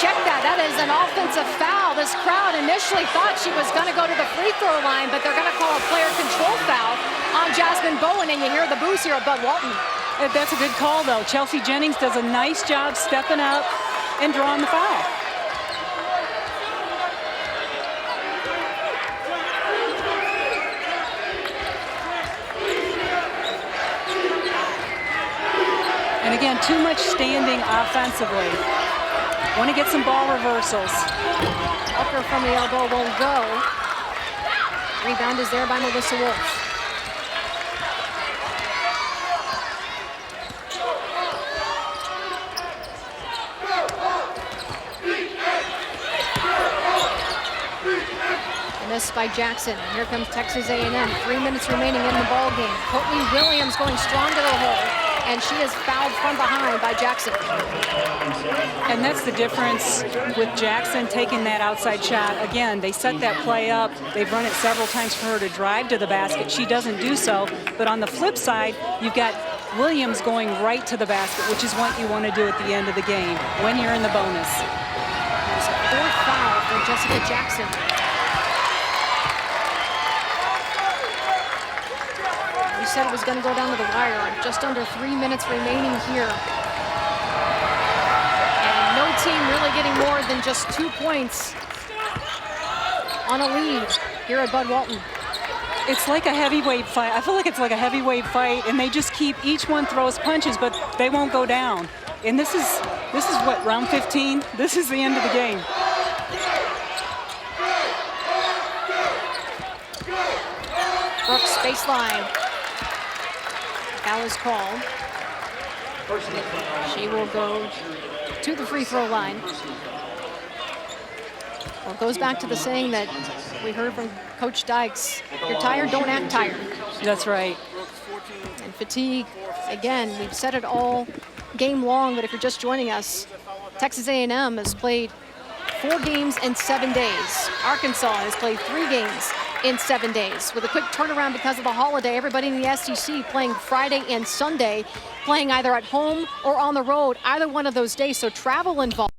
check that. That is an offensive foul. This crowd initially thought she was going to go to the free throw line, but they're going to call a player control foul on Jasmine Bowen, and you hear the boos here at Bud Walton. That's a good call, though. Chelsea Jennings does a nice job stepping up and drawing the foul. And again, too much standing offensively. Want to get some ball reversals. Upper from the elbow won't go. Rebound is there by Melissa Wolf. Miss by Jackson. Here comes Texas A&M. 3 minutes remaining in the ball game. Courtney Williams going strong to the hole, and she is fouled from behind by Jackson. And that's the difference with Jackson taking that outside shot. Again, they set that play up. They've run it several times for her to drive to the basket. She doesn't do so. But on the flip side, you've got Williams going right to the basket, which is what you want to do at the end of the game when you're in the bonus. There's a fourth foul for Jessica Jackson. We said it was going to go down to the wire. Just under 3 minutes remaining here. And no team really getting more than just 2 points on a lead here at Bud Walton. It's like a heavyweight fight. I feel like it's like a heavyweight fight, and they just keep, each one throws punches, but they won't go down. And this is what, round 15? This is the end of the game. Brooks baseline. Foul is called. She will go to the free throw line. Well, it goes back to the saying that we heard from Coach Dykes, you're tired, don't act tired. That's right. And fatigue, again, we've said it all game long, but if you're just joining us, Texas A&M has played 4 games in 7 days. Arkansas has played 3 games in 7 days. With a quick turnaround because of the holiday, everybody in the SEC playing Friday and Sunday, playing either at home or on the road, either one of those days, so travel involved.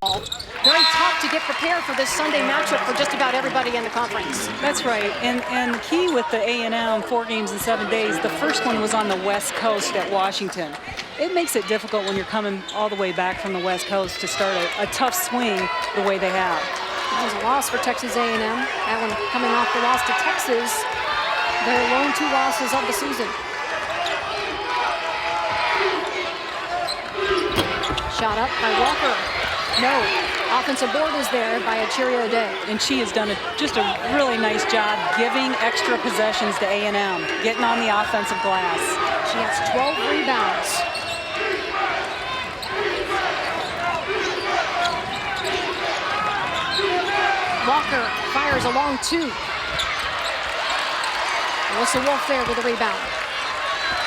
Very tough to get prepared for this Sunday matchup for just about everybody in the conference. That's right, and the key with the A&M 4 games in 7 days, the first one was on the West Coast at Washington. It makes it difficult when you're coming all the way back from the West Coast to start a tough swing the way they have. That was a loss for Texas A&M. That one coming off the loss to Texas. Their lone 2 losses of the season. Shot up by Walker. No. Offensive board is there by Achirio Day. And she has done just a really nice job giving extra possessions to A&M, getting on the offensive glass. She has 12 rebounds. Walker fires a long 2. Melissa Wolf there with a rebound.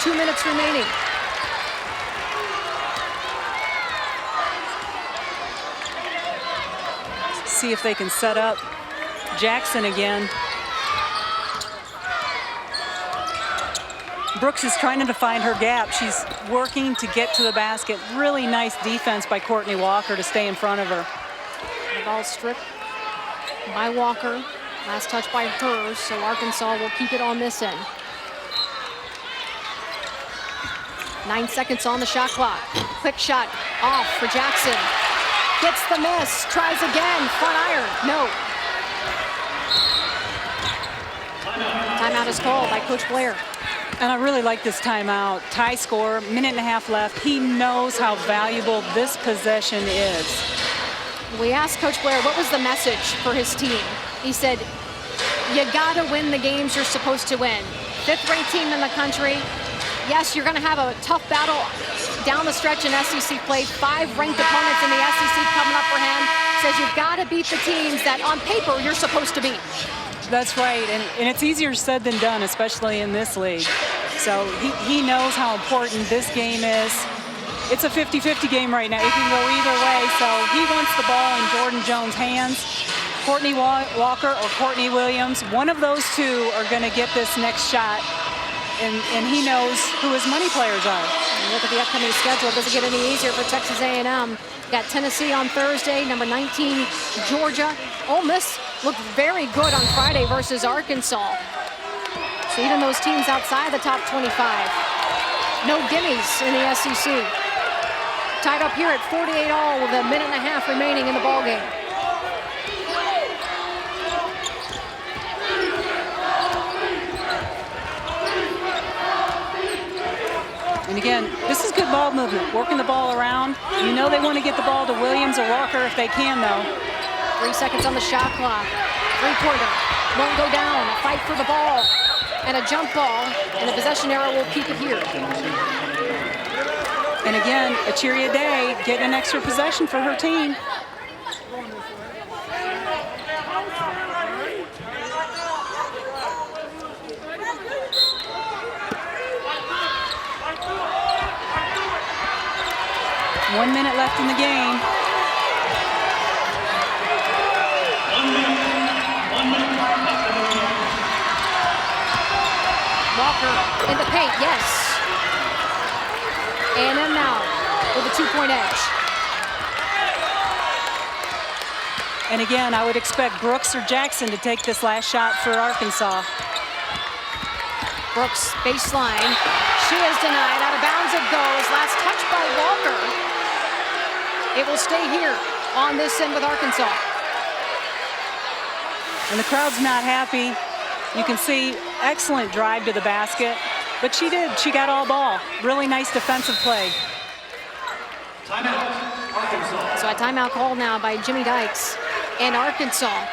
2 minutes remaining. See if they can set up Jackson again. Brooks is trying to find her gap. She's working to get to the basket. Really nice defense by Courtney Walker to stay in front of her. The ball stripped by Walker. Last touch by her, so Arkansas will keep it on this end. 9 seconds on the shot clock. Quick shot off for Jackson. Gets the miss, tries again, front iron, no. Timeout is called by Coach Blair. And I really like this timeout. Tie score, 1.5 minutes left. He knows how valuable this possession is. We asked Coach Blair what was the message for his team. He said, you gotta win the games you're supposed to win. 5th ranked team in the country. Yes, you're gonna have a tough battle down the stretch in SEC play. 5 ranked opponents in the SEC coming up for him. Says you've gotta beat the teams that on paper you're supposed to beat. That's right, and it's easier said than done, especially in this league. So he knows how important this game is. It's a 50-50 game right now. It can go either way, so he wants the ball in Jordan Jones' hands. Courtney Walker or Courtney Williams, one of those two are gonna get this next shot and he knows who his money players are. And look at the upcoming schedule. It doesn't get any easier for Texas A&M. Got Tennessee on Thursday, number 19, Georgia. Ole Miss looked very good on Friday versus Arkansas. So even those teams outside the top 25. No gimmies in the SEC. Tied up here at 48 all with a minute and a half remaining in the ballgame. And again, this is good ball movement, working the ball around. You know they want to get the ball to Williams or Walker if they can, though. 3 seconds on the shot clock. Three-pointer won't go down. A fight for the ball and a jump ball, and the possession arrow will keep it here. And again, Achiria Day getting an extra possession for her team. One minute left in the game. Walker in the paint, yes. A&M now with a 2-point edge. And again, I would expect Brooks or Jackson to take this last shot for Arkansas. Brooks, baseline. She is denied. Out of bounds it goes. Last touch by Walker. It will stay here on this end with Arkansas. And the crowd's not happy. You can see excellent drive to the basket, but she did. She got all ball. Really nice defensive play. Timeout, Arkansas. So a timeout call now by Jimmy Dykes and Arkansas.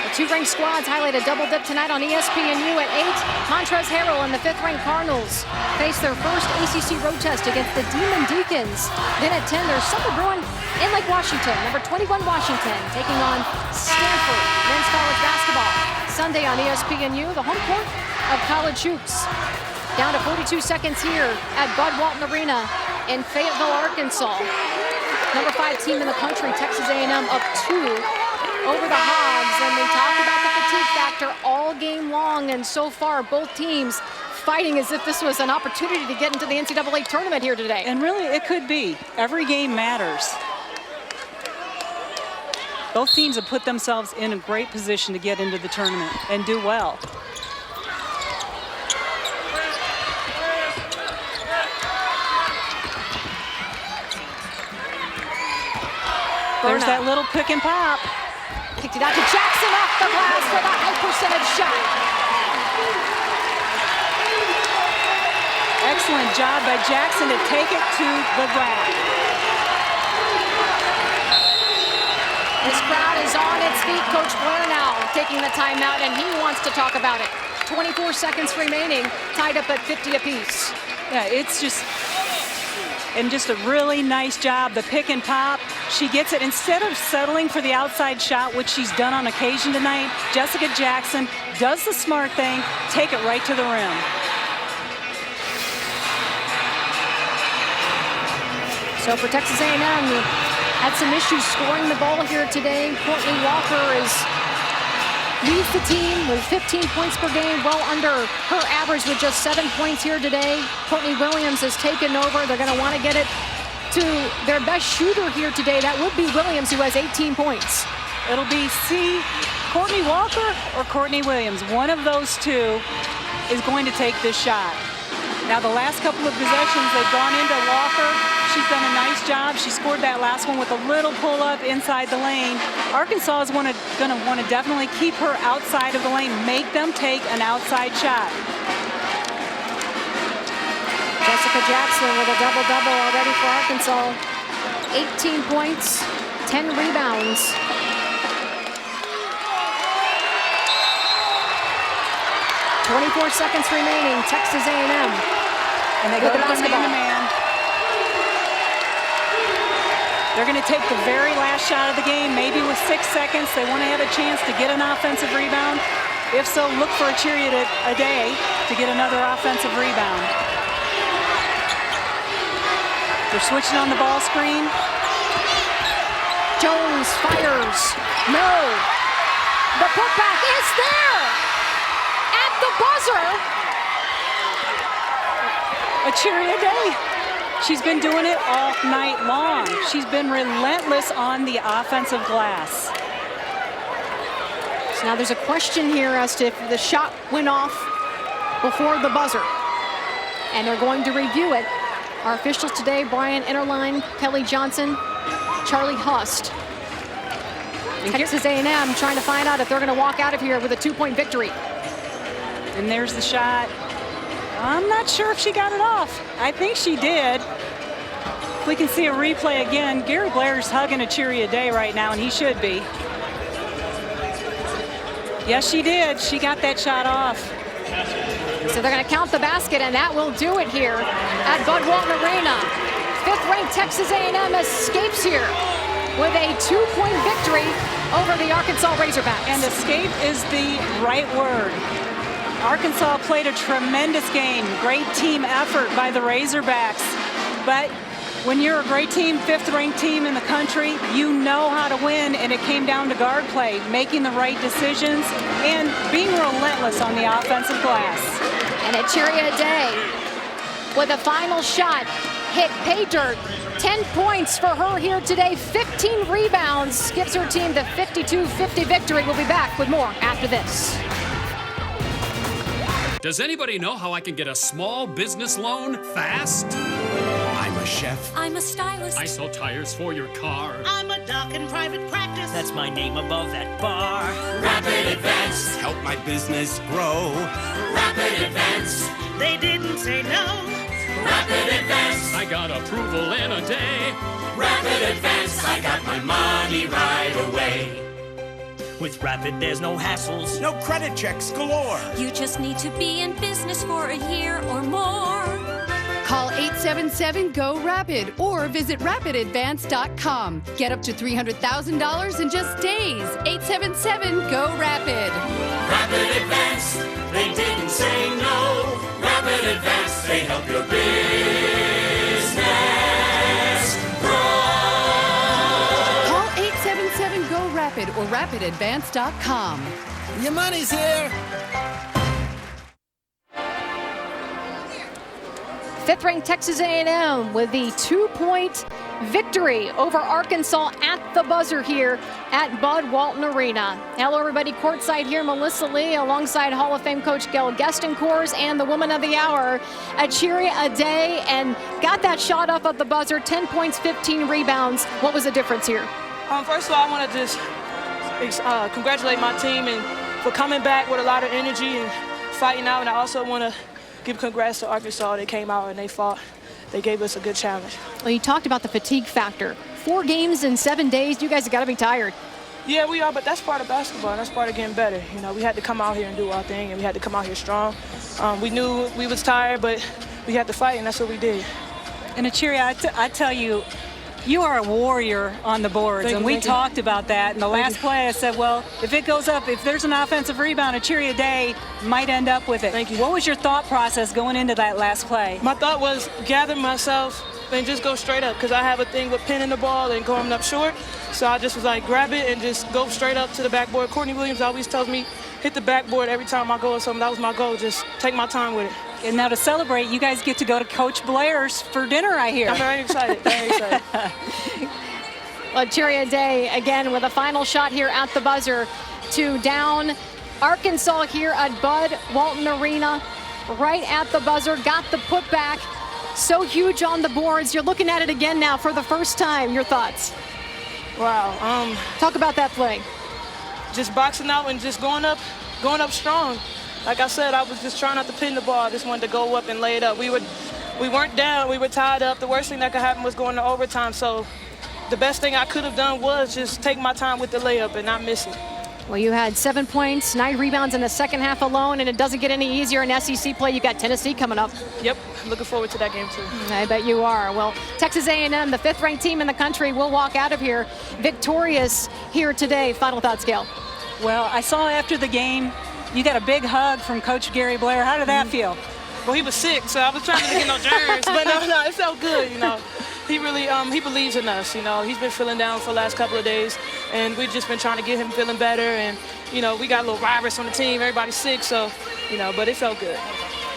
The 2 ranked squads highlight a double dip tonight on ESPNU at 8. Montrezl Harrell and the 5th-ranked Cardinals face their first ACC road test against the Demon Deacons. Then at 10, there's Summer Bruin in Lake Washington. Number 21 Washington taking on Stanford men's college basketball. Sunday on ESPNU, the home court of college hoops. Down to 42 seconds here at Bud Walton Arena in Fayetteville, Arkansas. Number 5 team in the country, Texas A&M, up 2 over the Hogs. And we talked about the fatigue factor all game long, and so far both teams fighting as if this was an opportunity to get into the NCAA tournament here today. And really, it could be. Every game matters. Both teams have put themselves in a great position to get into the tournament and do well. There's that little pick and pop. Kicked it out to Jackson off the glass with a high percentage shot. Excellent job by Jackson to take it to the rack. This crowd is on its feet. Coach Blair now taking the timeout, and he wants to talk about it. 24 seconds remaining, tied up at 50 apiece. Yeah, it's just a really nice job. The pick and pop, she gets it. Instead of settling for the outside shot, which she's done on occasion tonight, Jessica Jackson does the smart thing, take it right to the rim. So for Texas A&M, we had some issues scoring the ball here today. Courtney Walker leads the team with 15 points per game, well under her average with just 7 points here today. Courtney Williams has taken over. They're going to want to get it to their best shooter here today. That would be Williams, who has 18 points. It'll be Courtney Walker or Courtney Williams. One of those two is going to take this shot. Now, the last couple of possessions, they've gone into Walker. She's done a nice job. She scored that last one with a little pull-up inside the lane. Arkansas is going to want to definitely keep her outside of the lane, make them take an outside shot. Jessica Jackson with a double-double already for Arkansas. 18 points, 10 rebounds. .24 seconds remaining, Texas A&M. And they go to the man-to-man. They're going to take the very last shot of the game, maybe with 6 seconds. They want to have a chance to get an offensive rebound. If so, look for a day to get another offensive rebound. They're switching on the ball screen. Jones fires. No. The putback is there at the buzzer. Achiria Day. She's been doing it all night long. She's been relentless on the offensive glass. So now there's a question here as to if the shot went off before the buzzer. And they're going to review it. Our officials today, Brian Interline, Kelly Johnson, Charlie Hust. Texas A&M trying to find out if they're going to walk out of here with a 2-point victory. And there's the shot. I'm not sure if she got it off. I think she did. If we can see a replay again, Gary Blair's hugging Achiria Day right now, and he should be. Yes, she did. She got that shot off. So they're going to count the basket, and that will do it here at Bud Walton Arena. 5th-ranked Texas A&M escapes here with a 2-point victory over the Arkansas Razorbacks. And escape is the right word. Arkansas played a tremendous game. Great team effort by the Razorbacks. But when you're a great team, 5th-ranked team in the country, you know how to win, and it came down to guard play, making the right decisions, and being relentless on the offensive glass. And Achiria Day with a final shot, hit pay dirt. 10 points for her here today, 15 rebounds, gives her team the 52-50 victory. We'll be back with more after this. Does anybody know how I can get a small business loan fast? I'm a chef. I'm a stylist. I sell tires for your car. I'm a doc in private practice. That's my name above that bar. Rapid Advance. Help my business grow. Rapid Advance. They didn't say no. Rapid Advance. I got approval in a day. Rapid Advance. I got my money right away. With Rapid, there's no hassles. No credit checks galore. You just need to be in business for a year or more. Call 877-GO-RAPID or visit rapidadvance.com. Get up to $300,000 in just days. 877-GO-RAPID. Rapid Advance. They didn't say no. Rapid Advance. They help your business grow. Call 877-GO-RAPID or rapidadvance.com. Your money's here. 5th-ranked Texas A&M with the 2-point victory over Arkansas at the buzzer here at Bud Walton Arena. Hello, everybody. Courtside here, Melissa Lee, alongside Hall of Fame coach Gail Gestencourt, and the woman of the hour, Achiria Day, and got that shot off at the buzzer. 10 points, 15 rebounds. What was the difference here? First of all, I want to just congratulate my team and for coming back with a lot of energy and fighting out. And I also want to give congrats to Arkansas. They came out and they fought. They gave us a good challenge. Well, you talked about the fatigue factor. 4 games in 7 days. You guys have got to be tired. Yeah, we are, but that's part of basketball. That's part of getting better. You know, we had to come out here and do our thing, and we had to come out here strong. We knew we was tired, but we had to fight, and that's what we did. And Achiria, I tell you, you are a warrior on the boards, and we talked about that. In the last play, I said, well, if it goes up, if there's an offensive rebound, Achiria Day might end up with it. Thank you. What was your thought process going into that last play? My thought was gather myself and just go straight up, because I have a thing with pinning the ball and going up short. So I just was like, grab it and just go straight up to the backboard. Courtney Williams always tells me, hit the backboard every time I go or something. That was my goal, just take my time with it. And now to celebrate, you guys get to go to Coach Blair's for dinner, I hear. I'm very excited, very excited. Well, Achiria Day, again, with a final shot here at the buzzer to down Arkansas here at Bud Walton Arena. Right at the buzzer, got the putback. So huge on the boards. You're looking at it again now for the first time. Your thoughts? Wow. Talk about that play. Just boxing out and just going up strong. Like I said, I was just trying not to pin the ball. I just wanted to go up and lay it up. We weren't down. We were tied up. The worst thing that could happen was going to overtime. So the best thing I could have done was just take my time with the layup and not miss it. Well, you had 7 points, 9 rebounds in the second half alone, and it doesn't get any easier in SEC play. You got Tennessee coming up. Yep, looking forward to that game too. I bet you are. Well, Texas A&M, the 5th-ranked team in the country, will walk out of here victorious here today. Final thoughts, Gail? Well, I saw after the game, you got a big hug from Coach Gary Blair. How did that feel? Well, he was sick, so I was trying to get no germs, but no, it felt good, you know. he really he believes in us. You know, he's been feeling down for the last couple of days, and we've just been trying to get him feeling better. And you know, we got a little virus on the team. Everybody's sick, so you know, but it felt good.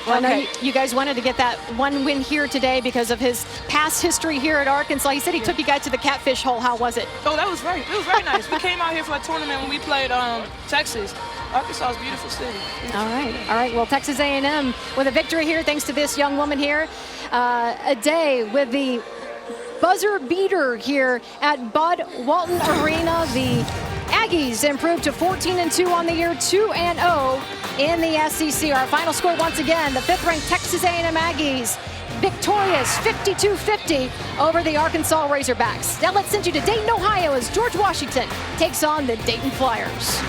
Well, I know you guys wanted to get that one win here today because of his past history here at Arkansas. He said he took you guys to the Catfish Hole. How was it? Oh, that was great. It was very nice. We came out here for a tournament when we played Texas. Arkansas is a beautiful city. All right. Well, Texas A&M with a victory here thanks to this young woman here. A day with the buzzer beater here at Bud Walton Arena. The Aggies improved to 14-2 on the year, 2-0 in the SEC. Our final score once again, the 5th-ranked Texas A&M Aggies victorious 52-50 over the Arkansas Razorbacks. Now let's send you to Dayton, Ohio as George Washington takes on the Dayton Flyers.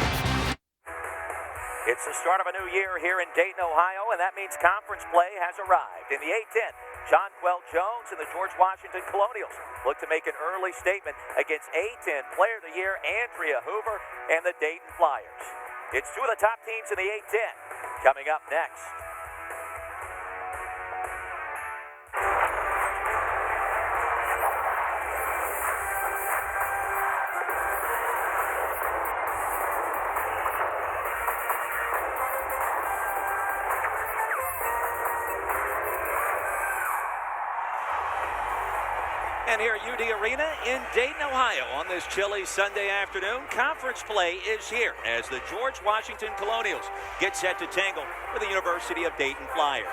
It's the start of a new year here in Dayton, Ohio, and that means conference play has arrived. In the A-10, Jonquel Jones and the George Washington Colonials look to make an early statement against A-10 Player of the Year Andrea Hoover and the Dayton Flyers. It's two of the top teams in the A-10 coming up next. And here at UD Arena in Dayton, Ohio on this chilly Sunday afternoon, conference play is here as the George Washington Colonials get set to tangle with the University of Dayton Flyers.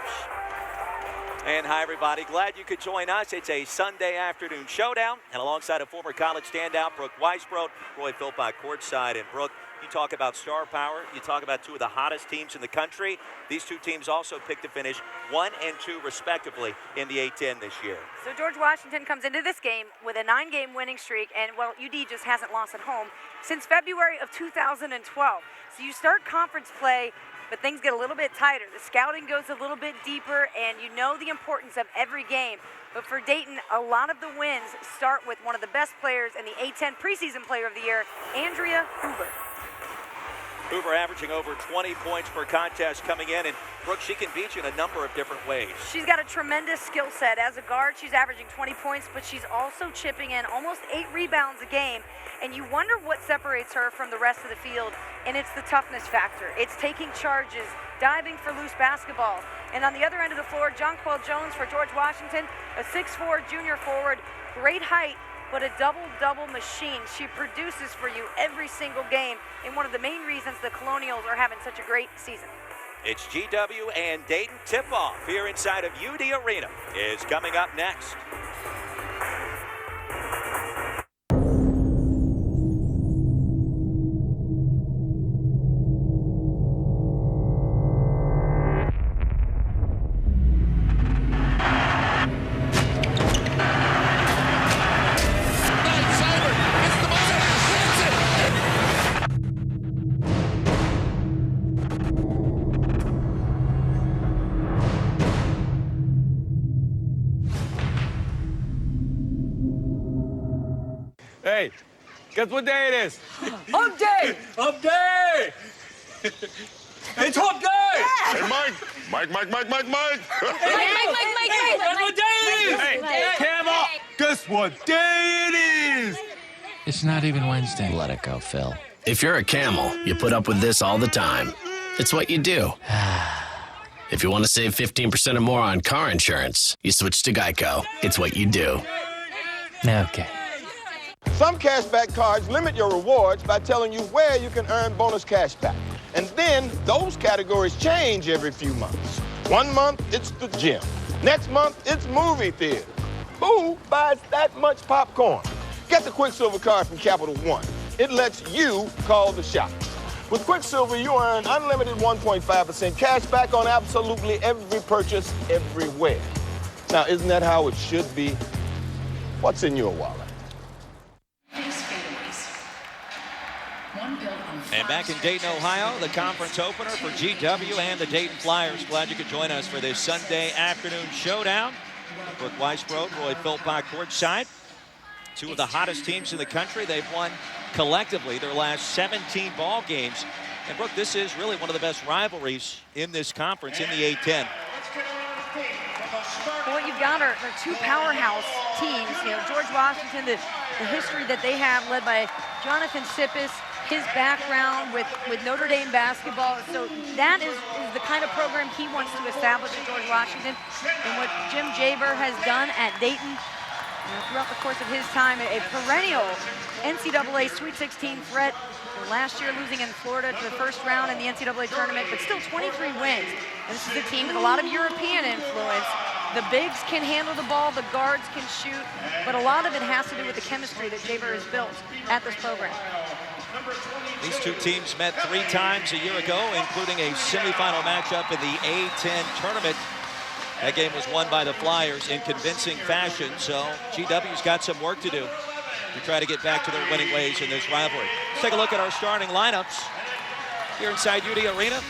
And hi, everybody. Glad you could join us. It's a Sunday afternoon showdown, and alongside a former college standout, Brooke Weisbrod, Roy Philpott courtside. And Brooke, you talk about star power. You talk about two of the hottest teams in the country. These two teams also picked to finish 1 and 2 respectively in the A-10 this year. So George Washington comes into this game with a 9-game winning streak, and well, UD just hasn't lost at home since February of 2012. So you start conference play, but things get a little bit tighter. The scouting goes a little bit deeper, and you know the importance of every game. But for Dayton, a lot of the wins start with one of the best players in the A-10 preseason player of the year, Andrea Hoover. Hoover averaging over 20 points per contest coming in, and Brooke, she can beat you in a number of different ways. She's got a tremendous skill set. As a guard, she's averaging 20 points, but she's also chipping in almost 8 rebounds a game. And you wonder what separates her from the rest of the field, and it's the toughness factor. It's taking charges, diving for loose basketball. And on the other end of the floor, Jonquel Jones for George Washington, a 6'4" junior forward, great height, but a double-double machine. She produces for you every single game, and one of the main reasons the Colonials are having such a great season. It's GW and Dayton tip-off here inside of UD Arena is coming up next. Hey, guess what day it is? Hump day! Hump day! It's hump day! Hey, Mike! Mike! Guess what day it is? Hey, Camo! Guess what day it is? It's not even Wednesday. Let it go, Phil. If you're a camel, you put up with this all the time. It's what you do. If you want to save 15% or more on car insurance, you switch to Geico. It's what you do. Okay. Some cashback cards limit your rewards by telling you where you can earn bonus cashback. And then those categories change every few months. 1 month, it's the gym. Next month, it's movie theater. Who buys that much popcorn? Get the Quicksilver card from Capital One. It lets you call the shots. With Quicksilver, you earn unlimited 1.5% cash back on absolutely every purchase everywhere. Now, isn't that how it should be? What's in your wallet? And back in Dayton, Ohio, the conference opener for GW and the Dayton Flyers. Glad you could join us for this Sunday afternoon showdown. Brooke Weisbrod, Roy Philpott courtside. Two of the hottest teams in the country. They've won collectively their last 17 ball games. And Brooke, this is really one of the best rivalries in this conference in the A-10. Well, what you've got are two powerhouse teams George Washington, the history that they have led by Jonathan Sippis, his background with Notre Dame basketball. So that is the kind of program he wants to establish at George Washington. And what Jim Jaber has done at Dayton throughout the course of his time, a perennial NCAA Sweet 16 threat. Last year losing in Florida to the first round in the NCAA tournament, but still 23 wins. And this is a team with a lot of European influence. The bigs can handle the ball, the guards can shoot, but a lot of it has to do with the chemistry that Jaber has built at this program. These two teams met 3 times a year ago, including a semifinal matchup in the A-10 tournament. That game was won by the Flyers in convincing fashion, so GW's got some work to do to try to get back to their winning ways in this rivalry. Let's take a look at our starting lineups here inside UD Arena.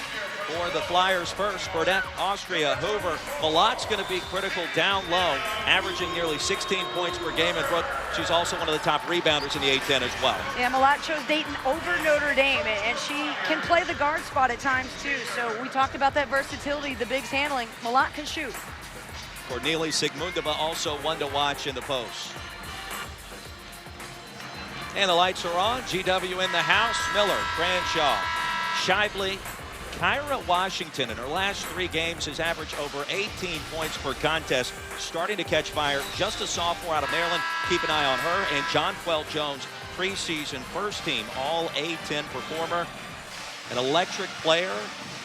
For the Flyers first, Burdette, Austria, Hoover. Malot's going to be critical down low, averaging nearly 16 points per game. And Brooke, she's also one of the top rebounders in the A-10 as well. Yeah, Malott chose Dayton over Notre Dame, and she can play the guard spot at times too. So we talked about that versatility, the bigs handling. Malott can shoot. Cornelie Sigmundova also one to watch in the post. And the lights are on. GW in the house. Miller, Branshaw, Shively, Kyra Washington in her last 3 games has averaged over 18 points per contest, starting to catch fire. Just a sophomore out of Maryland. Keep an eye on her. And Jonquel Jones, preseason first team All A-10 performer. An electric player.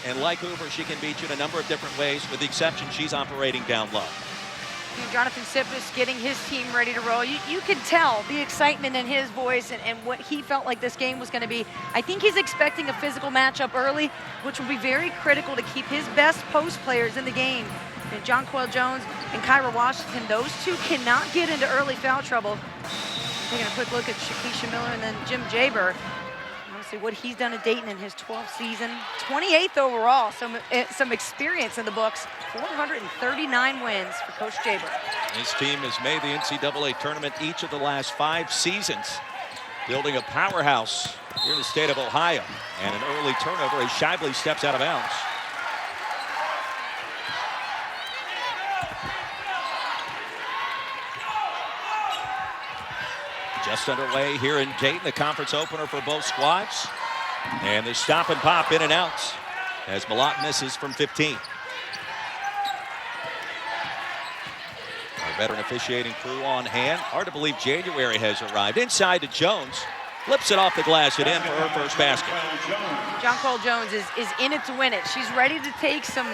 And like Hoover, she can beat you in a number of different ways, with the exception she's operating down low. Jonathan Sippis getting his team ready to roll. You can tell the excitement in his voice and what he felt like this game was going to be. I think he's expecting a physical matchup early, which will be very critical to keep his best post players in the game. And Jonquel Jones and Kyra Washington, those two cannot get into early foul trouble. Taking a quick look at Shakisha Miller and then Jim Jaber. Obviously what he's done at Dayton in his 12th season. 28th overall, some experience in the books. 439 wins for Coach Jaber. His team has made the NCAA tournament each of the last 5 seasons, building a powerhouse here in the state of Ohio. And an early turnover as Shively steps out of bounds. Just underway here in Dayton, the conference opener for both squads. And the stop and pop in and out as Malott misses from 15. Our veteran officiating crew on hand. Hard to believe January has arrived. Inside to Jones. Flips it off the glass and in for her first basket. Jonquel Jones is in it to win it. She's ready to take some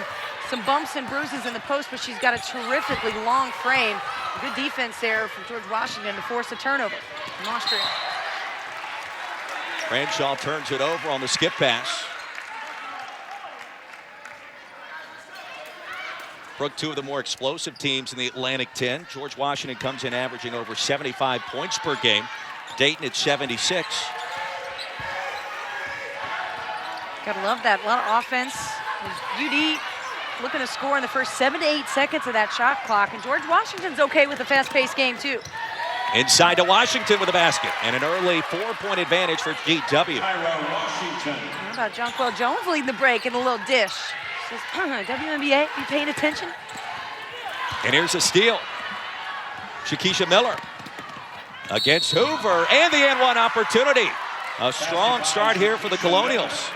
bumps and bruises in the post, but she's got a terrifically long frame. Good defense there from George Washington to force a turnover from Austria. Branshaw turns it over on the skip pass. Brooke, 2 of the more explosive teams in the Atlantic 10. George Washington comes in averaging over 75 points per game. Dayton at 76. Gotta love that. A lot of offense. UD looking to score in the first 7 to 8 seconds of that shot clock. And George Washington's okay with a fast-paced game, too. Inside to Washington with a basket. And an early 4-point advantage for GW. How about Jonquel Jones leading the break in a little dish? Says, WNBA, you paying attention? And here's a steal. Shakisha Miller against Hoover. And the N1 opportunity. A strong start here for the Colonials.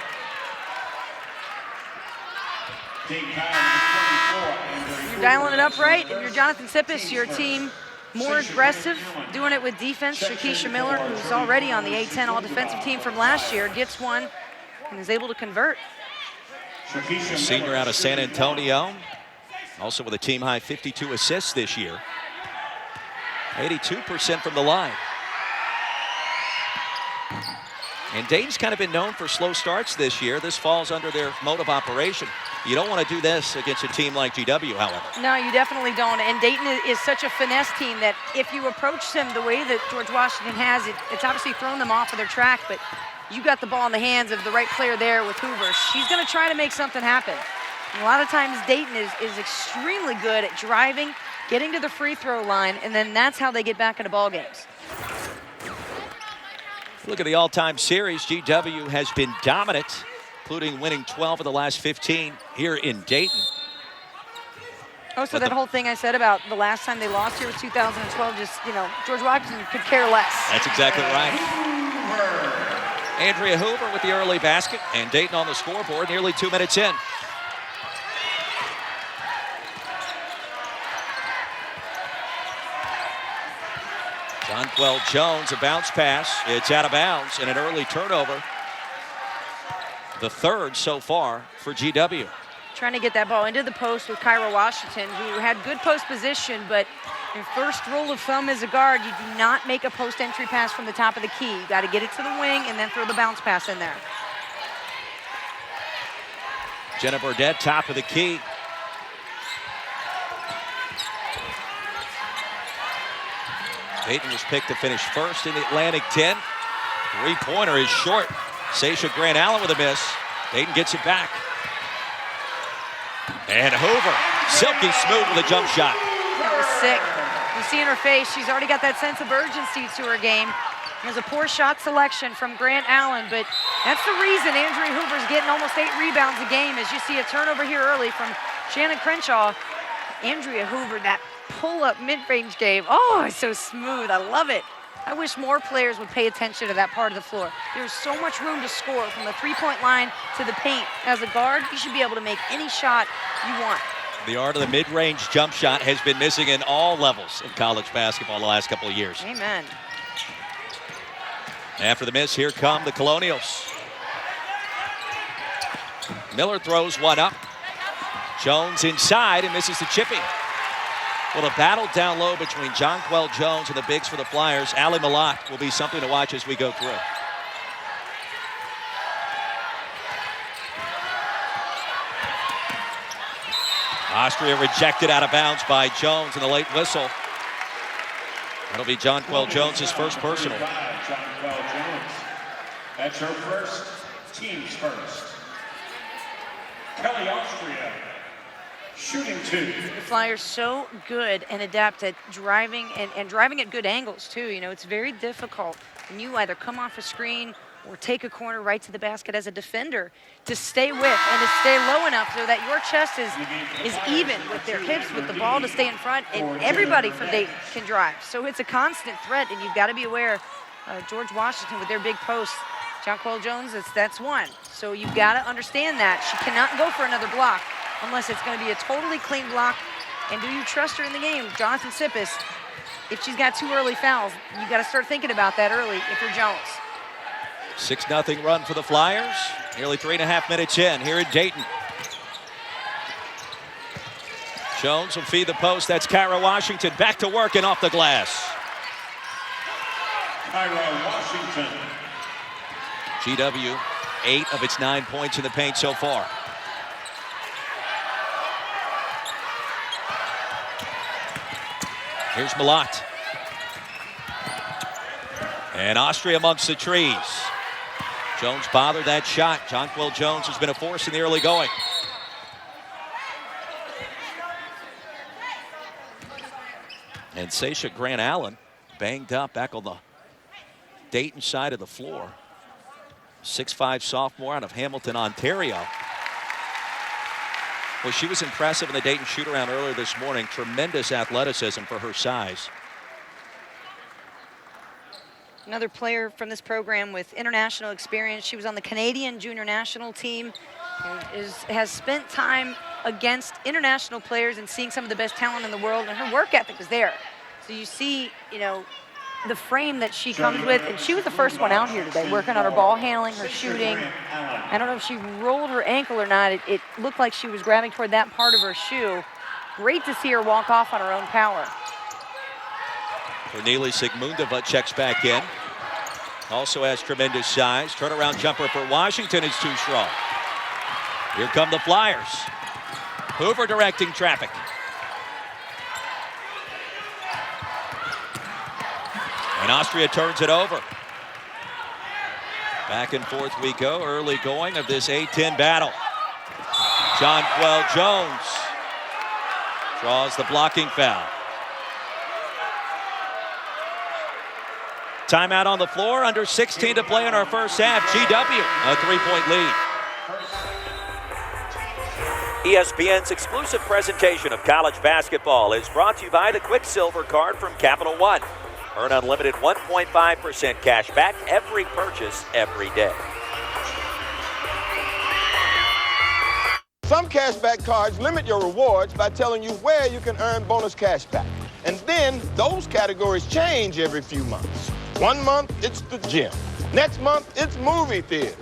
You're dialing it up right. If you're Jonathan Sippis, your team more aggressive, doing it with defense. Shakisha Miller, who's already on the A-10 all-defensive team from last year, gets one and is able to convert. A senior out of San Antonio, also with a team-high 52 assists this year. 82% from the line. And Dayton's kind of been known for slow starts this year. This falls under their mode of operation. You don't want to do this against a team like GW, however. No, you definitely don't. And Dayton is such a finesse team that if you approach them the way that George Washington has, it's obviously thrown them off of their track, but you got the ball in the hands of the right player there with Hoover. She's going to try to make something happen. And a lot of times Dayton is extremely good at driving, getting to the free throw line, and then that's how they get back into ball games. Look at the all-time series. GW has been dominant, including winning 12 of the last 15 here in Dayton. Oh, so that whole thing I said about the last time they lost here was 2012, just, George Washington could care less. That's exactly right. Andrea Hoover with the early basket, and Dayton on the scoreboard nearly 2 minutes in. Jonquel Jones, a bounce pass. It's out of bounds, and an early turnover. The third so far for GW. Trying to get that ball into the post with Kyra Washington, who had good post position, but your first rule of thumb as a guard, you do not make a post entry pass from the top of the key. You got to get it to the wing and then throw the bounce pass in there. Jenna Burdett, top of the key. Dayton was picked to finish first in the Atlantic 10. Three-pointer is short. Sasha Grant Allen with a miss. Dayton gets it back. And Hoover, silky smooth with a jump shot. That was sick. You see in her face, she's already got that sense of urgency to her game. There's a poor shot selection from Grant Allen, but that's the reason Andrea Hoover's getting almost 8 rebounds a game, as you see a turnover here early from Shannon Crenshaw. Andrea Hoover, that pull-up mid-range game. Oh, it's so smooth. I love it. I wish more players would pay attention to that part of the floor. There's so much room to score from the three-point line to the paint. As a guard, you should be able to make any shot you want. The art of the mid-range jump shot has been missing in all levels of college basketball the last couple of years. Amen. After the miss, here come the Colonials. Miller throws one up. Jones inside and misses the chipping. Well, a battle down low between Jonquel Jones and the bigs for the Flyers. Allie Malott will be something to watch as we go through. Austria rejected out of bounds by Jones in the late whistle. That'll be Jonquel Jones' first personal. Jonquel Jones. That's her first, team's first. Kelly Austria, shooting 2. The Flyers so good and adept at driving and driving at good angles too. It's very difficult when you either come off a screen or take a corner right to the basket as a defender to stay with and to stay low enough so that your chest is even with their hips, with the ball to stay in front, and everybody from Dayton can drive. So it's a constant threat, and you've got to be aware. George Washington with their big post. Jonquel Jones, that's one. So you've got to understand that. She cannot go for another block unless it's going to be a totally clean block. And do you trust her in the game? Jonathan Sippis, if she's got 2 early fouls, you got to start thinking about that early if you're Jones. 6-0 run for the Flyers. Nearly 3.5 minutes in here in Dayton. Jones will feed the post. That's Kyra Washington. Back to work and off the glass. Kyra Washington. GW, 8 of its 9 points in the paint so far. Here's Malott. And Austria amongst the trees. Jones bothered that shot. Jonquel Jones has been a force in the early going. And Sasha Grant Allen banged up back on the Dayton side of the floor. 6'5" sophomore out of Hamilton, Ontario. Well, she was impressive in the Dayton shoot-around earlier this morning. Tremendous athleticism for her size. Another player from this program with international experience. She was on the Canadian junior national team and has spent time against international players and seeing some of the best talent in the world, and her work ethic is there. So you see, the frame that she comes with, and she was the first one out here today working on her ball handling, her shooting. I don't know if she rolled her ankle or not. It looked like she was grabbing toward that part of her shoe. Great to see her walk off on her own power. Cornelia Sigmundova checks back in. Also has tremendous size. Turnaround jumper for Washington is too strong. Here come the Flyers. Hoover directing traffic. And Austria turns it over. Back and forth we go. Early going of this A-10 battle. Jonquel Jones draws the blocking foul. Timeout on the floor. Under 16 to play in our first half. GW, a 3-point lead. ESPN's exclusive presentation of college basketball is brought to you by the Quicksilver Card from Capital One. Earn unlimited 1.5% cash back every purchase every day. Some cashback cards limit your rewards by telling you where you can earn bonus cash back. And then those categories change every few months. 1 month, it's the gym. Next month, it's movie theater.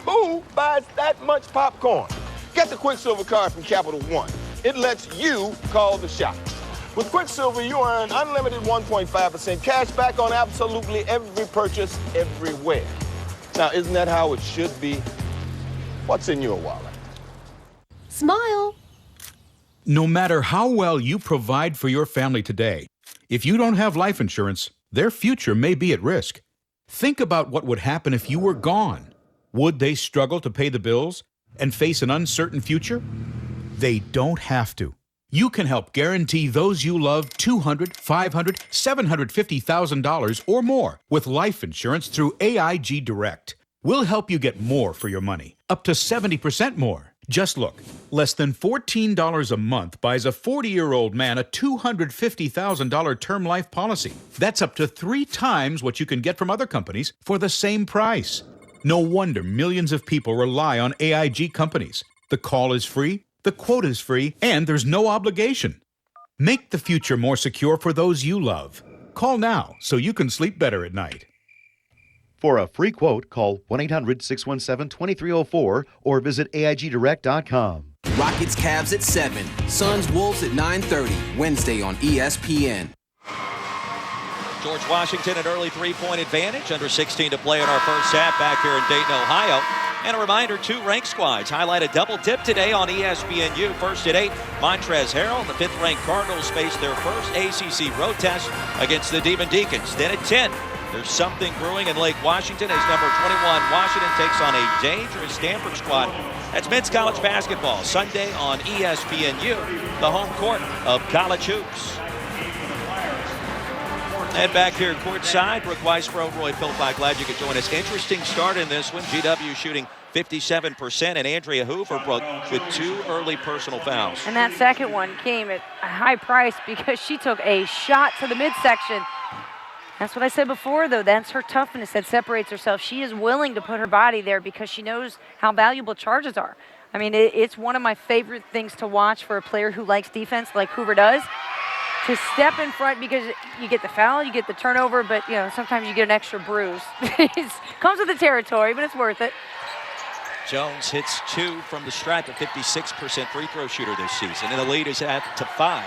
Who buys that much popcorn? Get the Quicksilver Card from Capital One. It lets you call the shots. With Quicksilver, you earn unlimited 1.5% cash back on absolutely every purchase, everywhere. Now, isn't that how it should be? What's in your wallet? Smile. No matter how well you provide for your family today, if you don't have life insurance, their future may be at risk. Think about what would happen if you were gone. Would they struggle to pay the bills and face an uncertain future? They don't have to. You can help guarantee those you love $200,000, $500,000, $750,000 or more with life insurance through AIG Direct. We'll help you get more for your money, up to 70% more. Just look, less than $14 a month buys a 40-year-old man a $250,000 term life policy. That's up to 3 times what you can get from other companies for the same price. No wonder millions of people rely on AIG companies. The call is free, the quote is free, and there's no obligation. Make the future more secure for those you love. Call now so you can sleep better at night. For a free quote, call 1-800-617-2304 or visit AIGDirect.com. Rockets Cavs at 7, Suns Wolves at 9:30, Wednesday on ESPN. George Washington an early 3-point advantage, under 16 to play in our first half back here in Dayton, Ohio. And a reminder, 2 ranked squads highlight a double dip today on ESPNU. First at 8, Montrezl Harrell and the 5th-ranked Cardinals face their first ACC road test against the Demon Deacons. Then at 10, there's something brewing in Lake Washington as number 21 Washington takes on a dangerous Stanford squad. That's men's college basketball, Sunday on ESPNU, the home court of college hoops. And back here courtside, Brooke Weisbrod, Roy Philpott, glad you could join us. Interesting start in this one. GW shooting 57%, and Andrea Hoover, Brooke, with 2 early personal fouls. And that second one came at a high price because she took a shot to the midsection. That's what I said before, though. That's her toughness that separates herself. She is willing to put her body there because she knows how valuable charges are. I mean, it's one of my favorite things to watch for a player who likes defense like Hoover does. To step in front because you get the foul, you get the turnover, but you know sometimes you get an extra bruise. It comes with the territory, but it's worth it. Jones hits 2 from the stripe, a 56% free throw shooter this season, and the lead is at to 5.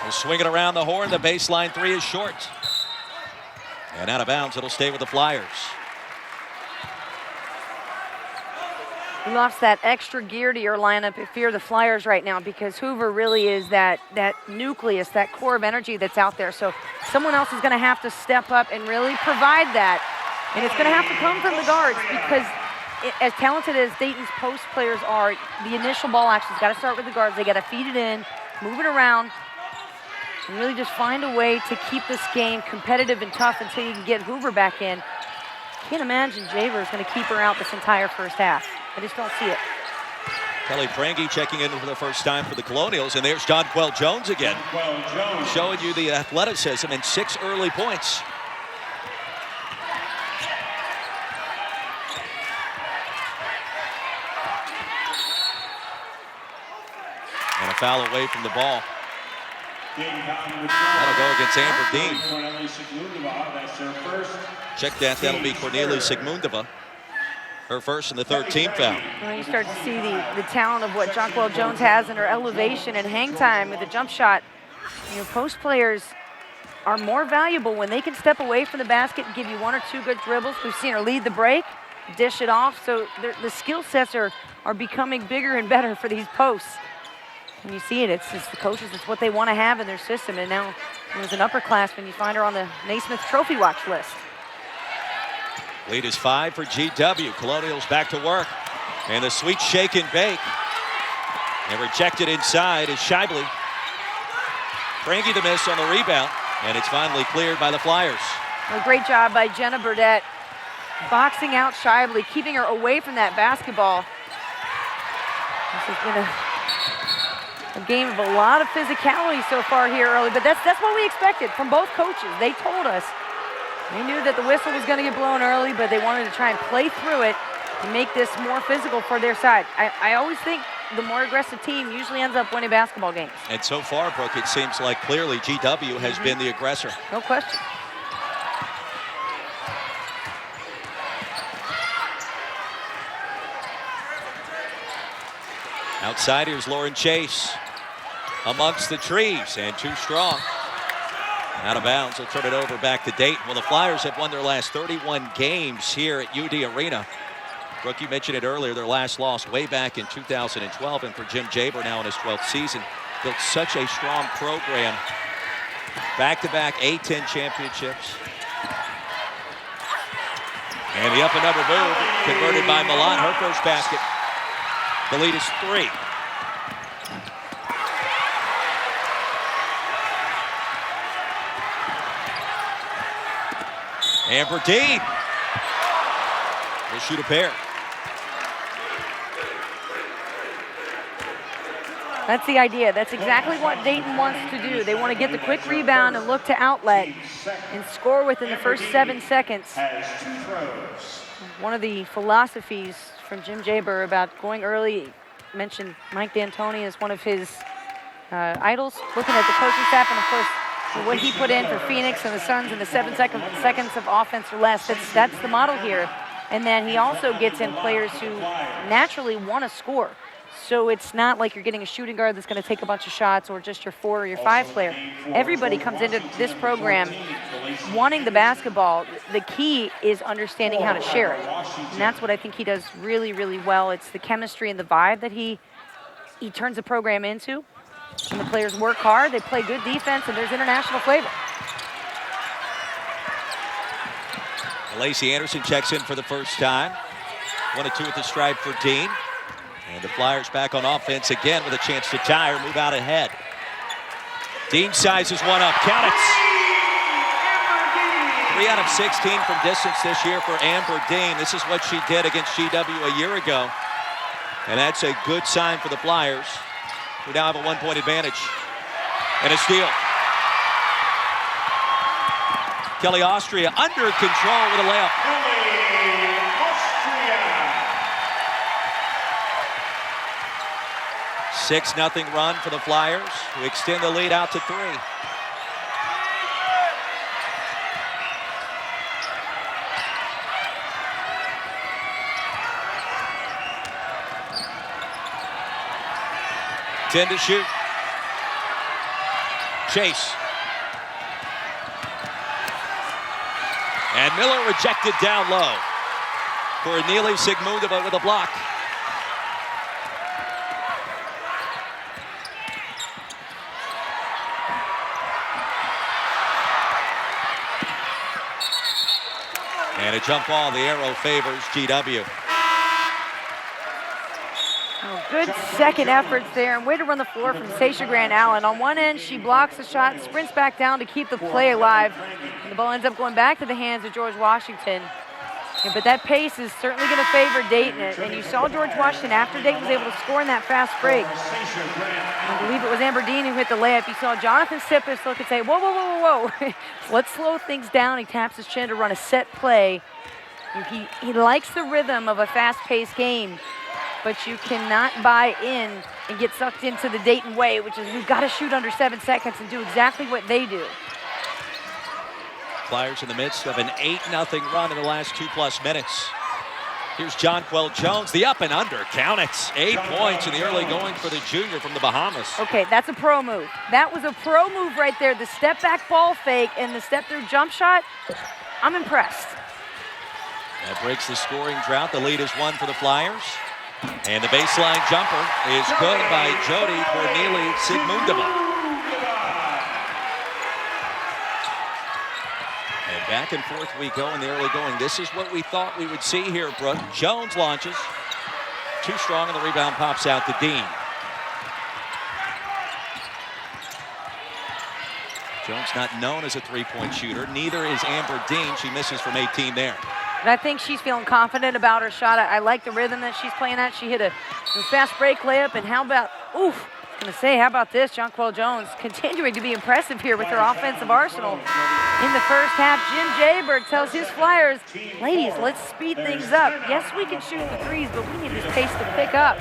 We'll swing it around the horn. The baseline 3 is short, and out of bounds. It'll stay with the Flyers. You lost that extra gear to your lineup if you're the Flyers right now because Hoover really is that nucleus, that core of energy that's out there. So someone else is going to have to step up and really provide that. And it's going to have to come from the guards because as talented as Dayton's post players are, the initial ball action's got to start with the guards. They got to feed it in, move it around, and really just find a way to keep this game competitive and tough until you can get Hoover back in. Can't imagine Javer is going to keep her out this entire first half. I just don't see it. Kelly Prange checking in for the first time for the Colonials, and there's Jonquel Jones again, showing you the athleticism and 6 early points. And a foul away from the ball. That'll go against Amber Dean. Check that, that'll be Cornelia Sigmundova. Her first and the 3rd team foul. Well, you start to see the talent of what Jonquel Jones has in her elevation and hang time with the jump shot. You know, post players are more valuable when they can step away from the basket and give you 1 or 2 good dribbles. We've seen her lead the break, dish it off. So the skill sets are becoming bigger and better for these posts. And you see it, it's the coaches, it's what they want to have in their system. And now there's an upperclassman, you find her on the Naismith Trophy Watch list. Lead is 5 for GW. Colonials back to work. And the sweet shake and bake. And rejected inside is Scheibele. Frankie the miss on the rebound. And it's finally cleared by the Flyers. A great job by Jenna Burdett, boxing out Shively, keeping her away from that basketball. This has been a game of a lot of physicality so far here early, but that's what we expected from both coaches. They told us they knew that the whistle was going to get blown early, but they wanted to try and play through it and make this more physical for their side. I always think the more aggressive team usually ends up winning basketball games. And so far, Brooke, it seems like clearly GW has been the aggressor. No question. Outside, here's Lauren Chase amongst the trees and too strong. Out of bounds, they'll turn it over back to Dayton. Well, the Flyers have won their last 31 games here at UD Arena. Brooke, you mentioned it earlier, their last loss way back in 2012, and for Jim Jaber now in his 12th season, built such a strong program. Back-to-back A-10 championships. And the up and under move converted by Milan, her first basket. The lead is 3. Amber Dean will shoot a pair. That's the idea. That's exactly what Dayton wants to do. They want to get the quick rebound and look to outlet and score within the first 7 seconds. One of the philosophies from Jim Jaber about going early, mentioned Mike D'Antoni as one of his idols, looking at the coaching staff, and of course what he put in for Phoenix and the Suns in the 7 seconds of offense or less. That's the model here. And then he also gets in players who naturally want to score. So it's not like you're getting a shooting guard that's going to take a bunch of shots or just your 4 or your 5 player. Everybody comes into this program wanting the basketball. The key is understanding how to share it. And that's what I think he does really, really well. It's the chemistry and the vibe that he turns the program into. And the players work hard, they play good defense, and there's international flavor. Lacey Anderson checks in for the first time. 1 of 2 at the stripe for Dean. And the Flyers back on offense again with a chance to tie or move out ahead. Dean sizes one up. Count it. 3 out of 16 from distance this year for Amber Dean. This is what she did against GW a year ago. And that's a good sign for the Flyers, who now have a 1-point advantage. And a steal. Kelly Austria under control with a layup. 6-0 run for the Flyers, who extend the lead out to 3. Ten to shoot. Chase. And Miller rejected down low for Neely Sigmundova with a block. And a jump ball, the arrow favors GW. Oh, good second efforts there, and way to run the floor from Sasha Grant Allen. On one end, she blocks the shot, sprints back down to keep the play alive. And the ball ends up going back to the hands of George Washington. Yeah, but that pace is certainly going to favor Dayton. And you saw George Washington, after Dayton was able to score in that fast break. I believe it was Amber Dean who hit the layup. You saw Jonathan Sippis look and say, whoa, whoa, whoa, whoa, whoa. Let's slow things down. He taps his chin to run a set play. He likes the rhythm of a fast-paced game, but you cannot buy in and get sucked into the Dayton way, which is we've got to shoot under 7 seconds and do exactly what they do. Flyers in the midst of an 8-0 run in the last 2+ minutes. Here's Jonquel Jones, the up and under. Count it. 8 points in the early going for the junior from the Bahamas. Okay, that's a pro move. That was a pro move right there. The step-back ball fake and the step-through jump shot, I'm impressed. That breaks the scoring drought. The lead is 1 for the Flyers. And the baseline jumper is good by Jody Cornelie Sigmundova. And back and forth we go in the early going. This is what we thought we would see here, Brooke. Jones launches. Too strong, and the rebound pops out to Dean. Jones not known as a three-point shooter. Neither is Amber Dean. She misses from 18 there. But I think she's feeling confident about her shot. I like the rhythm that she's playing at. She hit a fast break layup, and how about, I was going to say, how about this? Jonquel Jones continuing to be impressive here with her offensive arsenal. In the first half, Jim Jayberg tells his Flyers, ladies, let's speed things up. Yes, we can shoot the threes, but we need this pace to pick up.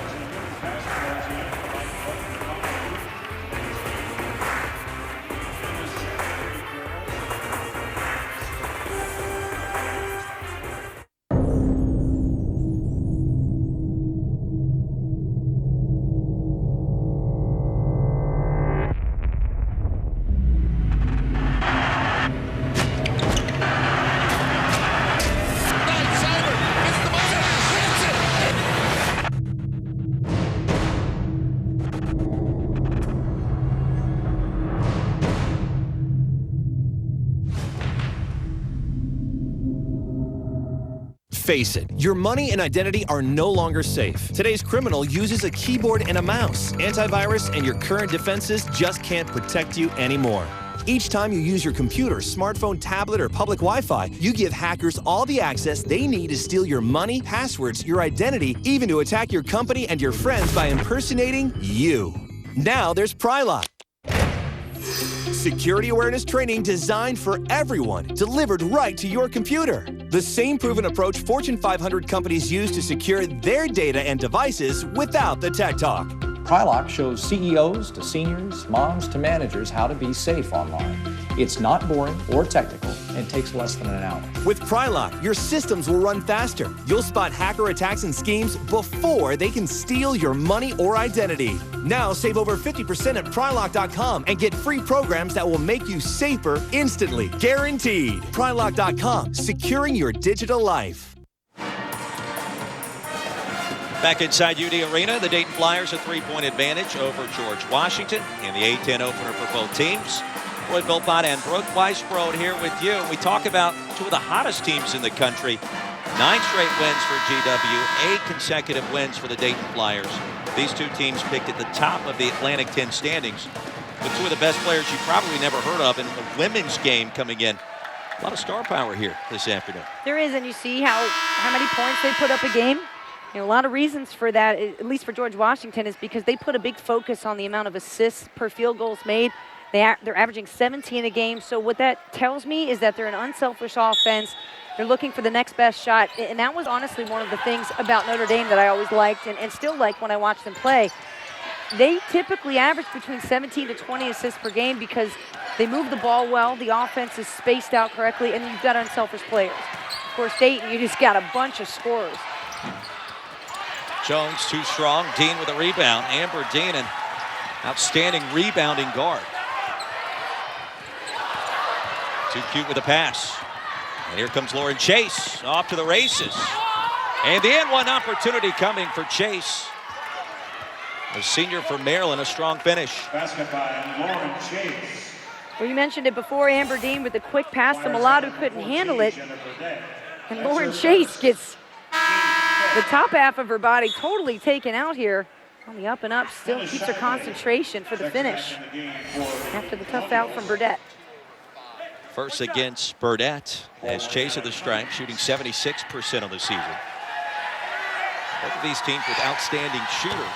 Face it, your money and identity are no longer safe. Today's criminal uses a keyboard and a mouse. Antivirus and your current defenses just can't protect you anymore. Each time you use your computer, smartphone, tablet, or public Wi-Fi, you give hackers all the access they need to steal your money, passwords, your identity, even to attack your company and your friends by impersonating you. Now there's Prylock. Security awareness training designed for everyone, delivered right to your computer. The same proven approach Fortune 500 companies use to secure their data and devices without the tech talk. Prylock shows CEOs to seniors, moms to managers how to be safe online. It's not boring or technical and takes less than an hour. With Prylock, your systems will run faster. You'll spot hacker attacks and schemes before they can steal your money or identity. Now save over 50% at Prylock.com and get free programs that will make you safer instantly. Guaranteed. Prylock.com, securing your digital life. Back inside UD Arena, the Dayton Flyers a three-point advantage over George Washington in the A-10 opener for both teams. Lloyd Philpott and Brooke Weisbrod here with you. We talk about two of the hottest teams in the country. 9 straight wins for GW, 8 consecutive wins for the Dayton Flyers. These two teams picked at the top of the Atlantic 10 standings, with two of the best players you probably never heard of in the women's game coming in. A lot of star power here this afternoon. There is, and you see how many points they put up a game. You know, a lot of reasons for that, at least for George Washington, is because they put a big focus on the amount of assists per field goals made. They're averaging 17 a game, so what that tells me is that they're an unselfish offense. They're looking for the next best shot, and that was honestly one of the things about Notre Dame that I always liked and still like when I watch them play. They typically average between 17 to 20 assists per game because they move the ball well, the offense is spaced out correctly, and you've got unselfish players. Of course, Dayton, you just got a bunch of scorers. Jones too strong. Dean with a rebound. Amber Dean, an outstanding rebounding guard. Too cute with a pass. And here comes Lauren Chase off to the races. And the N1 opportunity coming for Chase. A senior from Maryland, a strong finish. Basket by Lauren Chase. Well, you mentioned it before, Amber Dean with the quick pass to Milad, who couldn't handle it. And Lauren Chase gets the top half of her body totally taken out here on the up and up. Still keeps her concentration for the finish after the tough foul from Burdett. First against Burdett as Chase of the stripe, shooting 76% on the season. Both of these teams with outstanding shooters.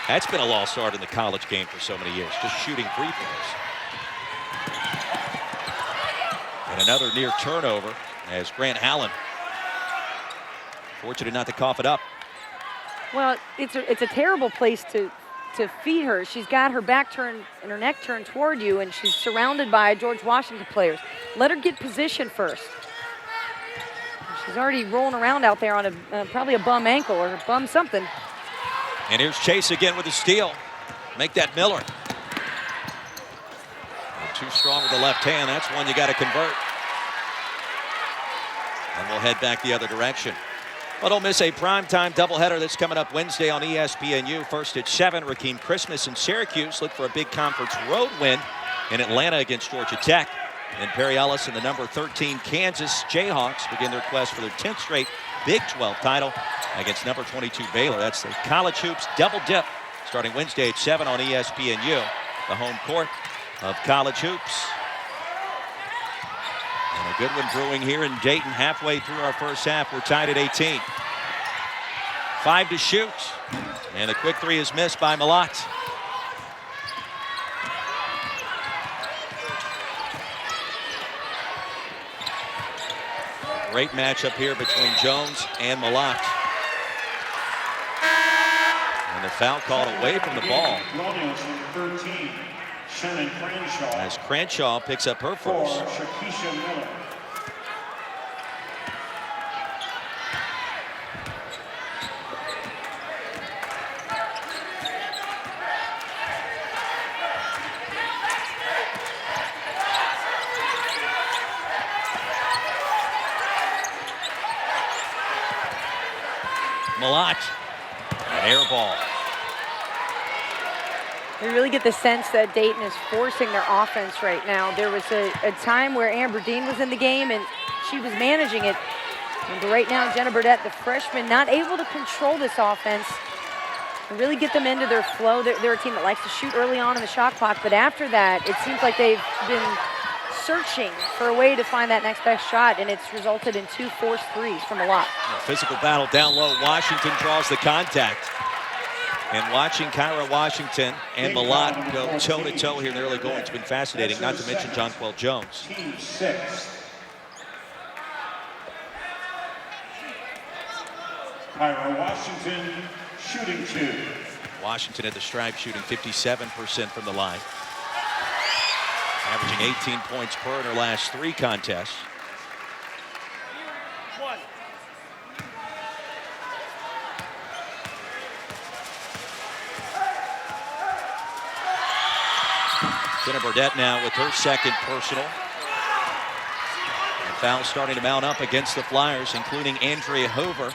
That's been a lost art in the college game for so many years, just shooting free throws. And another near turnover as Grant Allen, fortunate not to cough it up. Well, it's a terrible place to feed her. She's got her back turned and her neck turned toward you, and she's surrounded by George Washington players. Let her get position first. She's already rolling around out there on probably a bum ankle or a bum something. And here's Chase again with the steal. Make that Miller. And too strong with the left hand. That's one you got to convert. And we'll head back the other direction. Well, don't miss a primetime doubleheader that's coming up Wednesday on ESPNU. First at 7, Rakeem Christmas in Syracuse. Look for a big conference road win in Atlanta against Georgia Tech. And Perry Ellis and the number 13 Kansas Jayhawks begin their quest for their 10th straight Big 12 title against number 22 Baylor. That's the College Hoops Double Dip starting Wednesday at 7 on ESPNU. The home court of College Hoops. Good one brewing here in Dayton halfway through our first half. We're tied at 18. 5 to shoot. And the quick three is missed by Malott. Great matchup here between Jones and Malott. And the foul called away from the ball. As Crenshaw picks up her first. Malott, an air ball. We really get the sense that Dayton is forcing their offense right now. There was a time where Amber Dean was in the game and she was managing it. And right now, Jenna Burdett, the freshman, not able to control this offense and really get them into their flow. They're a team that likes to shoot early on in the shot clock, but after that, it seems like they've been searching for a way to find that next best shot, and it's resulted in 2 forced threes from Malott. Physical battle down low. Washington draws the contact. And watching Kyra Washington and Malott go toe-to-toe here in the early going, it's been fascinating, not to mention Jonquel Jones. Team 6. Kyra Washington shooting 2. Washington at the stripe shooting 57% from the line. Averaging 18 points per in her last 3 contests. Jenna Burdett now with her second personal. And fouls starting to mount up against the Flyers, including Andrea Hoover.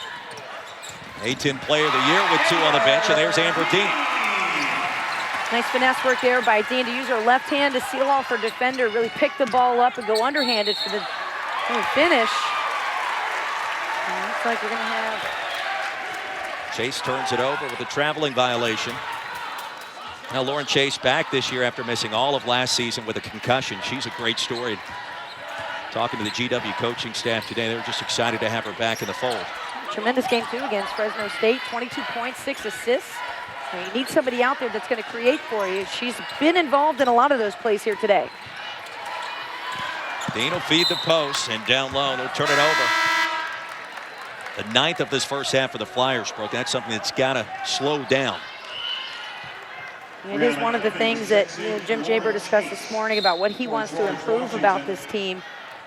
A-10 Player of the Year with 2 on the bench, and there's Amber Dean. Nice finesse work there by Dean to use her left hand to seal off her defender, really pick the ball up and go underhanded for the finish. And looks like we're going to have... Chase turns it over with a traveling violation. Now Lauren Chase back this year after missing all of last season with a concussion. She's a great story. Talking to the GW coaching staff today, they were just excited to have her back in the fold. Tremendous game, too, against Fresno State. 22 points, 6 assists. And you need somebody out there that's going to create for you. She's been involved in a lot of those plays here today. Dean will feed the post, and down low, they'll turn it over. The 9th of this first half for the Flyers, Brooke. That's something that's got to slow down. It is one of the things that Jim Jaber discussed this morning about what he wants to improve about this team.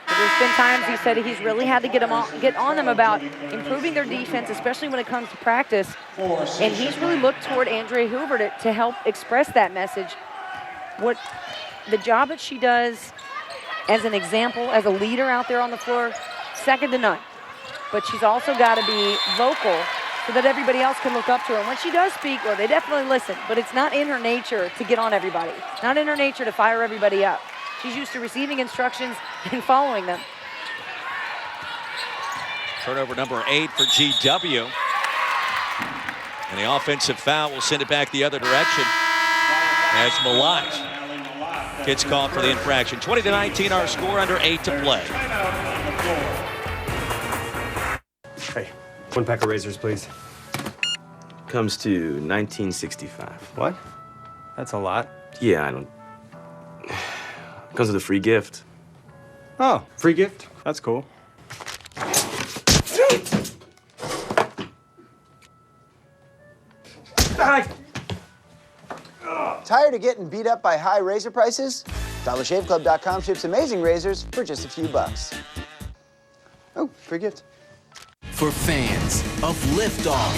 There's been times he said he's really had to get on them about improving their defense, especially when it comes to practice. And he's really looked toward Andrea Hoover to help express that message. What the job that she does as an example, as a leader out there on the floor, second to none. But she's also got to be vocal so that everybody else can look up to her. And when she does speak, well, they definitely listen. But it's not in her nature to get on everybody. It's not in her nature to fire everybody up. She's used to receiving instructions and following them. Turnover number 8 for GW. And the offensive foul will send it back the other direction as Malott gets called for the infraction. 20-19 our score, under 8 to play. Hey, 1 pack of razors, please. Comes to 1965. What? That's a lot. Yeah, I don't... Comes with a free gift. Oh, free gift? That's cool. Tired of getting beat up by high razor prices? DollarShaveClub.com ships amazing razors for just a few bucks. Oh, free gift. For fans of Liftoff.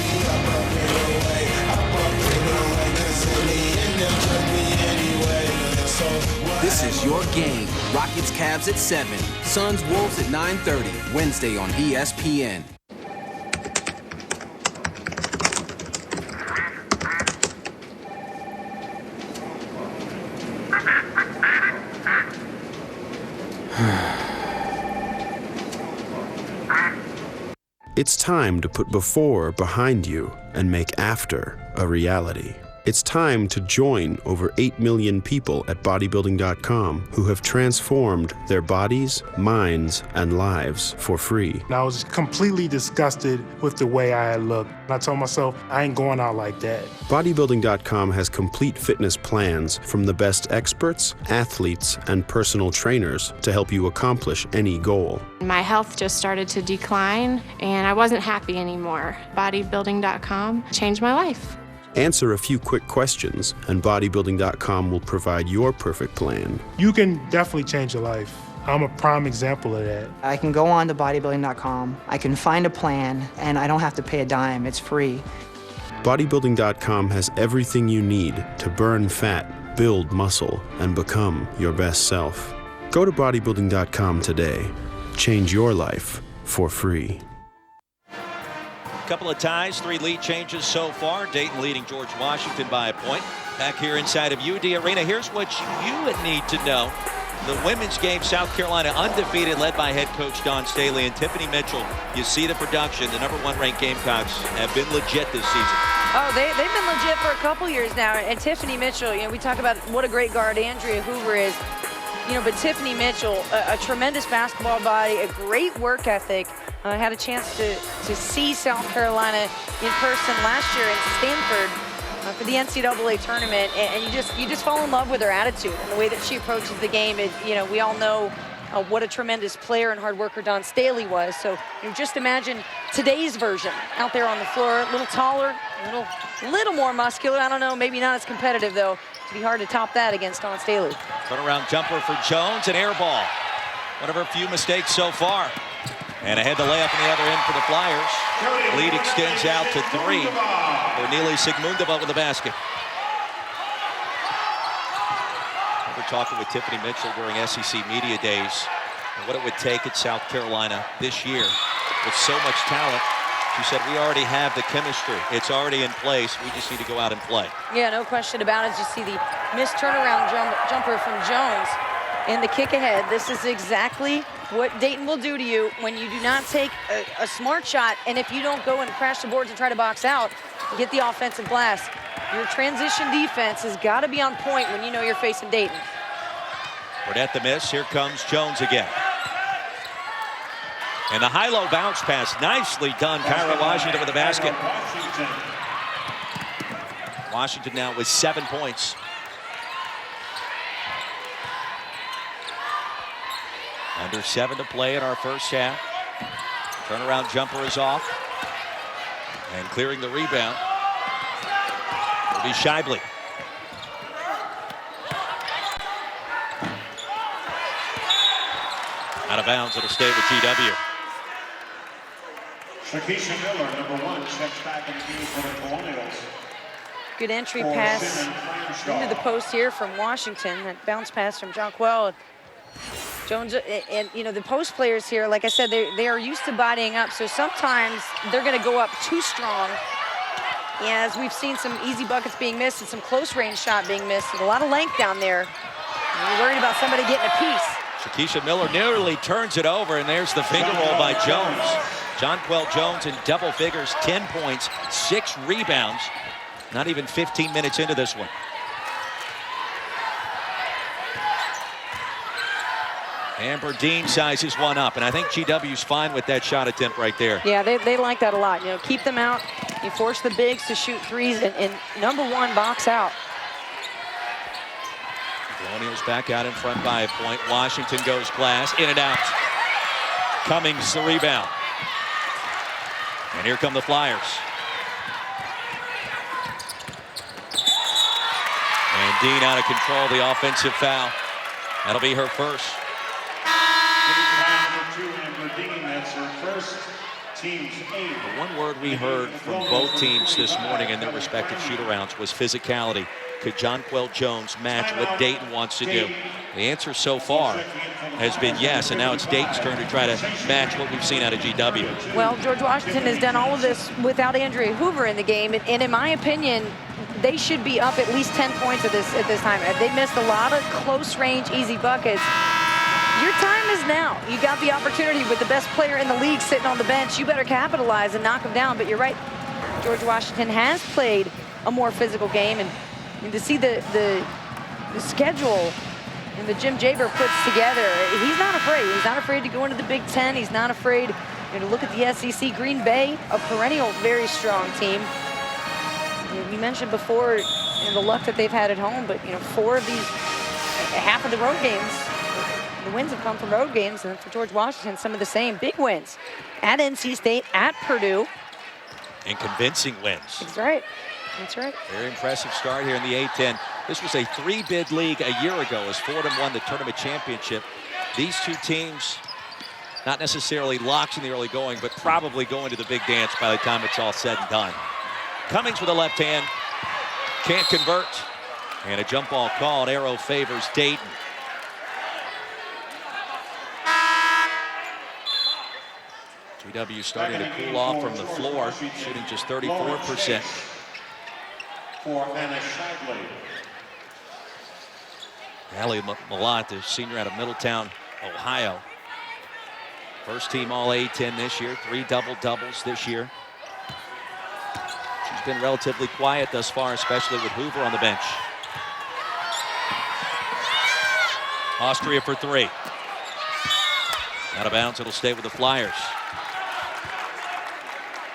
This is your game. Rockets Cavs at 7. Suns Wolves at 9:30. Wednesday on ESPN. It's time to put before behind you and make after a reality. It's time to join over 8 million people at bodybuilding.com who have transformed their bodies, minds, and lives for free. And I was completely disgusted with the way I had looked. I told myself, I ain't going out like that. Bodybuilding.com has complete fitness plans from the best experts, athletes, and personal trainers to help you accomplish any goal. My health just started to decline, and I wasn't happy anymore. Bodybuilding.com changed my life. Answer a few quick questions, and bodybuilding.com will provide your perfect plan. You can definitely change your life. I'm a prime example of that. I can go on to bodybuilding.com, I can find a plan, and I don't have to pay a dime. It's free. Bodybuilding.com has everything you need to burn fat, build muscle, and become your best self. Go to bodybuilding.com today. Change your life for free. Couple of ties, 3 lead changes so far. Dayton leading George Washington by a point. Back here inside of UD Arena, here's what you would need to know. The women's game, South Carolina undefeated, led by head coach Dawn Staley and Tiffany Mitchell. You see the production. The #1 ranked Gamecocks have been legit this season. Oh, they've been legit for a couple years now. And Tiffany Mitchell, we talk about what a great guard Andrea Hoover is. But Tiffany Mitchell, a tremendous basketball body, a great work ethic. I had a chance to see South Carolina in person last year in Stanford for the NCAA tournament, and you just fall in love with her attitude and the way that she approaches the game. We all know what a tremendous player and hard worker Dawn Staley was. So just imagine today's version out there on the floor, a little taller, a little more muscular. I don't know, maybe not as competitive though. It'd be hard to top that against Dawn Staley. Turnaround jumper for Jones, an air ball. One of her few mistakes so far. And ahead the layup on the other end for the Flyers. Lead extends out to 3. Cornelia Sigmundova with the basket. We're talking with Tiffany Mitchell during SEC Media Days and what it would take at South Carolina this year with so much talent. She said, we already have the chemistry. It's already in place. We just need to go out and play. Yeah, no question about it. You see the missed turnaround jumper from Jones and the kick ahead. This is exactly what Dayton will do to you when you do not take a smart shot, and if you don't go and crash the boards and try to box out, get the offensive glass. Your transition defense has got to be on point when you know you're facing Dayton. Burnett the miss. Here comes Jones again. And the high-low bounce pass, nicely done. Kyra Washington with the basket. Washington now with 7 points. Under 7 to play in our first half. Turnaround jumper is off. And clearing the rebound will be Scheibele. Out of bounds, it'll stay with GW. Shakisha Miller, #1, checks back in the game for the Colonials. Good entry pass into the post here from Washington. That bounce pass from Jonquel. Jones, and the post players here, like I said, they are used to bodying up, so sometimes they're going to go up too strong. Yeah, as we've seen some easy buckets being missed and some close range shot being missed, with a lot of length down there. You're worried about somebody getting a piece. Shakisha Miller nearly turns it over, and there's the finger roll by Jones. Jonquel Jones in double figures, 10 points, 6 rebounds. Not even 15 minutes into this one. Amber Dean sizes one up, and I think GW's fine with that shot attempt right there. Yeah, they like that a lot. Keep them out. You force the bigs to shoot threes, and #1 box out. Colonials back out in front by a point. Washington goes glass, in and out. Cummings the rebound. And here come the Flyers. And Dean out of control, the offensive foul. That'll be her first. That's her first, team's 8. The one word we heard from both teams this morning in their respective shoot-arounds was physicality. Could Jonquel Jones match what Dayton wants to do? The answer so far has been yes, and now it's Dayton's turn to try to match what we've seen out of GW. Well, George Washington has done all of this without Andrea Hoover in the game, and in my opinion, they should be up at least 10 points at this time. They missed a lot of close-range, easy buckets. Your time is now. You got the opportunity with the best player in the league sitting on the bench. You better capitalize and knock him down. But you're right, George Washington has played a more physical game. And to see the schedule and the Jim Jaber puts together, he's not afraid. He's not afraid to go into the Big Ten. He's not afraid to look at the SEC. Green Bay, a perennial, very strong team. We mentioned before the luck that they've had at home, but 4 of these, half of the road games, the wins have come from road games, and for George Washington, some of the same big wins at NC State, at Purdue. And convincing wins. That's right. That's right. Very impressive start here in the A-10. This was a 3-bid league a year ago as Fordham won the tournament championship. These two teams, not necessarily locks in the early going, but probably going to the big dance by the time it's all said and done. Cummings with a left hand, can't convert, and a jump ball called. Arrow favors Dayton. GW starting to cool off from the floor, shooting just 34%. For Anna Shagley. Allie Malott, the senior out of Middletown, Ohio. First team all A-10 this year, 3 double-doubles this year. She's been relatively quiet thus far, especially with Hoover on the bench. Austria for 3. Out of bounds, it'll stay with the Flyers.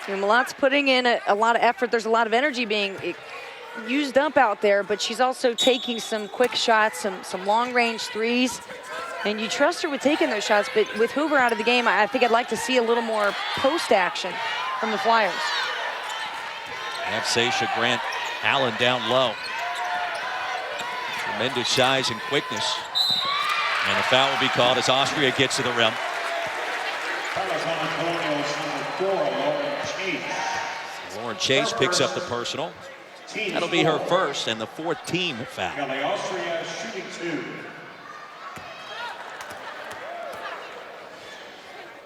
Malott's putting in a lot of effort. There's a lot of energy being used up out there, but she's also taking some quick shots, some long-range threes. And you trust her with taking those shots, but with Hoover out of the game, I think I'd like to see a little more post action from the Flyers. Have Sasha Grant Allen down low. Tremendous size and quickness. And a foul will be called as Austria gets to the rim. Lauren Chase picks up the personal. That'll be her first and the 4th team foul. Austria shooting 2.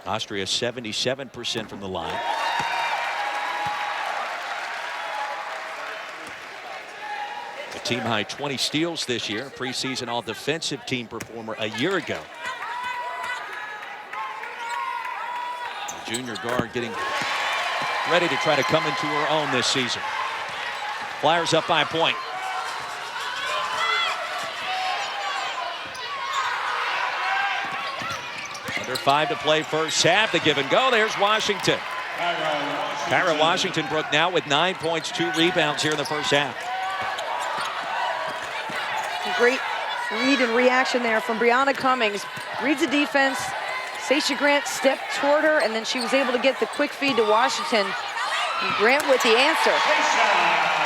Austria 77% from the line. A team high 20 steals this year, preseason all defensive team performer a year ago. The junior guard getting ready to try to come into her own this season. Flyers up by a point. Under 5 to play first half. The give and go. There's Washington. Kyra Washington Brook now with 9 points, 2 rebounds here in the first half. Great read and reaction there from Brianna Cummings. Reads the defense. Sasha Grant stepped toward her, and then she was able to get the quick feed to Washington. And Grant with the answer.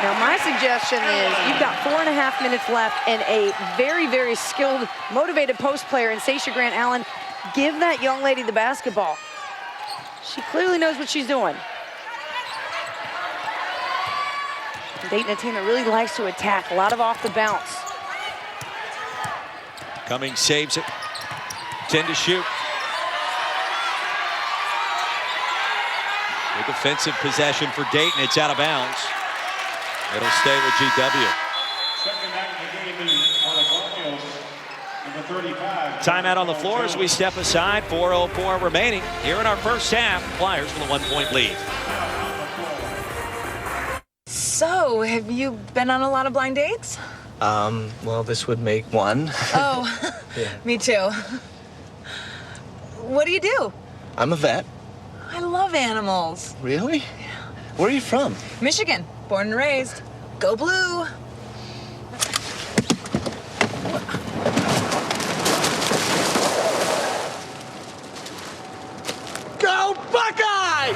Now my suggestion is you've got 4.5 minutes left and a very, very skilled, motivated post player in Sasha Grant Allen. Give that young lady the basketball. She clearly knows what she's doing. Dayton, a team that really likes to attack, a lot of off the bounce. Cummings saves it. 10 to shoot. Big offensive possession for Dayton. It's out of bounds. It'll stay with GW. Second out of the game for the Cardinals, number 35. Timeout on the floor as we step aside. 4:04 remaining here in our first half. Flyers with a 1-point lead. So, have you been on a lot of blind dates? Well, this would make one. Oh, Yeah. me too. What do you do? I'm a vet. I love animals. Really? Where are you from? Michigan, born and raised. Go Blue. Go Buckeyes!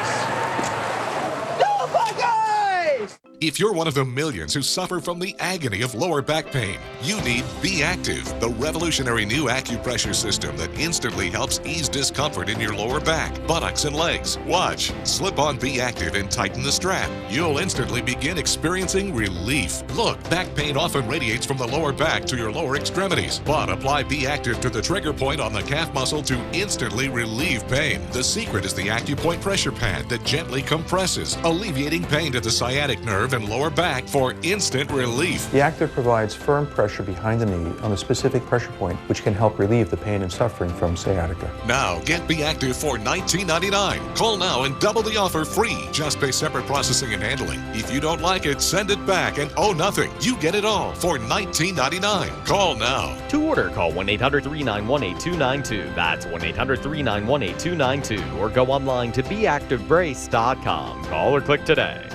Go Buckeyes! If you're one of the millions who suffer from the agony of lower back pain, you need Be Active, the revolutionary new acupressure system that instantly helps ease discomfort in your lower back, buttocks, and legs. Watch. Slip on Be Active and tighten the strap. You'll instantly begin experiencing relief. Look, back pain often radiates from the lower back to your lower extremities, but apply Be Active to the trigger point on the calf muscle to instantly relieve pain. The secret is the AcuPoint pressure pad that gently compresses, alleviating pain to the sciatic nerve nerve and lower back for instant relief. The Active provides firm pressure behind the knee on a specific pressure point, which can help relieve the pain and suffering from sciatica. Now, get Be Active for $19.99. Call now and double the offer free. Just pay separate processing and handling. If you don't like it, send it back and owe nothing. You get it all for $19.99. Call now. To order, call 1-800-391-8292. That's 1-800-391-8292. Or go online to beactivebrace.com. Call or click today.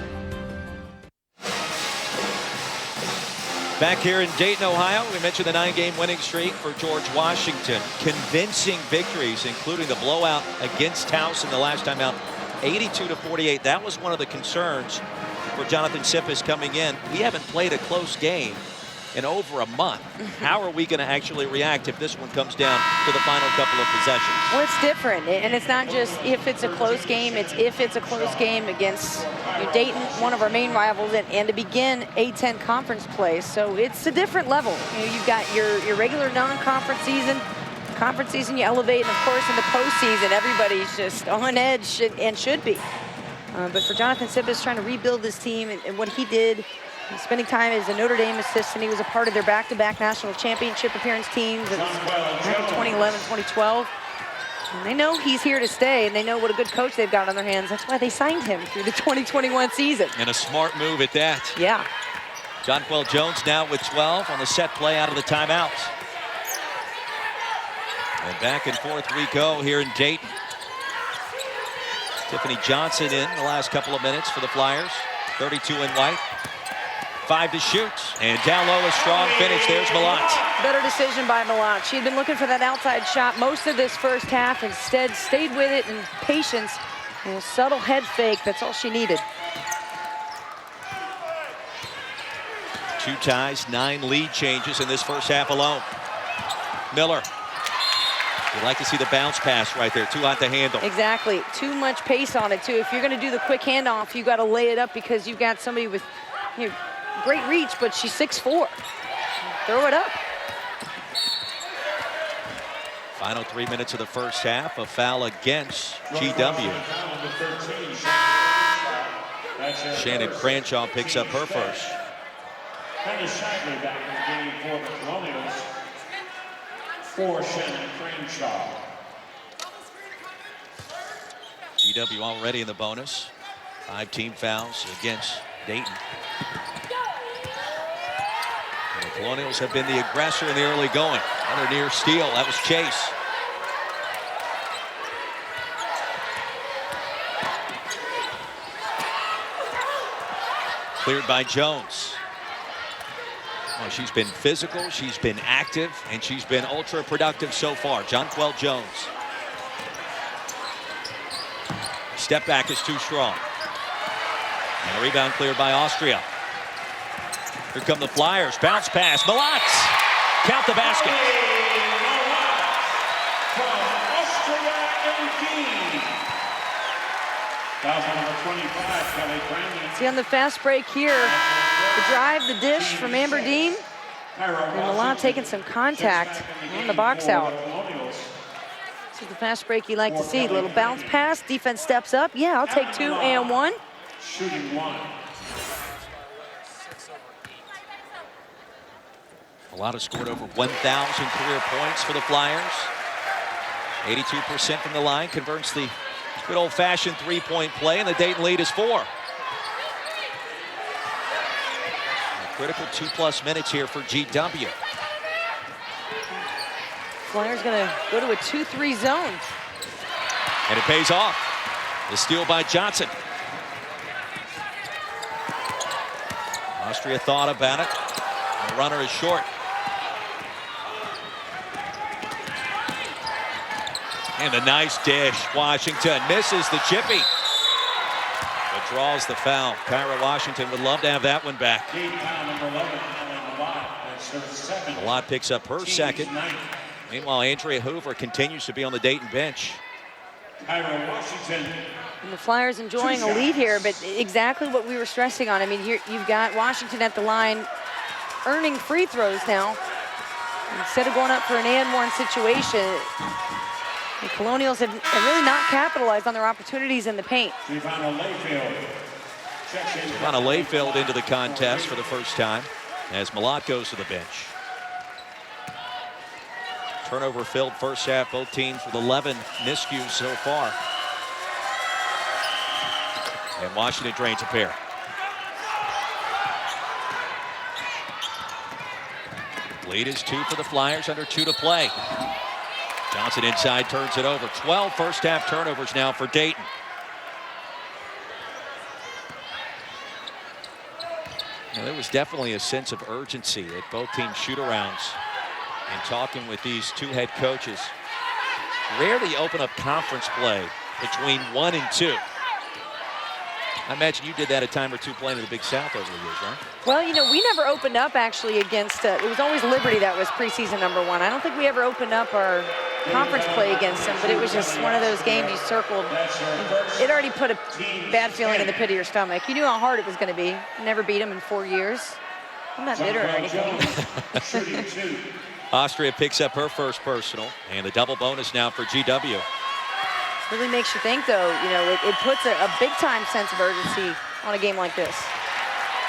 Back here in Dayton, Ohio, we mentioned the 9-game winning streak for George Washington. Convincing victories, including the blowout against Towson the last time out, 82-48. That was one of the concerns for Jonathan Sippes coming in. We haven't played a close game in over a month. How are we going to actually react if this one comes down to the final couple of possessions? Well, it's different, and it's not just if it's a close game, it's if it's a close game against Dayton, one of our main rivals, and to begin A10 conference play. So it's a different level. You've got your regular non-conference season. Conference season, you elevate, and of course in the postseason, everybody's just on edge and should be. But for Jonathan Sippes trying to rebuild this team and what he did, spending time as a Notre Dame assistant, he was a part of their back-to-back national championship appearance teams back in 2011, 2012. And they know he's here to stay, and they know what a good coach they've got on their hands. That's why they signed him through the 2021 season. And a smart move at that. Yeah. Jonquel Jones now with 12 on the set play out of the timeout. And back and forth we go here in Dayton. Tiffany Johnson in the last couple of minutes for the Flyers. 32 in white. 5 to shoot. And down low, a strong finish. There's Malott. Better decision by Malott. She had been looking for that outside shot most of this first half. Instead, stayed with it and patience. And a subtle head fake. That's all she needed. 2 ties, 9 lead changes in this first half alone. Miller. You'd like to see the bounce pass right there. Too hot to handle. Exactly. Too much pace on it, too. If you're going to do the quick handoff, you got to lay it up because you've got somebody with great reach, but she's 6'4". Throw it up. Final 3 minutes of the first half. A foul against GW. Shannon Cranshaw picks up her first. Penny Shively back in the game for the Colonials. For Shannon Cranshaw. GW already in the bonus. 5 team fouls against Dayton. And the Colonials have been the aggressor in the early going. Another near steal. That was Chase. Cleared by Jones. Oh, she's been physical, she's been active, and she's been ultra productive so far. Jonquel Jones. Step back is too strong. And a rebound cleared by Austria. Here come the Flyers. Bounce pass. Malott. Count the basket. From Austria indeed. Foul number 25, Kelly Brandon. See on the fast break here, the drive, the dish from Amber Dean. And Malott taking some contact on the box out. This is the fast break you like to see. A little bounce pass, defense steps up. Yeah, I'll take 2 and 1. Shooting 1. Malott has scored over 1,000 career points for the Flyers. 82% from the line, converts the good old-fashioned three-point play, and the Dayton lead is 4. A critical 2+ minutes here for GW. Flyers gonna go to a 2-3 zone. And it pays off. The steal by Johnson. Austria thought about it. The runner is short. And a nice dish. Washington misses the chippy. But draws the foul. Kyra Washington would love to have that one back. Malott picks up her second. Meanwhile, Andrea Hoover continues to be on the Dayton bench. Kyra Washington. And the Flyers enjoying a lead here, but exactly what we were stressing on. I mean, you've got Washington at the line earning free throws now. Instead of going up for an and-one situation, the Colonials have really not capitalized on their opportunities in the paint. Savannah Layfield into the contest for the first time as Malott goes to the bench. Turnover-filled first half, both teams with 11 miscues so far. And Washington drains a pair. Lead is 2 for the Flyers, under 2 to play. Johnson inside, turns it over. 12 first half turnovers now for Dayton. Now, there was definitely a sense of urgency at both teams' shoot-arounds. And talking with these two head coaches, rarely open up conference play between 1 and 2. I imagine you did that a time or two playing in the Big South over the years, right? Well, you know, we never opened up actually against, it was always Liberty that was preseason #1. I don't think we ever opened up our conference play against them, but it was just one of those games you circled. It already put a bad feeling in the pit of your stomach. You knew how hard it was going to be. Never beat them in 4 years. I'm not bitter or anything. Austria picks up her first personal, and the double bonus now for GW. Really makes you think, though, you know, it puts a big-time sense of urgency on a game like this.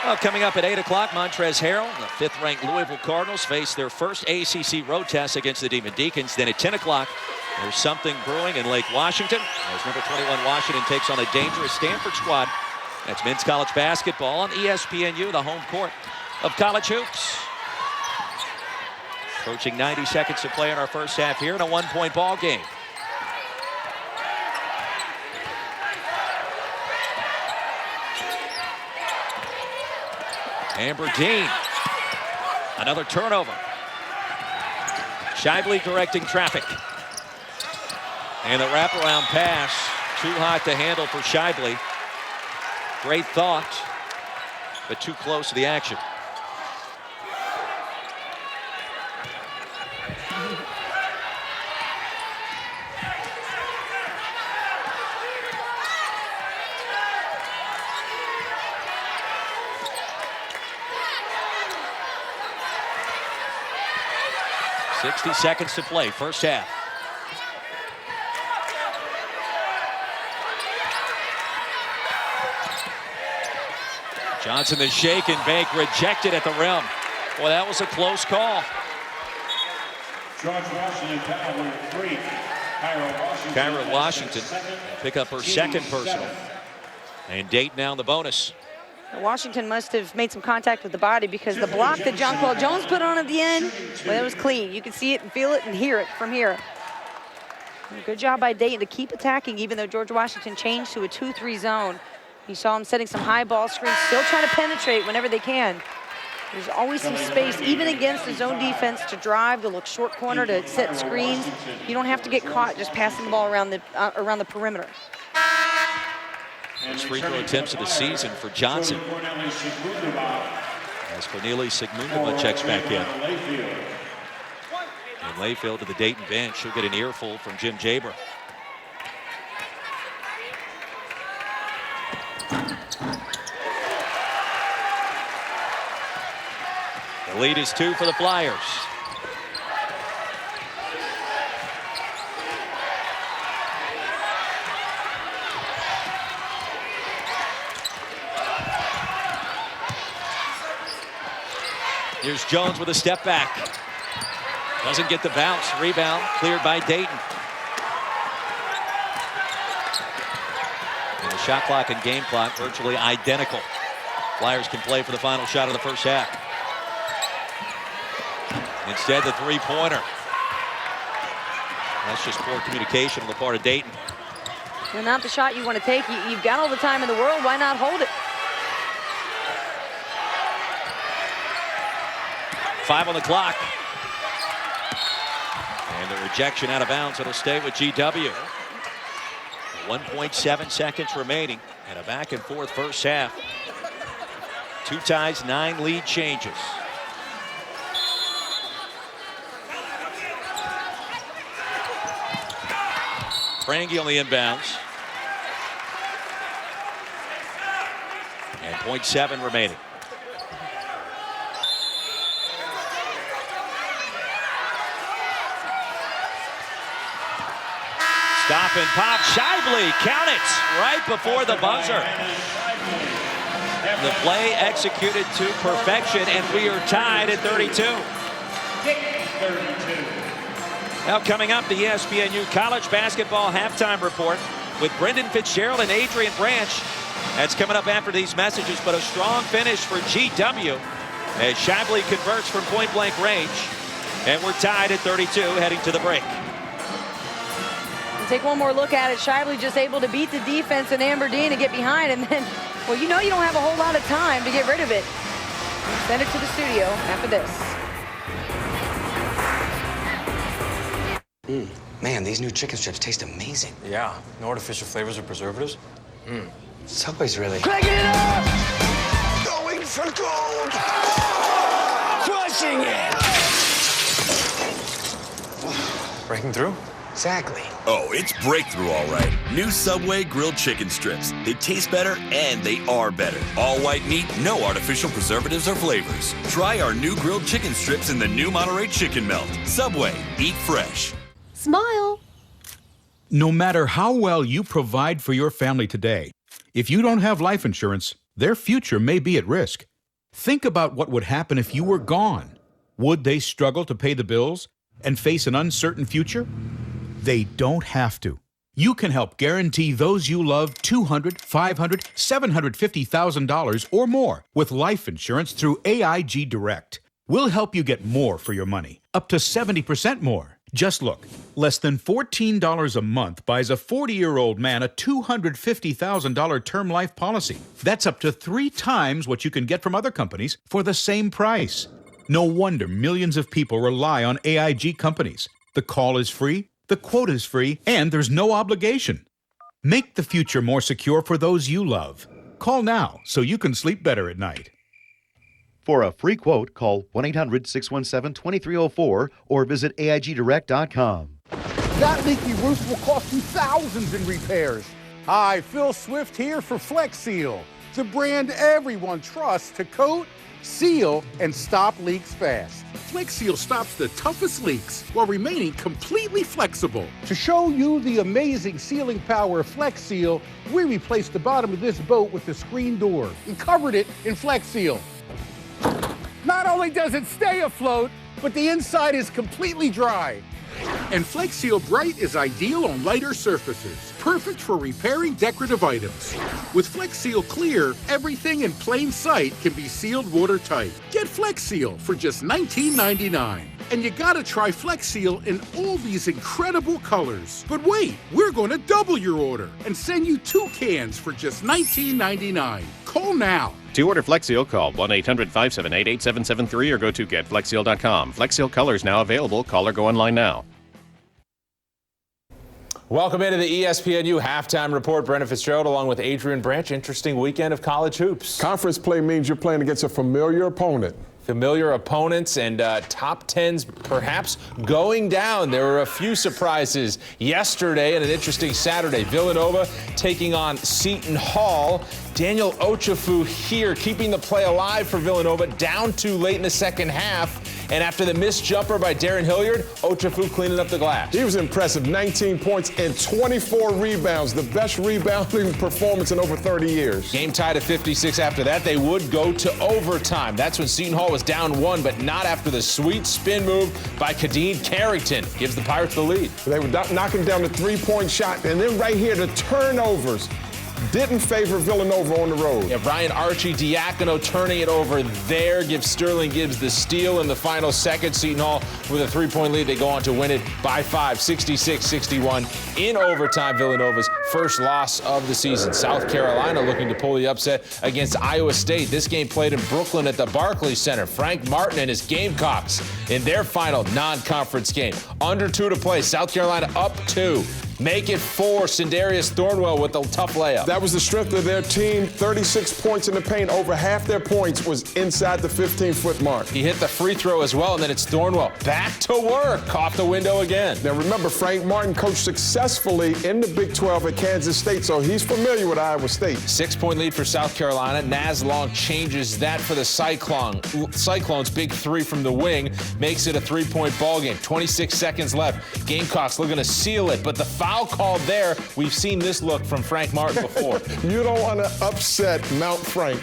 Well, coming up at 8 o'clock, Montrezl Harrell and the 5th-ranked Louisville Cardinals face their first ACC road test against the Demon Deacons. Then at 10 o'clock, there's something brewing in Lake Washington as number 21 Washington takes on a dangerous Stanford squad. That's men's college basketball on ESPNU, the home court of college hoops. Approaching 90 seconds to play in our first half here in a 1-point ball game. Amber Dean, another turnover. Shively directing traffic. And the wraparound pass, too hot to handle for Shively. Great thought, but too close to the action. .60 seconds to play, first half. Johnson, the shake and bake, rejected at the rim. Boy, that was a close call. George Washington, foul number 3. Kyra Washington pick up her second personal. And Dayton now in the bonus. Washington must have made some contact with the body because the block that Jonquel Jones put on at the end, well, that was clean. You could see it and feel it and hear it from here. Good job by Dayton to keep attacking, even though George Washington changed to a 2-3 zone. You saw him setting some high ball screens, still trying to penetrate whenever they can. There's always some space, even against the zone defense, to drive, to look short corner, to set screens. You don't have to get caught just passing the ball around the perimeter. First free throw attempts of the season for Johnson. As Cornelia Sigmundova checks back in. And Layfield to the Dayton bench. She'll get an earful from Jim Jaber. The lead is 2 for the Flyers. Here's Jones with a step back. Doesn't get the bounce. Rebound cleared by Dayton. And the shot clock and game clock virtually identical. Flyers can play for the final shot of the first half. Instead, the three-pointer. That's just poor communication on the part of Dayton. Well, not the shot you want to take. You've got all the time in the world. Why not hold it? 5 on the clock. And the rejection out of bounds. It'll stay with GW. 1.7 seconds remaining and a back and forth first half. 2 ties, 9 lead changes. Frangie on the inbounds. And 0.7 remaining. Stop and pop. Shively, count it, right before the buzzer. The play executed to perfection, and we are tied at 32. Now coming up, the ESPNU College Basketball Halftime Report with Brendan Fitzgerald and Adrian Branch. That's coming up after these messages, but a strong finish for GW as Shively converts from point-blank range. And we're tied at 32 heading to the break. Take one more look at it. Shively just able to beat the defense in Aberdeen and get behind, and then, well, you know you don't have a whole lot of time to get rid of it. Send it to the studio after this. Man, these new chicken strips taste amazing. Yeah, no artificial flavors or preservatives. Subway's really... Cranking it up! Going for gold! Crushing it! Breaking through? Exactly. Oh, it's breakthrough, all right. New Subway grilled chicken strips. They taste better and they are better. All white meat, no artificial preservatives or flavors. Try our new grilled chicken strips in the new Monterey Chicken Melt. Subway, eat fresh. Smile. No matter how well you provide for your family today, if you don't have life insurance, their future may be at risk. Think about what would happen if you were gone. Would they struggle to pay the bills and face an uncertain future? They don't have to. You can help guarantee those you love $200,000, $500,000, $750,000 or more with life insurance through AIG Direct. We'll help you get more for your money, up to 70% more. Just look, less than $14 a month buys a 40-year-old man a $250,000 term life policy. That's up to 3 times what you can get from other companies for the same price. No wonder millions of people rely on AIG companies. The call is free, the quote is free, and there's no obligation. Make the future more secure for those you love. Call now so you can sleep better at night. For a free quote, call 1-800-617-2304 or visit AIGDirect.com. That leaky roof will cost you thousands in repairs. Hi, Phil Swift here for Flex Seal, the brand everyone trusts to coat, seal, and stop leaks fast. Flex Seal stops the toughest leaks while remaining completely flexible. To show you the amazing sealing power of Flex Seal, we replaced the bottom of this boat with the screen door and covered it in Flex Seal. Not only does it stay afloat, but the inside is completely dry. And Flex Seal Bright is ideal on lighter surfaces, perfect for repairing decorative items. With Flex Seal Clear, everything in plain sight can be sealed watertight. Get Flex Seal for just $19.99. And you gotta try Flex Seal in all these incredible colors. But wait, we're gonna double your order and send you 2 cans for just $19.99. Call now. To order Flex Seal, call 1-800-578-8773 or go to getflexseal.com. Flex Seal colors now available. Call or go online now. Welcome into the ESPNU Halftime Report. Brendan Fitzgerald along with Adrian Branch. Interesting weekend of college hoops. Conference play means you're playing against a familiar opponent. Familiar opponents and top 10s perhaps going down. There were a few surprises yesterday and an interesting Saturday. Villanova taking on Seton Hall. Daniel Ochefu here keeping the play alive for Villanova, down 2 late in the second half. And after the missed jumper by Darren Hilliard, Ochefu cleaning up the glass. He was impressive. 19 points and 24 rebounds. The best rebounding performance in over 30 years. Game tied at 56 after that. They would go to overtime. That's when Seton Hall was down 1, but not after the sweet spin move by Kadeem Carrington. Gives the Pirates the lead. They were knocking down the 3-point shot. And then right here, the turnovers didn't favor Villanova on the road. Yeah, Brian Archie Diacono turning it over there. Gives Sterling Gibbs the steal in the final second. Seton Hall with a 3-point lead. They go on to win it by 5, 66-61 in overtime. Villanova's first loss of the season. South Carolina looking to pull the upset against Iowa State. This game played in Brooklyn at the Barclays Center. Frank Martin and his Gamecocks in their final non-conference game. Under 2 to play. South Carolina up 2. Make it 4. Sindarius Thornwell with a tough layup. That was the strength of their team. 36 points in the paint. Over half their points was inside the 15-foot mark. He hit the free throw as well, and then it's Thornwell back to work. Off the window again. Now remember, Frank Martin coached successfully in the Big 12 at Kansas State, so he's familiar with Iowa State. 6-point lead for South Carolina. Naz Long changes that for the Cyclones. Big 3 from the wing makes it a 3-point ball game. 26 seconds left. Gamecocks looking to seal it, but the foul Foul called there. We've seen this look from Frank Martin before. You don't want to upset Mount Frank.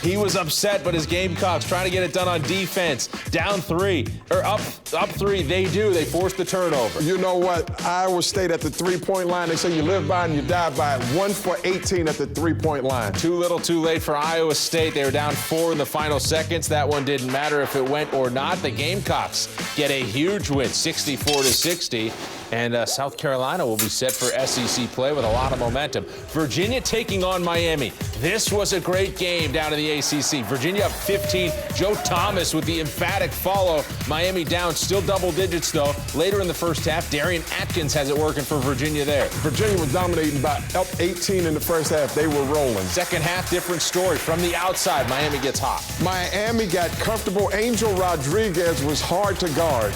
He was upset, but his Gamecocks trying to get it done on defense. Down 3, or up 3. They do. They force the turnover. You know what? Iowa State at the three-point line, they say you live by it and you die by it. 1 for 18 at the three-point line. Too little, too late for Iowa State. They were down 4 in the final seconds. That one didn't matter if it went or not. The Gamecocks get a huge win, 64-60. And South Carolina will be set for SEC play with a lot of momentum. Virginia taking on Miami. This was a great game down in the ACC. Virginia up 15. Joe Thomas with the emphatic follow. Miami down, still double digits, though. Later in the first half, Darian Atkins has it working for Virginia there. Virginia was dominating by up 18 in the first half. They were rolling. Second half, different story. From the outside, Miami gets hot. Miami got comfortable. Angel Rodriguez was hard to guard.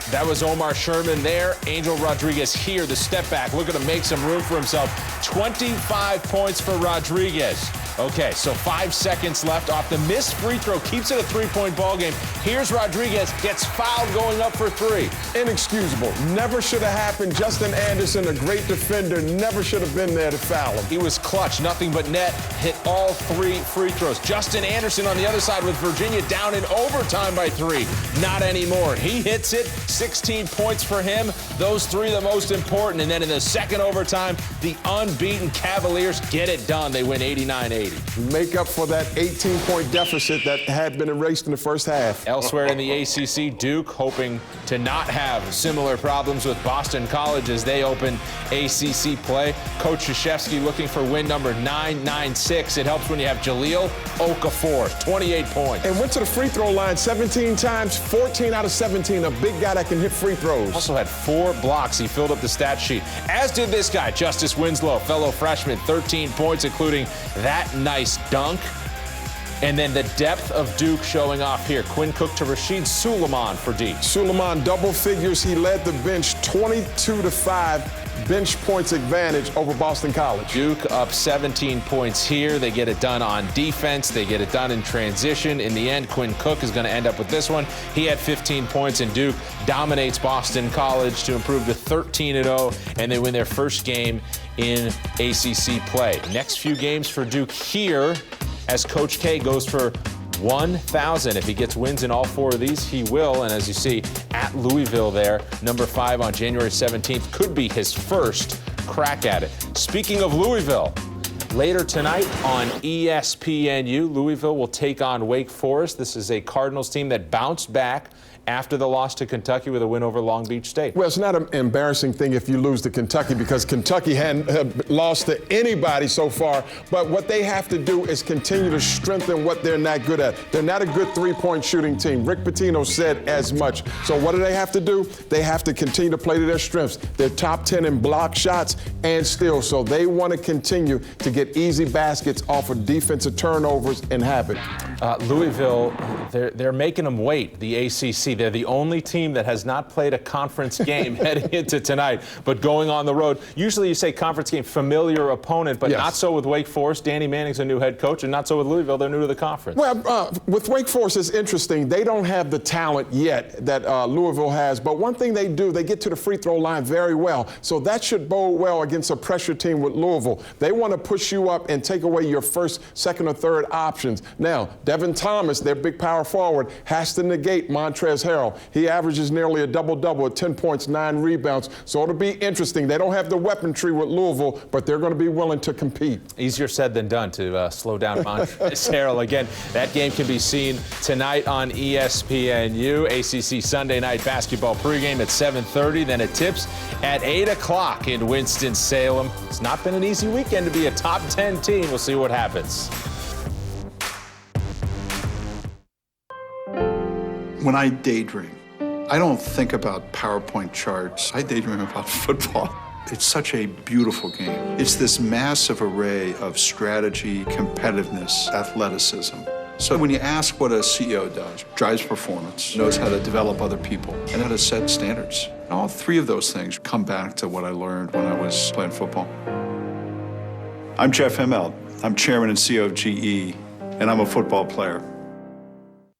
That was Omar Sherman there. Angel Rodriguez here, the step back, looking to make some room for himself. 25 points for Rodriguez. Okay, so 5 seconds left off the missed free throw. Keeps it a three-point ball game. Here's Rodriguez, gets fouled going up for 3. Inexcusable. Never should have happened. Justin Anderson, a great defender, never should have been there to foul him. He was clutch, nothing but net, hit all 3 free throws. Justin Anderson on the other side with Virginia down in overtime by 3. Not anymore. He hits it, 16 points for him. Those 3 the most important. And then in the second overtime, the unbeaten Cavaliers get it done. They win 89-80. Make up for that 18-point deficit that had been erased in the first half. Elsewhere in the ACC, Duke hoping to not have similar problems with Boston College as they open ACC play. Coach Krzyzewski looking for win number 996. It helps when you have Jahlil Okafor, 28 points. And went to the free throw line 17 times, 14 out of 17. A big guy that can hit free throws. Also had 4 blocks. He filled up the stat sheet. As did this guy, Justice Winslow, fellow freshman, 13 points, including that nice dunk. And then the depth of Duke showing off here. Quinn Cook to Rashid Suleiman for D. Suleiman double figures. He led the bench 22-5. Bench points advantage over Boston College. Duke up 17 points here. They get it done on defense. They get it done in transition. In the end, Quinn Cook is going to end up with this one. He had 15 points, and Duke dominates Boston College to improve to 13-0, and they win their first game in ACC play. Next few games for Duke here as Coach K goes for 1,000. If he gets wins in all 4 of these, he will. And as you see, at Louisville there, number 5 on January 17th, could be his first crack at it. Speaking of Louisville, later tonight on ESPNU, Louisville will take on Wake Forest. This is a Cardinals team that bounced back after the loss to Kentucky with a win over Long Beach State. Well, it's not an embarrassing thing if you lose to Kentucky because Kentucky hadn't lost to anybody so far. But what they have to do is continue to strengthen what they're not good at. They're not a good three-point shooting team. Rick Pitino said as much. So what do they have to do? They have to continue to play to their strengths. They're top 10 in block shots and steals. So they want to continue to get easy baskets off of defensive turnovers and have it. Louisville, they're making them wait, the ACC. They're the only team that has not played a conference game heading into tonight, but going on the road. Usually you say conference game, familiar opponent, but not so with Wake Forest. Danny Manning's a new head coach, and not so with Louisville. They're new to the conference. Well, with Wake Forest, it's interesting. They don't have the talent yet that Louisville has, but one thing they do, they get to the free throw line very well. So that should bode well against a pressure team with Louisville. They want to push you up and take away your first, second, or third options. Now, Devin Thomas, their big power forward, has to negate Montrezl Harrell. He averages nearly a double-double at 10 points, 9 rebounds. So it'll be interesting. They don't have the weaponry with Louisville, but they're going to be willing to compete. Easier said than done to slow down Montrezl Harrell. Again, that game can be seen tonight on ESPNU. ACC Sunday night basketball pregame at 7:30. Then it tips at 8 o'clock in Winston-Salem. It's not been an easy weekend to be a top 10 team. We'll see what happens. When I daydream, I don't think about PowerPoint charts. I daydream about football. It's such a beautiful game. It's this massive array of strategy, competitiveness, athleticism. So when you ask what a CEO does, drives performance, knows how to develop other people, and how to set standards. All 3 of those things come back to what I learned when I was playing football. I'm Jeff Immelt. I'm chairman and CEO of GE, and I'm a football player.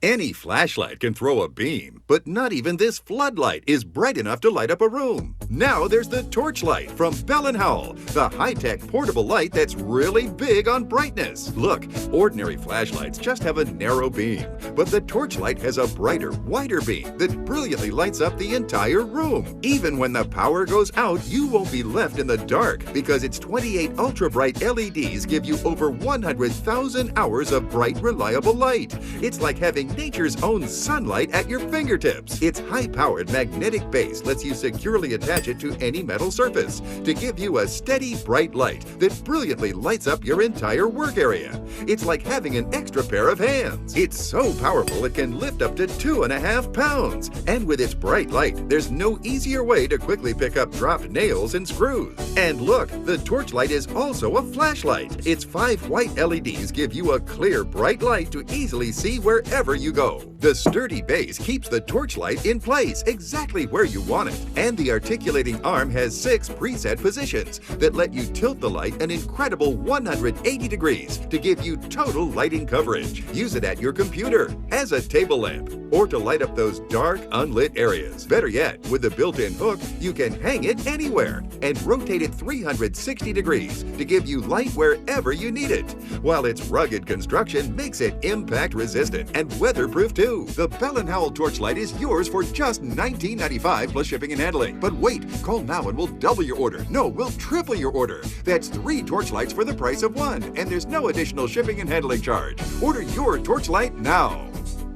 Any flashlight can throw a beam, but not even this floodlight is bright enough to light up a room. Now there's the Torchlight from Bell & Howell, the high-tech portable light that's really big on brightness. Look, ordinary flashlights just have a narrow beam, but the Torchlight has a brighter, wider beam that brilliantly lights up the entire room. Even when the power goes out, you won't be left in the dark because its 28 ultra-bright LEDs give you over 100,000 hours of bright, reliable light. It's like having nature's own sunlight at your fingertips. Its high-powered magnetic base lets you securely attach it to any metal surface to give you a steady, bright light that brilliantly lights up your entire work area. It's like having an extra pair of hands. It's so powerful it can lift up to 2.5 pounds. And with its bright light, there's no easier way to quickly pick up dropped nails and screws. And look, the Torchlight is also a flashlight. Its 5 white LEDs give you a clear, bright light to easily see wherever you go. The sturdy base keeps the Torchlight in place exactly where you want it. And the articulating arm has 6 preset positions that let you tilt the light an incredible 180 degrees to give you total lighting coverage. Use it at your computer, as a table lamp, or to light up those dark, unlit areas. Better yet, with the built-in hook, you can hang it anywhere and rotate it 360 degrees to give you light wherever you need it. While its rugged construction makes it impact-resistant and weatherproof too. The Bell & Howell Torchlight is yours for just $19.95 plus shipping and handling. But wait, call now and we'll double your order. No, we'll triple your order. That's 3 Torchlights for the price of 1, and there's no additional shipping and handling charge. Order your Torchlight now.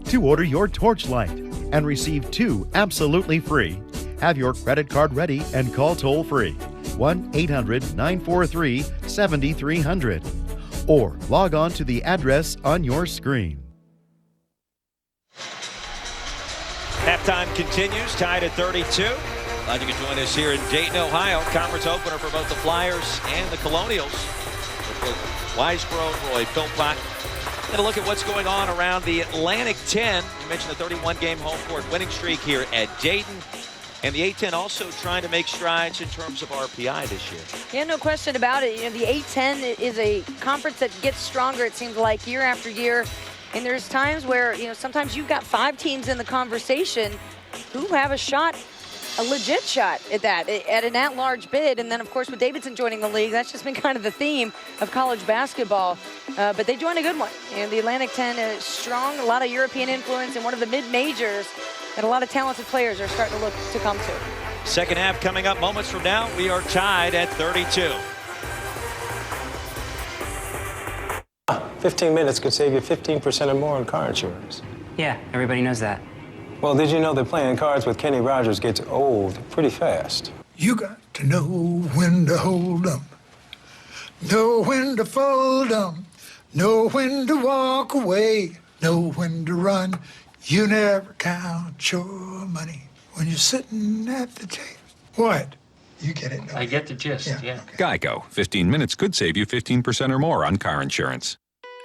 To order your Torchlight and receive 2 absolutely free, have your credit card ready and call toll-free 1-800-943-7300 or log on to the address on your screen. Halftime continues, tied at 32. Glad you could join us here in Dayton, Ohio. Conference opener for both the Flyers and the Colonials. With Weisbrod, Roy Philpott. And a look at what's going on around the Atlantic 10. You mentioned the 31-game home court winning streak here at Dayton. And the A-10 also trying to make strides in terms of RPI this year. Yeah, no question about it. You know, the A-10 is a conference that gets stronger, it seems like, year after year. And there's times where, you know, sometimes you've got 5 teams in the conversation who have a shot, a legit shot at that, at an at-large bid. And then, of course, with Davidson joining the league, that's just been kind of the theme of college basketball. But they joined a good one. And the Atlantic 10 is strong, a lot of European influence, and one of the mid-majors that a lot of talented players are starting to look to come to. Second half coming up moments from now. We are tied at 32. 15 minutes could save you 15% or more on car insurance. Yeah, everybody knows that. Well, did you know that playing cards with Kenny Rogers gets old pretty fast? You got to know when to hold 'em, know when to fold 'em, know when to walk away, know when to run. You never count your money when you're sitting at the table. What? You get it? I get the gist, yeah. Geico. 15 minutes could save you 15% or more on car insurance.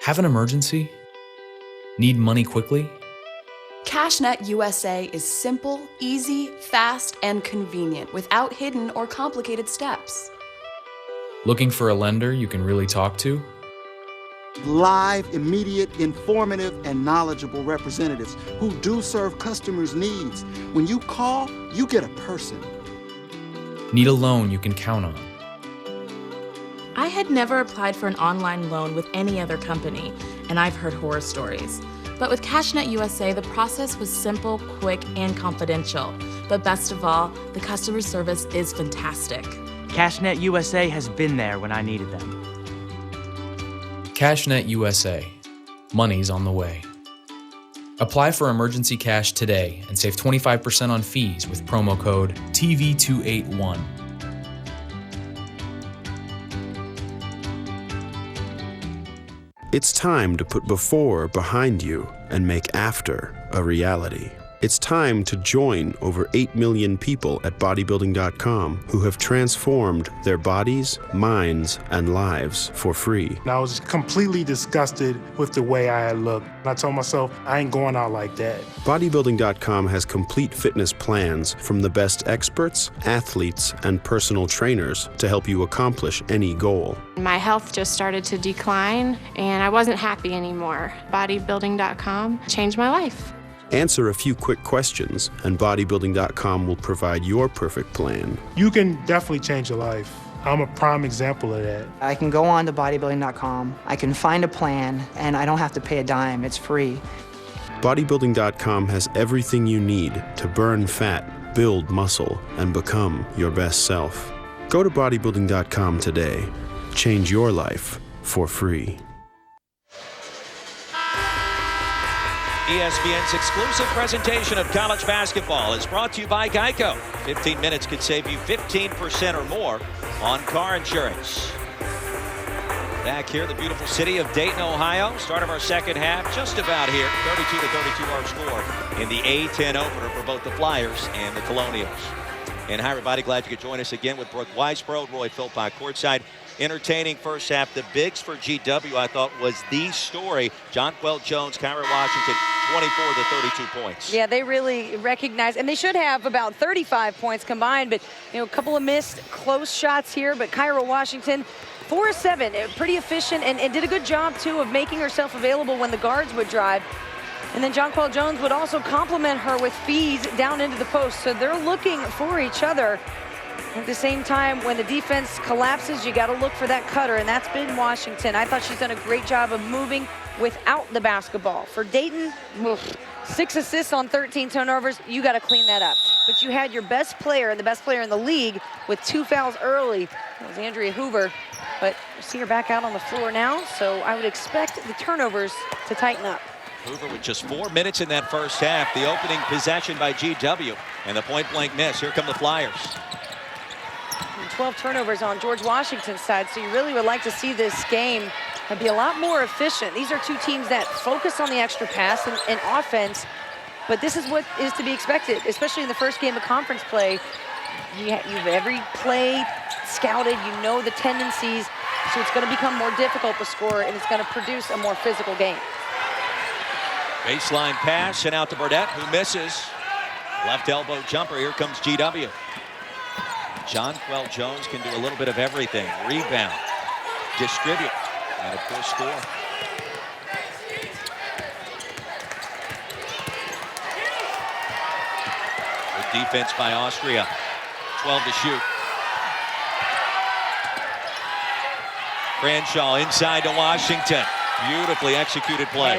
Have an emergency? Need money quickly? CashNet USA is simple, easy, fast, and convenient without hidden or complicated steps. Looking for a lender you can really talk to? Live, immediate, informative, and knowledgeable representatives who do serve customers' needs. When you call, you get a person. Need a loan you can count on? I had never applied for an online loan with any other company, and I've heard horror stories. But with CashNet USA, the process was simple, quick, and confidential. But best of all, the customer service is fantastic. CashNet USA has been there when I needed them. CashNet USA. Money's on the way. Apply for emergency cash today and save 25% on fees with promo code TV281. It's time to put before behind you and make after a reality. It's time to join over 8 million people at bodybuilding.com who have transformed their bodies, minds, and lives for free. I was completely disgusted with the way I had looked. I told myself, I ain't going out like that. Bodybuilding.com has complete fitness plans from the best experts, athletes, and personal trainers to help you accomplish any goal. My health just started to decline, and I wasn't happy anymore. Bodybuilding.com changed my life. Answer a few quick questions, and bodybuilding.com will provide your perfect plan. You can definitely change your life. I'm a prime example of that. I can go on to bodybuilding.com, I can find a plan, and I don't have to pay a dime. It's free. Bodybuilding.com has everything you need to burn fat, build muscle, and become your best self. Go to bodybuilding.com today. Change your life for free. ESPN's exclusive presentation of college basketball is brought to you by Geico. 15 minutes could save you 15% or more on car insurance. Back here, the beautiful city of Dayton, Ohio. Start of our second half, just about here. 32-32 our score in the A-10 opener for both the Flyers and the Colonials. And hi, everybody. Glad you could join us again with Brooke Weisbrod, Roy Philpott courtside. Entertaining first half. The bigs for GW, I thought, was the story. Jonquel Jones, Kyra Washington, 24 to 32 points. Yeah, they really recognize, and they should have about 35 points combined, but a couple of missed close shots here. But Kyra Washington, 4 of 7, pretty efficient, and did a good job too of making herself available when the guards would drive. And then Jonquel Jones would also complement her with feeds down into the post. So they're looking for each other. At the same time, when the defense collapses, you got to look for that cutter, and that's been Washington. I thought she's done a great job of moving without the basketball. For Dayton, 6 assists on 13 turnovers. You got to clean that up. But you had your best player and the best player in the league with 2 fouls early. That was Andrea Hoover. But you see her back out on the floor now, so I would expect the turnovers to tighten up. Hoover with just 4 minutes in that first half. The opening possession by GW and the point-blank miss. Here come the Flyers. 12 turnovers on George Washington's side, so you really would like to see this game be a lot more efficient. These are 2 teams that focus on the extra pass and offense, but this is what is to be expected, especially in the first game of conference play. You've every play scouted, you know the tendencies, so it's going to become more difficult to score, and it's going to produce a more physical game. Baseline pass and out to Burdett, who misses. Left elbow jumper. Here comes GW. Jonquel Jones can do a little bit of everything. Rebound, distribute, and of course score. Good defense by Austria. 12 to shoot. Crenshaw inside to Washington. Beautifully executed play.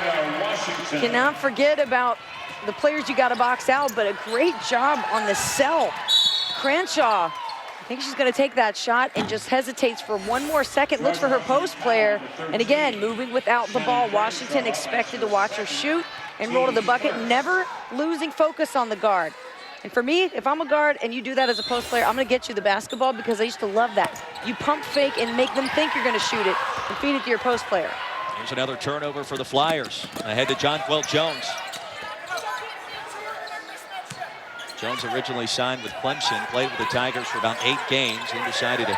Cannot forget about the players you got to box out, but a great job on the sell. Crenshaw, I think she's going to take that shot and just hesitates for 1 more second, looks for her post player, and again, moving without the ball. Washington expected to watch her shoot and roll to the bucket, never losing focus on the guard. And for me, if I'm a guard and you do that as a post player, I'm going to get you the basketball because I used to love that. You pump fake and make them think you're going to shoot it and feed it to your post player. Here's another turnover for the Flyers. Ahead to Jonquel Jones. Jones originally signed with Clemson, played with the Tigers for about 8 games, then decided to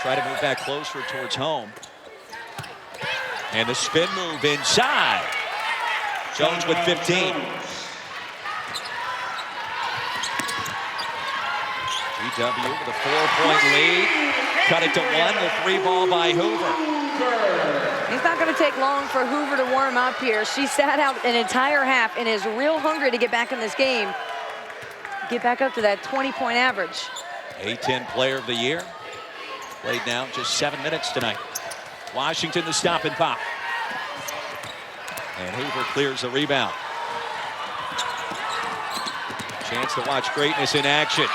try to move back closer towards home. And the spin move inside. Jones with 15. GW with a 4-point lead. Cut it to 1, the 3 ball by Hoover. It's not going to take long for Hoover to warm up here. She sat out an entire half and is real hungry to get back in this game. Get back up to that 20-point average. A-10 player of the year. Played now just 7 minutes tonight. Washington the stop and pop. And Hoover clears the rebound. Chance to watch greatness in action.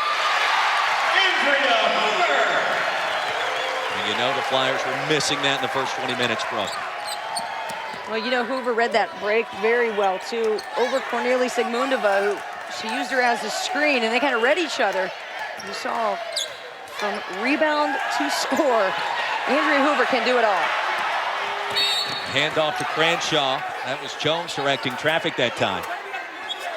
And you know the Flyers were missing that in the first 20 minutes, Brooke. Well, you know, Hoover read that break very well, too. Over Cornelia Sigmundova, who she used her as a screen, and they kind of read each other. You saw from rebound to score. Andrea Hoover can do it all. Handoff to Crenshaw. That was Jones directing traffic that time.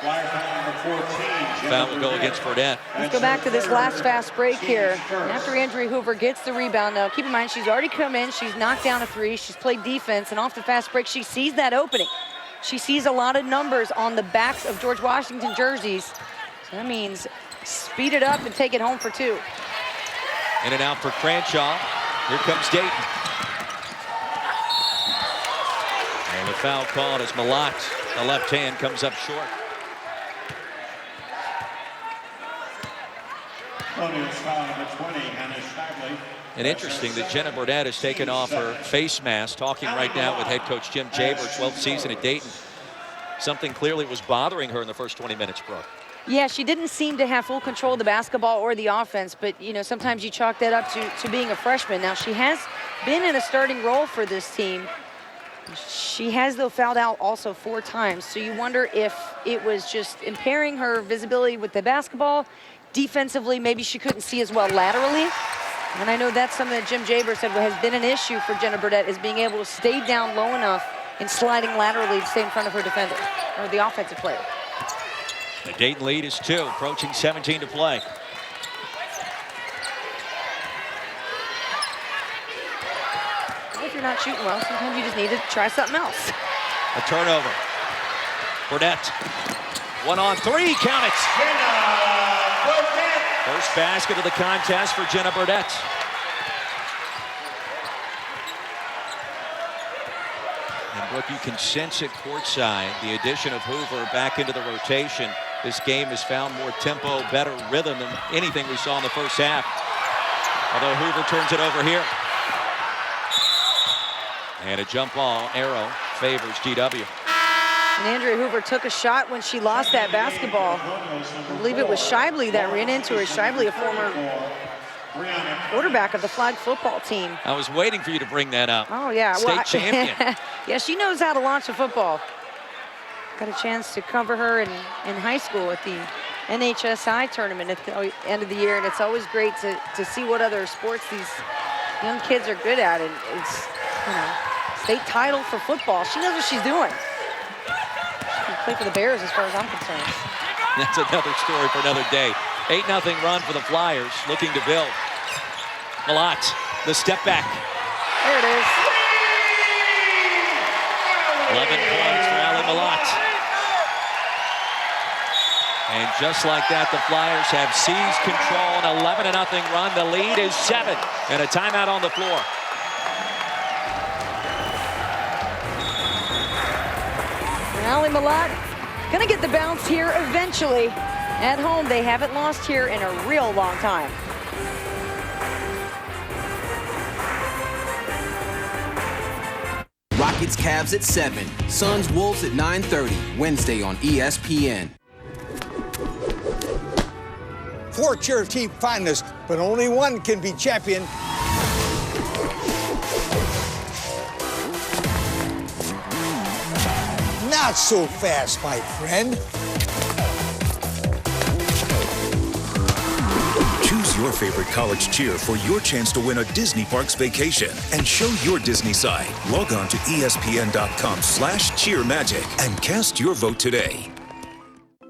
Foul will go against Burdett. Let's go back to this last fast break here. After Andrea Hoover gets the rebound, now keep in mind she's already come in, she's knocked down a three, she's played defense, and off the fast break she sees that opening. She sees a lot of numbers on the backs of George Washington jerseys. So that means speed it up and take it home for two. In and out for Cranshaw. Here comes Dayton. And the foul called as Malott, the left hand, comes up short. And interesting that Jenna Burdett has taken off her face mask, talking right now with head coach Jim Jaber, 12th season at Dayton. Something clearly was bothering her in the first 20 minutes, Brooke. Yeah, she didn't seem to have full control of the basketball or the offense, but, you know, sometimes you chalk that up to being a freshman. Now, she has been in a starting role for this team. She has, though, fouled out also 4 times, so you wonder if it was just impairing her visibility with the basketball. Defensively, maybe she couldn't see as well laterally. And I know that's something that Jim Jaber said has been an issue for Jenna Burdett, is being able to stay down low enough and sliding laterally to stay in front of her defender, or the offensive player. The Dayton lead is 2, approaching 17 to play. If you're not shooting well, sometimes you just need to try something else. A turnover. Burdett. 1-on-3, count it. First basket of the contest for Jenna Burdett. And Brooke, you can sense it courtside, the addition of Hoover back into the rotation. This game has found more tempo, better rhythm than anything we saw in the first half. Although Hoover turns it over here. And a jump ball arrow favors GW. And Andrea Hoover took a shot when she lost that basketball. I believe it was Shibley that ran into her. Shibley, a former quarterback of the flag football team. I was waiting for you to bring that up. Oh, yeah. State champion. Yeah, she knows how to launch a football. Got a chance to cover her in high school at the NHSI tournament at the end of the year, and it's always great to see what other sports these young kids are good at. And it's, you know, state title for football. She knows what she's doing. She can play for the Bears as far as I'm concerned. That's another story for another day. 8-0 run for the Flyers, looking to build. Malott, the step back. There it is. 11 points for Ali Malott. And just like that, the Flyers have seized control. An 11-0 run. The lead is 7. And a timeout on the floor. And Ali Malott gonna get the bounce here eventually. At home, they haven't lost here in a real long time. Rockets Cavs at 7. Suns Wolves at 9:30. Wednesday on ESPN. 4 cheer team finalists, but only one can be champion. Not so fast, my friend. Choose your favorite college cheer for your chance to win a Disney Parks vacation and show your Disney side. Log on to ESPN.com/cheermagic and cast your vote today.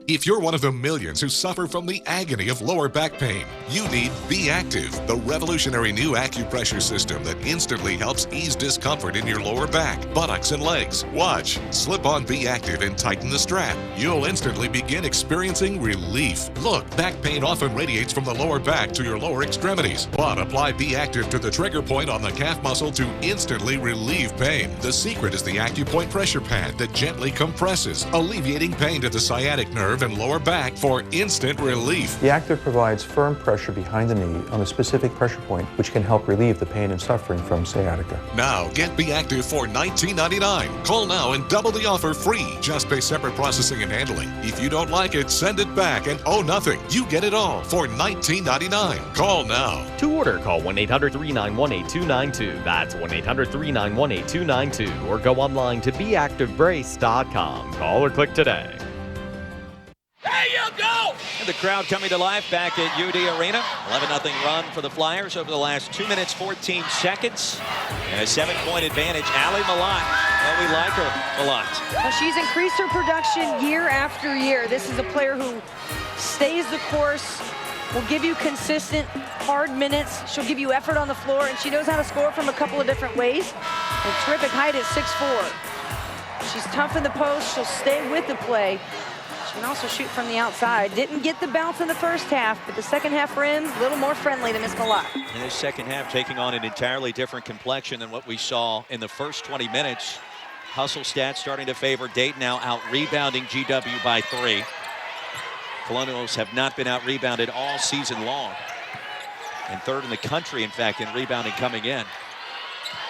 If you're one of the millions who suffer from the agony of lower back pain, you need Be Active, the revolutionary new acupressure system that instantly helps ease discomfort in your lower back, buttocks, and legs. Watch. Slip on Be Active and tighten the strap. You'll instantly begin experiencing relief. Look, back pain often radiates from the lower back to your lower extremities, but apply Be Active to the trigger point on the calf muscle to instantly relieve pain. The secret is the AcuPoint pressure pad that gently compresses, alleviating pain to the sciatic nerve and lower back for instant relief. The Active provides firm pressure behind the knee on a specific pressure point, which can help relieve the pain and suffering from sciatica. Now, get Be Active for $19.99. Call now and double the offer free. Just pay separate processing and handling. If you don't like it, send it back and owe nothing. You get it all for $19.99. Call now. To order, call 1-800-391-8292. That's 1-800-391-8292. Or go online to beactivebrace.com. Call or click today. There you go! And the crowd coming to life back at UD Arena. 11-0 run for the Flyers over the last 2 minutes, 14 seconds. And a 7-point advantage. Ali Malott Well, we like her a lot. Well, she's increased her production year after year. This is a player who stays the course, will give you consistent, hard minutes. She'll give you effort on the floor, and she knows how to score from a couple of different ways. And terrific height at 6'4". She's tough in the post. She'll stay with the play. She can also shoot from the outside. Didn't get the bounce in the first half, but the second half rim, a little more friendly to Miss Malott. In this second half, taking on an entirely different complexion than what we saw in the first 20 minutes. Hustle stats starting to favor Dayton, now out-rebounding GW by 3. Colonials have not been out-rebounded all season long. And third in the country, in fact, in rebounding coming in.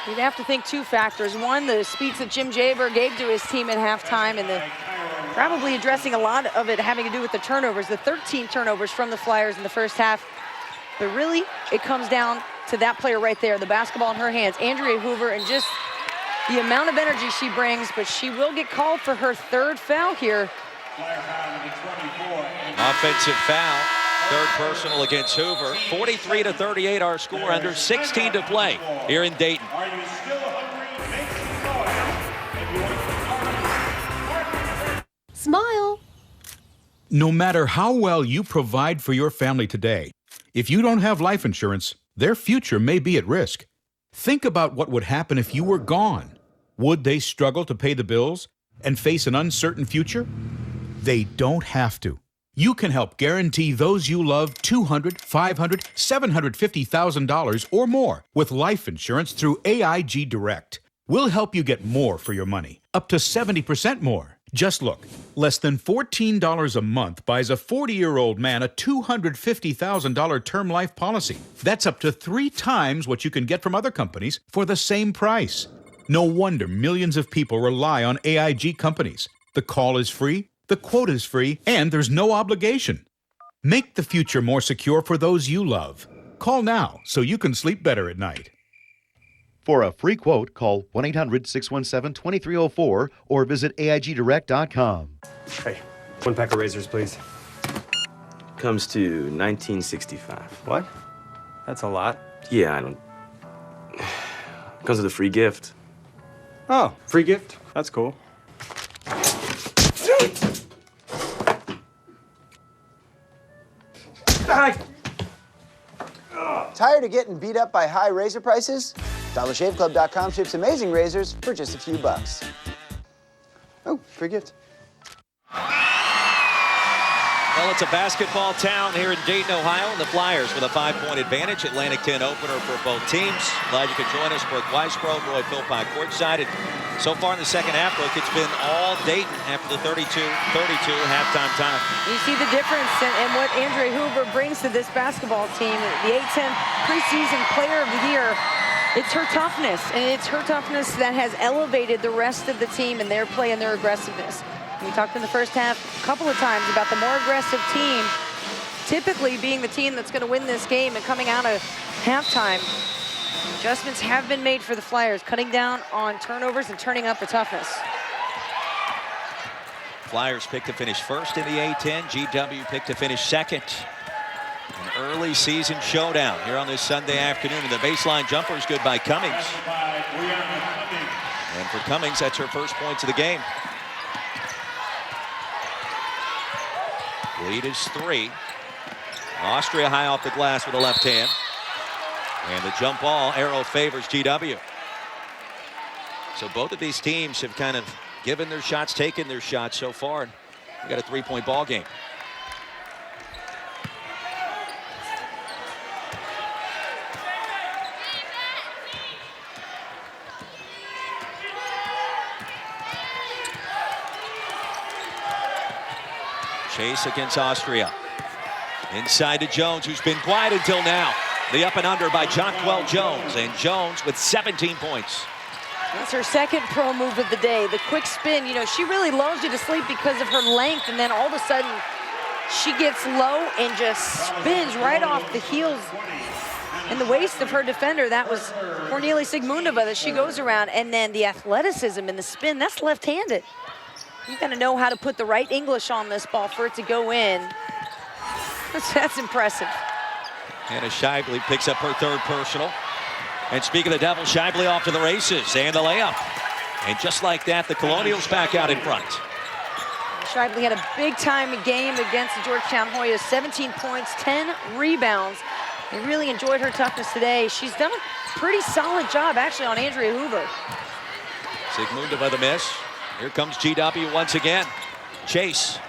You'd have to think 2 factors. One, the speech that Jim Jaber gave to his team at halftime, and probably addressing a lot of it having to do with the turnovers, the 13 turnovers from the Flyers in the first half. But really, it comes down to that player right there, the basketball in her hands, Andrea Hoover, and just the amount of energy she brings. But she will get called for her 3rd foul here. Offensive foul, 3rd personal against Hoover. 43-38 our score, under 16 to play here in Dayton. Smile. No matter how well you provide for your family today, if you don't have life insurance, their future may be at risk. Think about what would happen if you were gone. Would they struggle to pay the bills and face an uncertain future? They don't have to. You can help guarantee those you love $200,000, $500,000, $750,000 or more with life insurance through AIG Direct. We'll help you get more for your money, up to 70% more. Just look, less than $14 a month buys a 40-year-old man a $250,000 term life policy. That's up to 3 times what you can get from other companies for the same price. No wonder millions of people rely on AIG companies. The call is free, the quote is free, and there's no obligation. Make the future more secure for those you love. Call now so you can sleep better at night. For a free quote, call 1-800-617-2304 or visit AIGdirect.com. Hey, 1 pack of razors, please. Comes to 1965. What? That's a lot. Yeah, I don't... Comes with a free gift. Oh, free gift? That's cool. Tired of getting beat up by high razor prices? DollarShaveClub.com ships amazing razors for just a few bucks. Oh, free gift. Well, it's a basketball town here in Dayton, Ohio, and the Flyers with a 5-point advantage. Atlantic 10 opener for both teams. Glad you could join us. Brooke Weisbrod, Roy Philpott courtside. And so far in the second half, Brooke, it's been all Dayton after the 32-32 halftime time. You see the difference in what Andrea Hoover brings to this basketball team. The A-10 preseason player of the year. It's her toughness, and it's her toughness that has elevated the rest of the team in their play and their aggressiveness. We talked in the first half a couple of times about the more aggressive team typically being the team that's going to win this game, and coming out of halftime, adjustments have been made for the Flyers, cutting down on turnovers and turning up the toughness. Flyers picked to finish first in the A-10. GW picked to finish second. An early season showdown here on this Sunday afternoon, and the baseline jumper is good by Cummings. And for Cummings, that's her first points of the game. Lead is 3. Austria high off the glass with a left hand. And the jump ball arrow favors GW. So both of these teams have kind of given their shots, taken their shots so far. We got a 3-point ball game. Chase against Austria. Inside to Jones, who's been quiet until now. The up and under by Jonquel Jones, and Jones with 17 points. That's her second pro move of the day. The quick spin, you know, she really lulls you to sleep because of her length, and then all of a sudden she gets low and just spins right off the heels and the waist of her defender. That was Cornelia Sigmundova that she goes around, and then the athleticism in the spin, that's left-handed. You gotta know how to put the right English on this ball for it to go in. That's impressive. Hannah Shively picks up her 3rd personal. And speaking of the Devils, Shively off to the races, and the layup. And just like that, the Colonials back out in front. Shibley had a big-time game against the Georgetown Hoyas. 17 points, 10 rebounds. They really enjoyed her toughness today. She's done a pretty solid job, actually, on Andrea Hoover. Sigmunda by the miss. Here comes GW once again. Chase.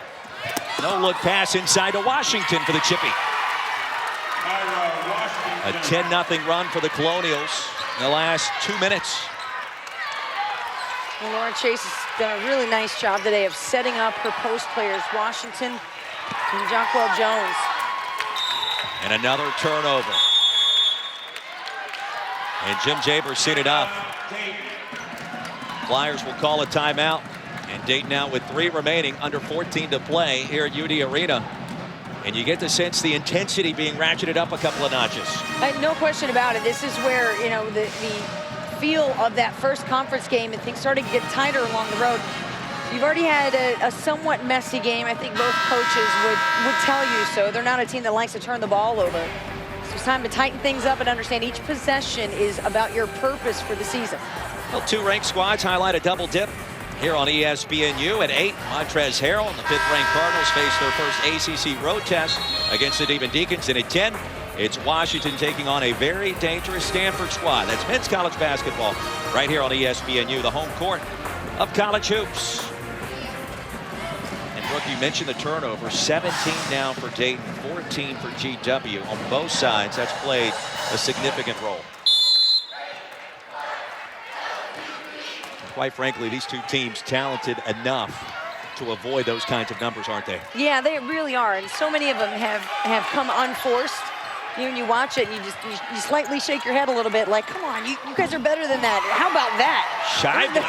No-look pass inside to Washington for the chippy. A 10-0 run for the Colonials in the last 2 minutes. Well, Lauren Chase has done a really nice job today of setting up her post players, Washington and Jonquel Jones. And another turnover. And Jim Jaber's seen enough. Flyers will call a timeout. And Dayton now with 3 remaining, under 14 to play here at UD Arena. And you get the sense the intensity being ratcheted up a couple of notches. No question about it. This is where, you know, the feel of that first conference game and things started to get tighter along the road. You've already had a somewhat messy game. I think both coaches would tell you so. They're not a team that likes to turn the ball over. So it's time to tighten things up and understand each possession is about your purpose for the season. Well, 2 ranked squads highlight a double dip here on ESPNU. At 8, Montrez Harrell and the 5th-ranked Cardinals face their first ACC road test against the Demon Deacons. And at 10, it's Washington taking on a very dangerous Stanford squad. That's men's college basketball right here on ESPNU, the home court of college hoops. And Brooke, you mentioned the turnover. 17 now for Dayton, 14 for GW. On both sides, that's played a significant role. Quite frankly, these two teams talented enough to avoid those kinds of numbers, aren't they? Yeah, they really are, and so many of them have come unforced. When you watch it, and you slightly shake your head a little bit, like, come on, you guys are better than that. How about that? Shibley.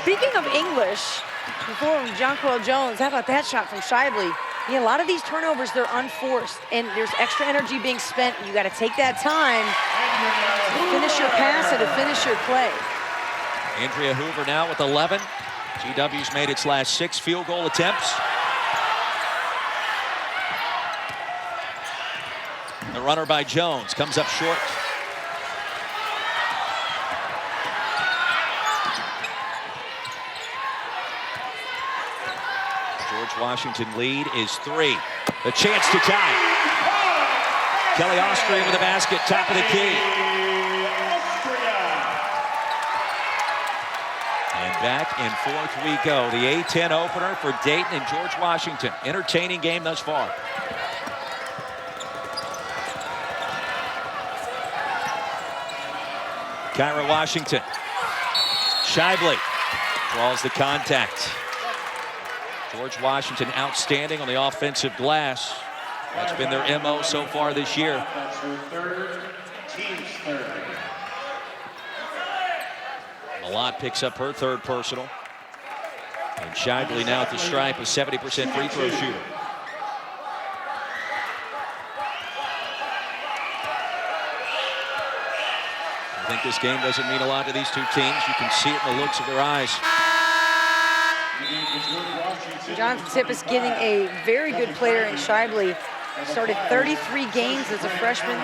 Speaking of English, before Jonquel Jones, how about that shot from Shibley? Yeah, a lot of these turnovers, they're unforced, and there's extra energy being spent. You got to take that time to finish your pass and to finish your play. Andrea Hoover now with 11. GW's made its last 6 field goal attempts. The runner by Jones comes up short. George Washington lead is 3. A chance to tie. Kelly Austrian with a basket, top of the key. And back and forth we go. The A-10 opener for Dayton and George Washington. Entertaining game thus far. Kyra Washington. Shibley draws the contact. George Washington outstanding on the offensive glass. That's been their MO so far this year. That's her third, team's third. Malott picks up her 3rd personal. And Shibley now at the stripe, a 70% free throw shooter. I think this game doesn't mean a lot to these two teams. You can see it in the looks of their eyes. Jonathan Tippis getting a very good player in Shibley. Started 33 games as a freshman.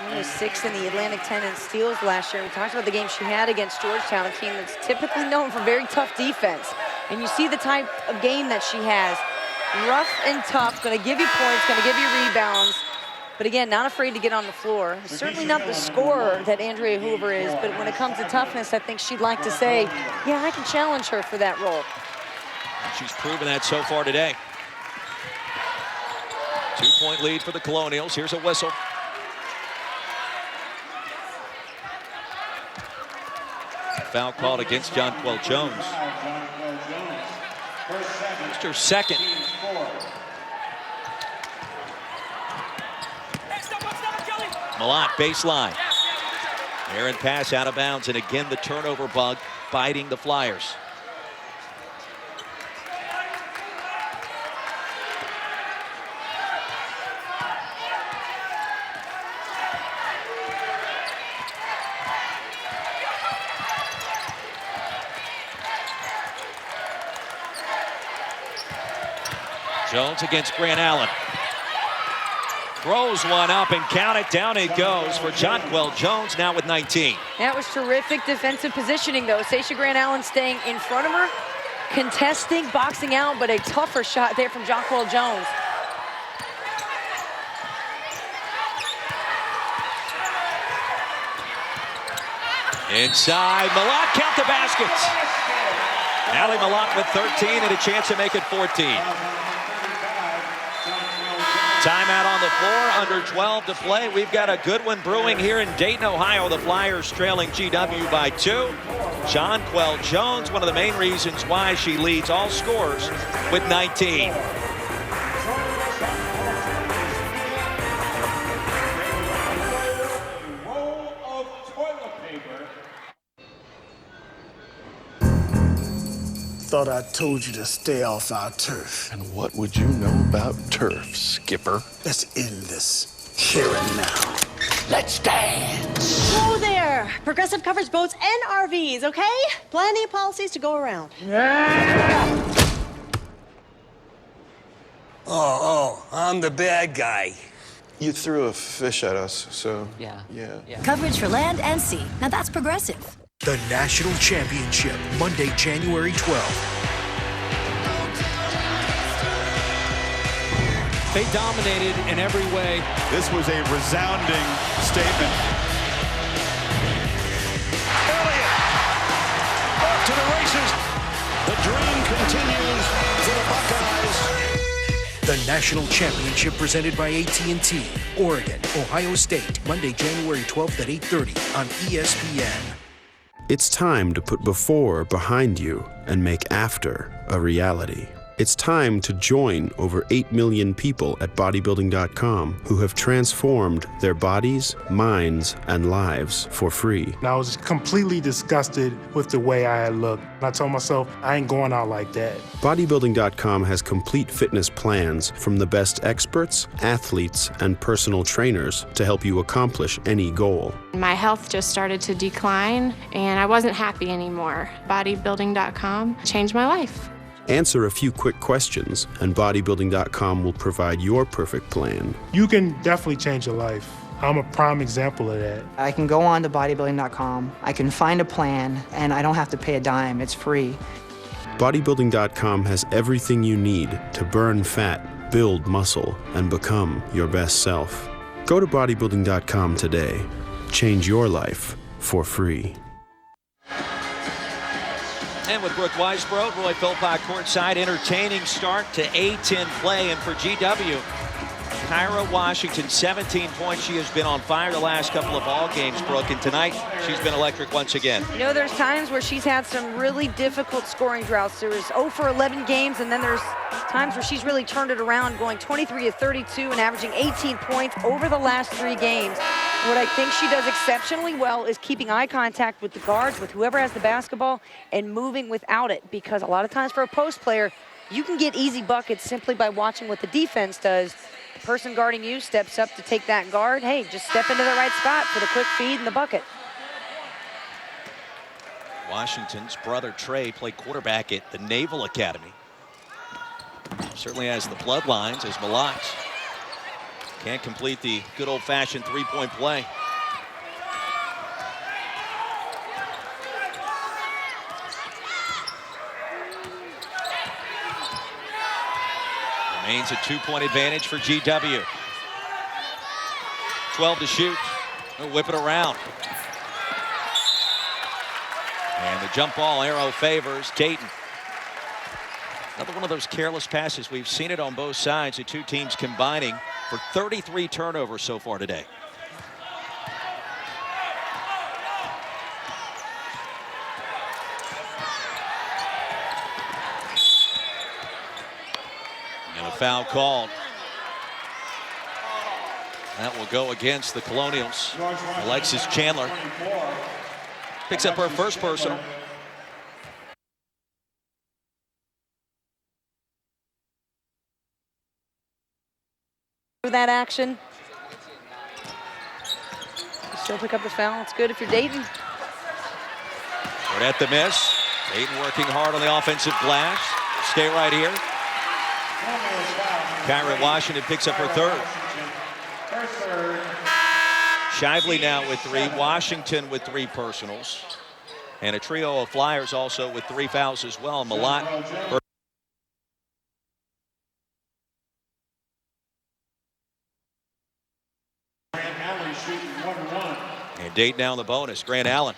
He was 6th in the Atlantic 10 in steals last year. We talked about the game she had against Georgetown, a team that's typically known for very tough defense. And you see the type of game that she has. Rough and tough, going to give you points, going to give you rebounds. But again, not afraid to get on the floor. Certainly not the scorer that Andrea Hoover is, but when it comes to toughness, I think she'd like to say, yeah, I can challenge her for that role. She's proven that so far today. 2-point lead for the Colonials. Here's a whistle. Foul called against Jonquel Jones. Just her 2nd. Malott baseline. Errant pass out of bounds, and again the turnover bug biting the Flyers. Jones against Grant Allen. Throws one up and count it. Down it goes for Jonquel Jones, now with 19. That was terrific defensive positioning, though. Sasha Grant Allen staying in front of her, contesting, boxing out, but a tougher shot there from Jonquel Jones. Inside, Malott, count the baskets. Allie Malott with 13 and a chance to make it 14. Timeout on the floor, under 12 to play. We've got a good one brewing here in Dayton, Ohio. The Flyers trailing GW by 2. Jonquel Jones, one of the main reasons why she leads all scorers with 19. Thought I told you to stay off our turf. And what would you know about turf, Skipper? Let's end this here and now. Let's dance. Whoa there! Progressive covers boats and RVs, okay? Plenty of policies to go around. Oh, I'm the bad guy. You threw a fish at us, so... Yeah. Coverage for land and sea. Now that's Progressive. The National Championship, Monday, January 12th. They dominated in every way. This was a resounding statement. Elliott, off to the races. The dream continues for the Buckeyes. The National Championship presented by AT&T, Oregon, Ohio State, Monday, January 12th at 8:30 on ESPN. It's time to put before behind you and make after a reality. It's time to join over 8 million people at bodybuilding.com who have transformed their bodies, minds, and lives for free. And I was completely disgusted with the way I had looked. And I told myself, I ain't going out like that. Bodybuilding.com has complete fitness plans from the best experts, athletes, and personal trainers to help you accomplish any goal. My health just started to decline, and I wasn't happy anymore. Bodybuilding.com changed my life. Answer a few quick questions, and bodybuilding.com will provide your perfect plan. You can definitely change your life. I'm a prime example of that. I can go on to bodybuilding.com, I can find a plan, and I don't have to pay a dime. It's free. Bodybuilding.com has everything you need to burn fat, build muscle, and become your best self. Go to bodybuilding.com today. Change your life for free. And with Brooke Weisbrod, Roy Philpott courtside, entertaining start to A-10 play. And for GW, Kyra Washington, 17 points. She has been on fire the last couple of ball games, Brooke, and tonight she's been electric once again. You know, there's times where she's had some really difficult scoring droughts. There was 0 for 11 games, and then there's times where she's really turned it around, going 23 of 32 and averaging 18 points over the last 3 games. What I think she does exceptionally well is keeping eye contact with the guards, with whoever has the basketball, and moving without it, because a lot of times for a post player, you can get easy buckets simply by watching what the defense does. The person guarding you steps up to take that guard. Hey, just step into the right spot for the quick feed and the bucket. Washington's brother Trey played quarterback at the Naval Academy. Certainly has the bloodlines as Malott can't complete the good old-fashioned three-point play. Remains a 2-point advantage for GW. 12 to shoot. They'll whip it around. And the jump ball arrow favors Dayton. Another one of those careless passes. We've seen it on both sides. The two teams combining for 33 turnovers so far today. And a foul called. That will go against the Colonials. Alexis Chandler picks up her first personal. That action. Still pick up the foul. It's good if you're Dayton. At the miss. Dayton working hard on the offensive glass. Stay right here. Kyra Washington picks up her third. Shively now with 3. Washington with 3 personals. And a trio of Flyers also with 3 fouls as well. Malott. And Dayton now in the bonus. Grant Allen.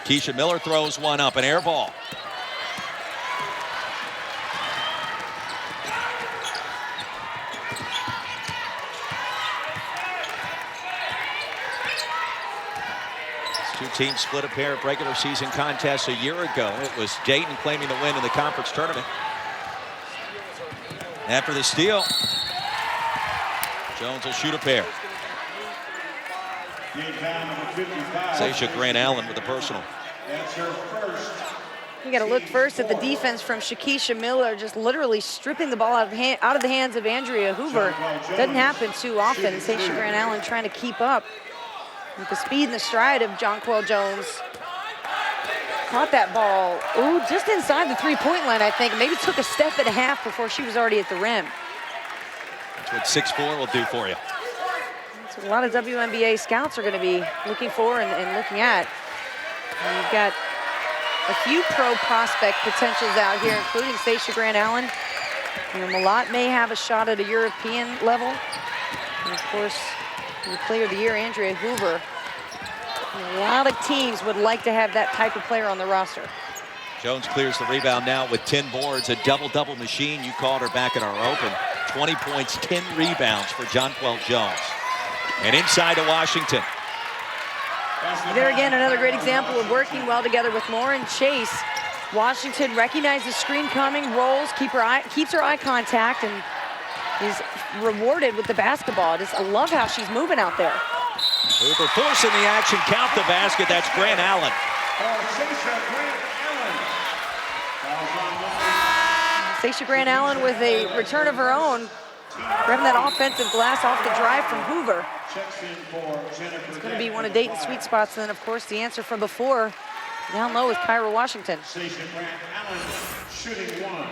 Keisha Miller throws one up, an air ball. These 2 teams split a pair of regular season contests a year ago. It was Dayton claiming the win in the conference tournament. After the steal, Jones will shoot a pair. Sasha Grant Allen with the personal. You got to look first at the defense from Shakisha Miller, just literally stripping the ball out of the hands of Andrea Hoover. Doesn't happen too often. Sasha Grant Allen trying to keep up with the speed and the stride of Jonquel Jones. Caught that ball, ooh, just inside the 3-point line, I think. Maybe took a step and a half before she was already at the rim. That's what 6'4" will do for you. That's what a lot of WNBA scouts are going to be looking for and looking at. And you've got a few pro prospect potentials out here, including Sasha Grant Allen. You know, Malott may have a shot at a European level. And of course, the player of the year, Andrea Hoover. A lot of teams would like to have that type of player on the roster. Jones clears the rebound now with 10 boards, a double-double machine. You called her back at our open. 20 points, 10 rebounds for Jonquel Jones. And inside to Washington. There again, another great example of working well together with Moore and Chase. Washington recognizes the screen coming, rolls, keeps her eye contact, and is rewarded with the basketball. I love how she's moving out there. Hoover forcing the action, count the basket. That's Grant Allen. Sasha Grant Allen with a return of her own, grabbing that offensive glass off the drive from Hoover. It's going to be one of Dayton's sweet spots. And then, of course, the answer from before, down low with Kyra Washington. Sasha Grant Allen shooting 1.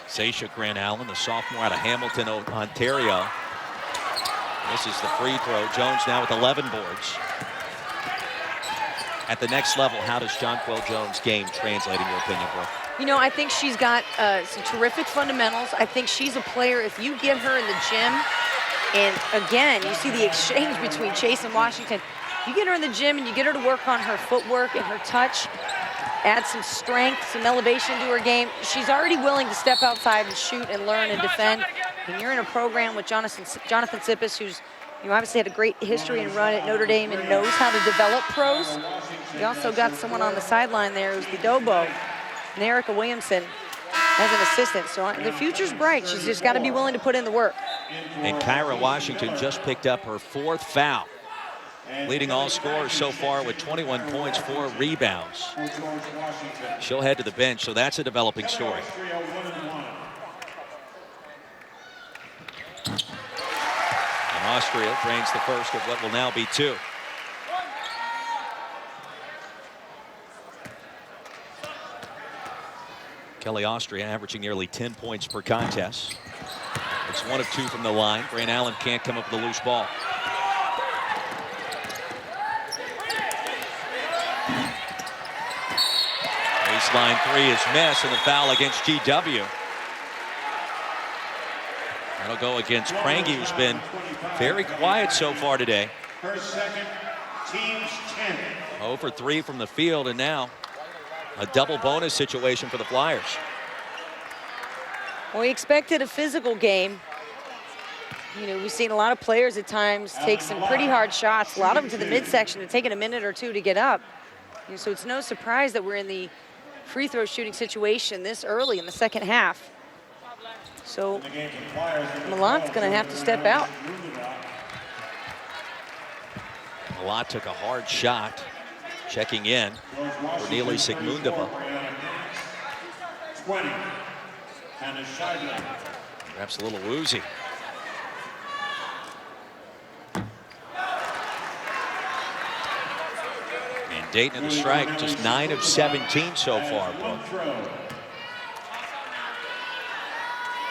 Sasha Grant Allen, the sophomore out of Hamilton, Ontario. This is the free throw. Jones now with 11 boards. At the next level, how does Jonquel Jones' game translate in your opinion, Brooke? You know, I think she's got some terrific fundamentals. I think she's a player, if you get her in the gym, and again, you see the exchange between Chase and Washington. You get her in the gym and you get her to work on her footwork and her touch, add some strength, some elevation to her game. She's already willing to step outside and shoot and learn and defend. And you're in a program with Jonathan Sippis, who's obviously had a great history and run at Notre Dame and knows how to develop pros. You also got someone on the sideline there who's the Dobo, and Erica Williamson as an assistant. So the future's bright. She's just got to be willing to put in the work. And Kyra Washington just picked up her 4th foul, leading all scorers so far with 21 points, 4 rebounds. She'll head to the bench, so that's a developing story. And Austria drains the first of what will now be 2. Kelly Austria averaging nearly 10 points per contest. It's 1 of 2 from the line. Grant Allen can't come up with a loose ball. Baseline 3 is missed, and the foul against GW. That'll go against Prangy, who's been very quiet so far today. Her second, team's 10. 0 for 3 from the field, and now a double bonus situation for the Flyers. Well, we expected a physical game. You know, we've seen a lot of players at times take some pretty hard shots, a lot of them to the midsection, and taking a minute or 2 to get up. And so it's no surprise that we're in the free throw shooting situation this early in the second half. So Malott's going to have to step out. Malott took a hard shot, checking in for Neely Sigmundova. 20. Perhaps a little woozy. And Dayton in the strike, just 9 of 17 so far.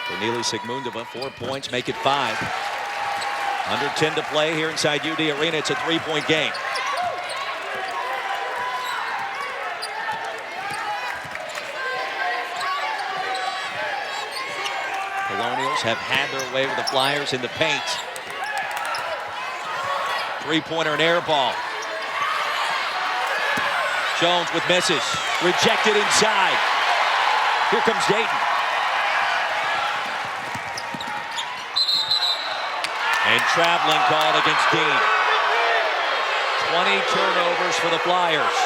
Cornelia Sigmundova, 4 points, make it 5. Under 10 to play here inside UD Arena. It's a 3-point game. Colonials have had their way with the Flyers in the paint. Three-pointer and air ball. Jones with misses. Rejected inside. Here comes Dayton. And traveling called against Dean. 20 turnovers for the Flyers.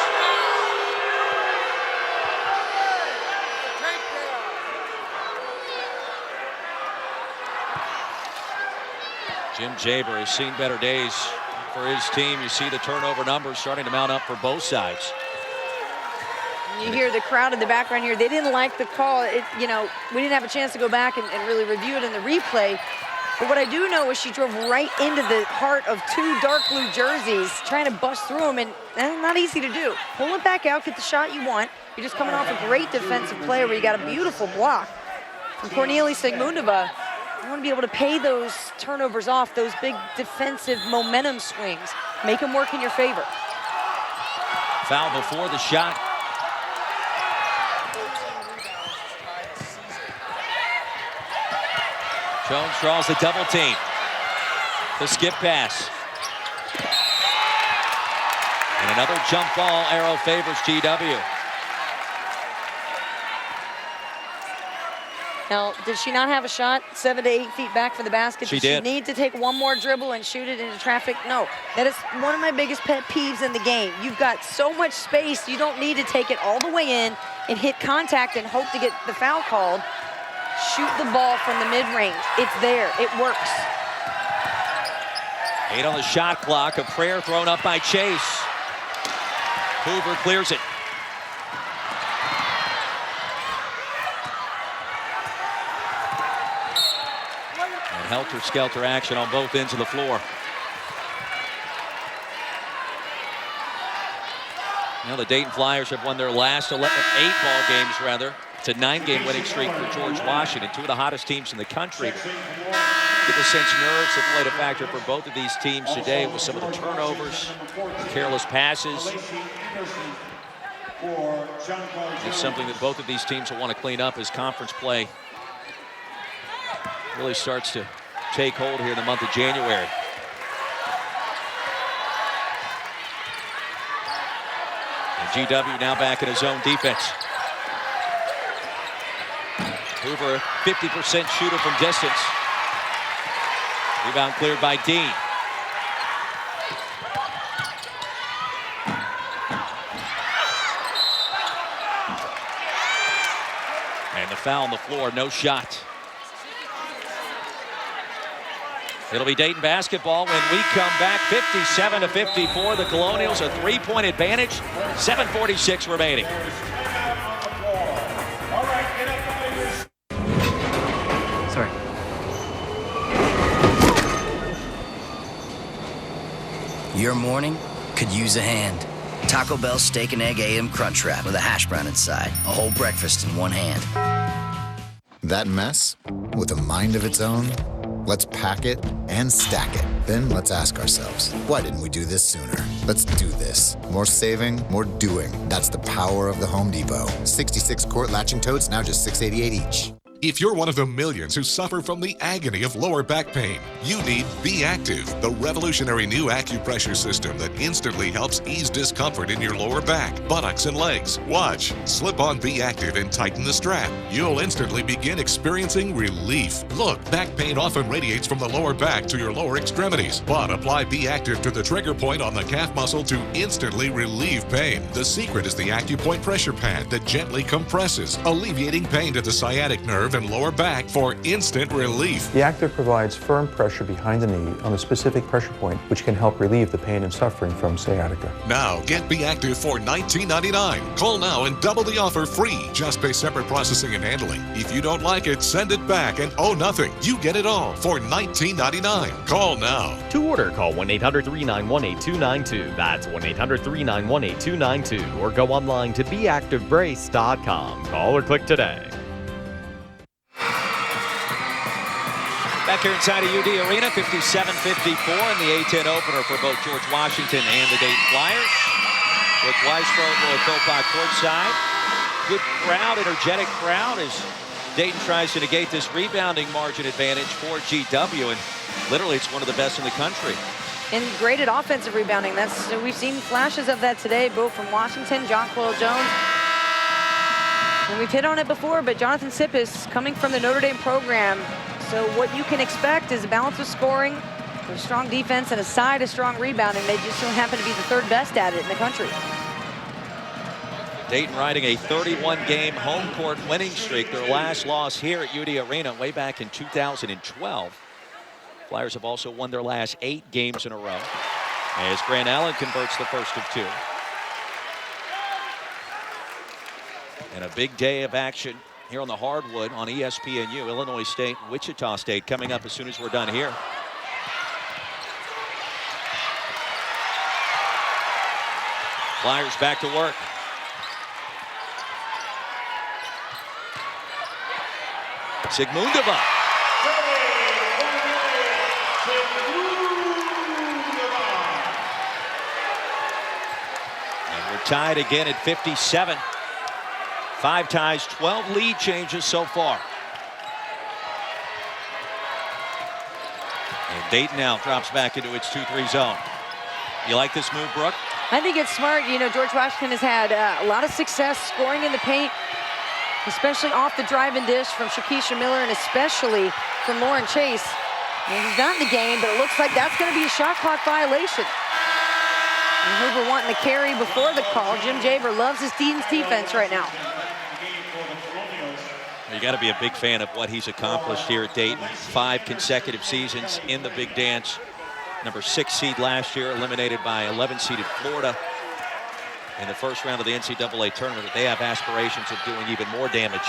Jim Jaber has seen better days for his team. You see the turnover numbers starting to mount up for both sides. You hear the crowd in the background here. They didn't like the call. We didn't have a chance to go back and really review it in the replay. But what I do know is she drove right into the heart of 2 dark blue jerseys, trying to bust through them, and that's not easy to do. Pull it back out, get the shot you want. You're just coming off a great defensive play where you got a beautiful block from Cornelia Sigmundova. You want to be able to pay those turnovers off, those big defensive momentum swings. Make them work in your favor. Foul before the shot. Jones draws the double team. The skip pass. And another jump ball arrow favors GW. Now, did she not have a shot 7 to 8 feet back for the basket? She did. She need to take one more dribble and shoot it into traffic? No. That is one of my biggest pet peeves in the game. You've got so much space, you don't need to take it all the way in and hit contact and hope to get the foul called. Shoot the ball from the mid-range. It's there. It works. 8 on the shot clock. A prayer thrown up by Chase. Hoover clears it. And helter-skelter action on both ends of the floor. Now the Dayton Flyers have won their last 8 ball games, rather. It's a 9-game winning streak for George Washington, 2 of the hottest teams in the country. Get the sense nerves have played a factor for both of these teams today with some of the turnovers, careless passes. It's something that both of these teams will want to clean up as conference play really starts to take hold here in the month of January. And GW now back in his zone defense. Hoover, 50% shooter from distance. Rebound cleared by Dean. And the foul on the floor, no shot. It'll be Dayton basketball when we come back. 57-54. The Colonials a 3-point advantage. 7:46 remaining. Sorry. Your morning could use a hand. Taco Bell Steak and Egg AM Crunch Wrap with a hash brown inside. A whole breakfast in one hand. That mess, with a mind of its own, let's pack it and stack it. Then let's ask ourselves, why didn't we do this sooner? Let's do this. More saving, more doing. That's the power of the Home Depot. 66 quart latching totes, now just $6.88 each. If you're one of the millions who suffer from the agony of lower back pain, you need Be Active, the revolutionary new acupressure system that instantly helps ease discomfort in your lower back, buttocks, and legs. Watch. Slip on Be Active and tighten the strap. You'll instantly begin experiencing relief. Look, back pain often radiates from the lower back to your lower extremities, but apply Be Active to the trigger point on the calf muscle to instantly relieve pain. The secret is the AcuPoint pressure pad that gently compresses, alleviating pain to the sciatic nerve strengthen lower back for instant relief. The Active provides firm pressure behind the knee on a specific pressure point, which can help relieve the pain and suffering from sciatica. Now, get Be Active for $19.99. Call now and double the offer free. Just pay separate processing and handling. If you don't like it, send it back and owe nothing. You get it all for $19.99. Call now. To order, call 1-800-391-8292. That's 1-800-391-8292. Or go online to beactivebrace.com. Call or click today. Back here inside of UD Arena, 57-54 in the A-10 opener for both George Washington and the Dayton Flyers. With Weisbrod and Philpott courtside. Good crowd, energetic crowd as Dayton tries to negate this rebounding margin advantage for GW. And literally, it's one of the best in the country. And great at offensive rebounding. We've seen flashes of that today, both from Washington, Jonquil Jones. And we've hit on it before, but Jonathan Sippis coming from the Notre Dame program. So what you can expect is a balance of scoring, a strong defense, and a side of strong rebounding. They just don't happen to be the third best at it in the country. Dayton riding a 31-game home court winning streak. Their last loss here at UD Arena way back in 2012. Flyers have also won their last 8 games in a row as Grant Allen converts the first of 2. And a big day of action here on the hardwood on ESPNU. Illinois State, Wichita State coming up as soon as we're done here. Flyers back to work. Sigmundova. And we're tied again at 57. 5 ties, 12 lead changes so far. And Dayton now drops back into its 2-3 zone. You like this move, Brooke? I think it's smart. You know, George Washington has had a lot of success scoring in the paint, especially off the drive and dish from Shakisha Miller and especially from Lauren Chase. And he's not in the game, but it looks like that's going to be a shot clock violation. And Hoover wanting the carry before the call. Jim Jaber loves his team's defense right now. You got to be a big fan of what he's accomplished here at Dayton. 5 consecutive seasons in the big dance. Number 6 seed last year, eliminated by 11-seeded Florida in the first round of the NCAA tournament. They have aspirations of doing even more damage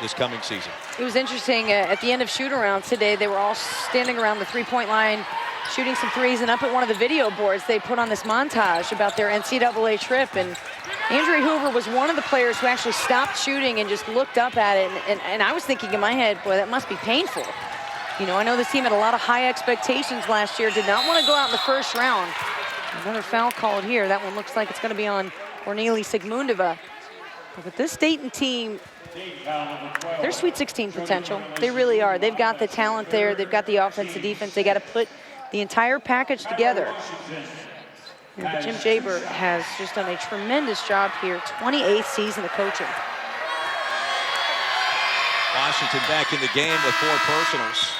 this coming season. It was interesting, at the end of shoot-arounds today, they were all standing around the three-point line, shooting some threes, and up at one of the video boards, they put on this montage about their NCAA trip, and Andrea Hoover was one of the players who actually stopped shooting and just looked up at it, and I was thinking in my head, boy, that must be painful. You know, I know this team had a lot of high expectations last year, did not want to go out in the first round. Another foul called here. That one looks like it's going to be on Cornelie Sigmundova. But this Dayton team, they're Sweet 16 potential. They really are. They've got the talent there. They've got the offense, the defense. They got to put the entire package together. And Jim Jaber has just done a tremendous job here. 28th season of coaching. Washington back in the game with 4 personals,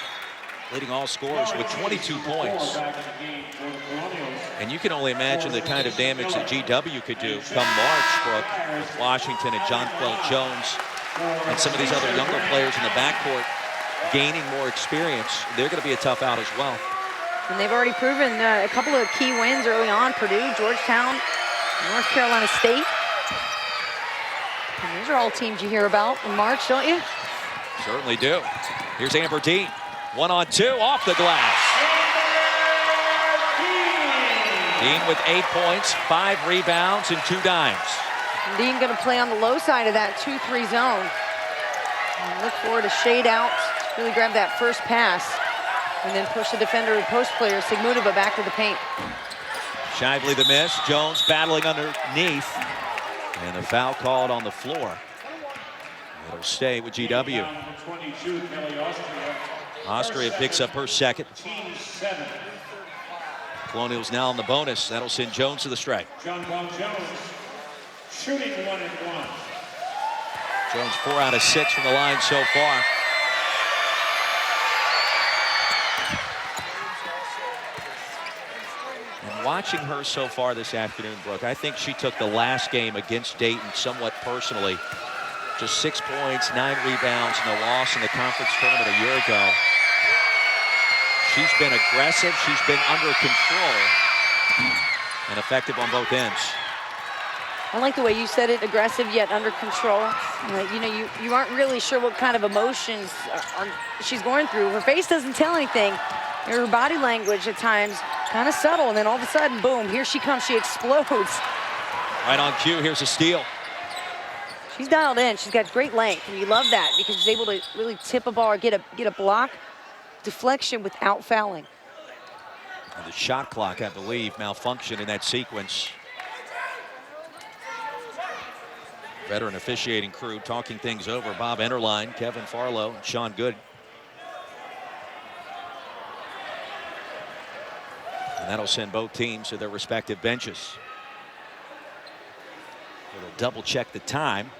leading all scorers with 22 points. And you can only imagine the kind of damage that GW could do come March, Brooke, with Washington and Jonquil Jones and some of these other younger players in the backcourt gaining more experience. They're going to be a tough out as well. And they've already proven a couple of key wins early on. Purdue, Georgetown, North Carolina State. And those are all teams you hear about in March, don't you? Certainly do. Here's Amber Dean. 1-on-2 off the glass. Dean with 8 points, 5 rebounds, and 2 dimes. Dean going to play on the low side of that 2-3 zone. And look for to shade out, really grab that first pass, and then push the defender and post player, Sigmundova, back to the paint. Shively the miss. Jones battling underneath. And a foul called on the floor. It'll stay with GW. Austria picks up her second. Colonials now on the bonus. That'll send Jones to the strike. Jones shooting 1 and 1. Jones 4 out of 6 from the line so far. And watching her so far this afternoon, Brooke, I think she took the last game against Dayton somewhat personally. Just 6 points, 9 rebounds, and a loss in the conference tournament a year ago. She's been aggressive. She's been under control and effective on both ends. I like the way you said it, aggressive yet under control. You know, you aren't really sure what kind of emotions she's going through. Her face doesn't tell anything. Her body language at times kind of subtle, and then all of a sudden, boom, here she comes, she explodes. Right on cue, here's a steal. She's dialed in, she's got great length, and you love that because she's able to really tip a ball or get a block, deflection without fouling. And the shot clock, I believe, malfunctioned in that sequence. Veteran officiating crew talking things over. Bob Enderline, Kevin Farlow, and Sean Good. And that'll send both teams to their respective benches. They'll double check the time.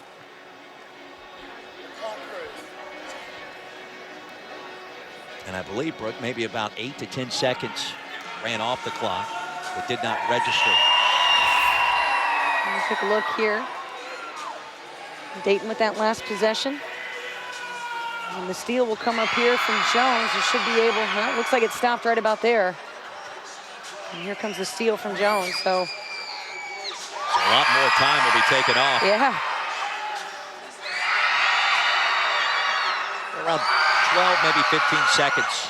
And I believe, Brooke, maybe about 8 to 10 seconds ran off the clock, but did not register. Let's take a look here. Dayton with that last possession. And the steal will come up here from Jones. He should be able, well, it looks like it stopped right about there. And here comes the steal from Jones, so. A lot more time will be taken off. Yeah. Around 12, maybe 15 seconds.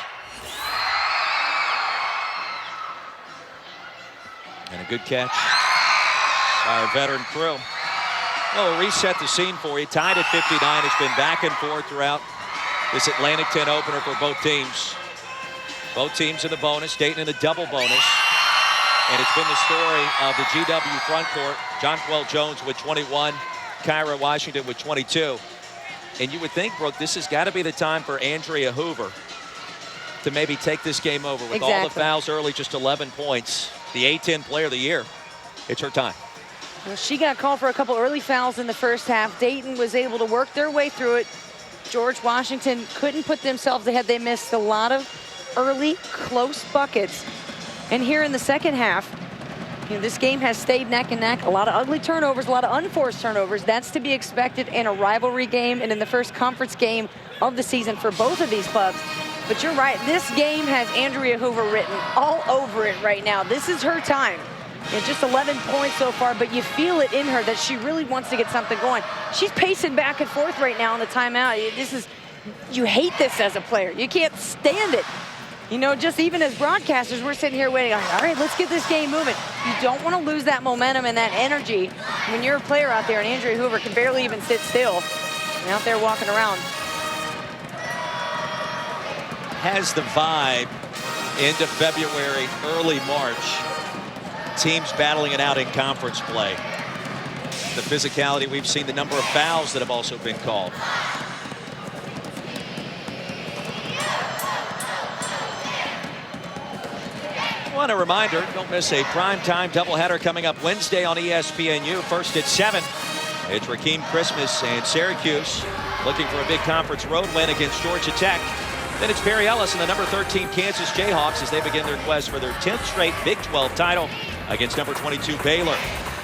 And a good catch by our veteran crew. Well, we'll reset the scene for you. Tied at 59. It's been back and forth throughout this Atlantic 10 opener for both teams. Both teams in the bonus, Dayton in the double bonus. And it's been the story of the GW front court. Jonquel Jones with 21, Kyra Washington with 22. And you would think, Brooke, this has got to be the time for Andrea Hoover to maybe take this game over. With all the fouls early, just 11 points. The A-10 player of the year. It's her time. Well, she got called for a couple early fouls in the first half. Dayton was able to work their way through it. George Washington couldn't put themselves ahead. They missed a lot of early, close buckets. And here in the second half, you know, this game has stayed neck and neck. A lot of ugly turnovers, a lot of unforced turnovers. That's to be expected in a rivalry game and in the first conference game of the season for both of these clubs. But you're right, this game has Andrea Hoover written all over it right now. This is her time. And just 11 points so far, but you feel it in her that she really wants to get something going. She's pacing back and forth right now in the timeout. You hate this as a player. You can't stand it. You know, just even as broadcasters, we're sitting here waiting, all right, let's get this game moving. You don't want to lose that momentum and that energy when you're a player out there, and Andrea Hoover can barely even sit still and out there walking around. Has the vibe into February, early March. Teams battling it out in conference play. The physicality, we've seen the number of fouls that have also been called. One a reminder, don't miss a primetime doubleheader coming up Wednesday on ESPNU. First at 7, it's Rakeem Christmas and Syracuse looking for a big conference road win against Georgia Tech. Then it's Perry Ellis and the number 13 Kansas Jayhawks as they begin their quest for their 10th straight Big 12 title against number 22 Baylor.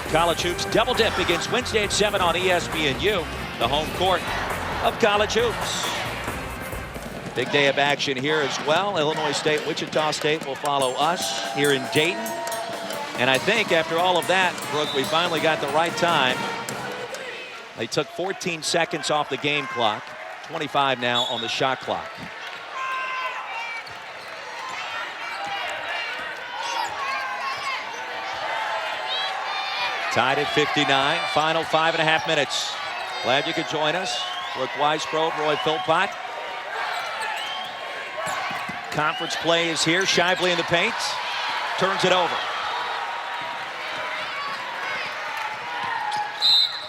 College Hoops double dip begins Wednesday at 7 on ESPNU, the home court of College Hoops. Big day of action here as well. Illinois State, Wichita State will follow us here in Dayton. And I think after all of that, Brooke, we finally got the right time. They took 14 seconds off the game clock, 25 now on the shot clock. Tied at 59, final 5.5 minutes. Glad you could join us. Brooke Weisbrod, Roy Philpott. Conference play is here. Shively in the paint. Turns it over.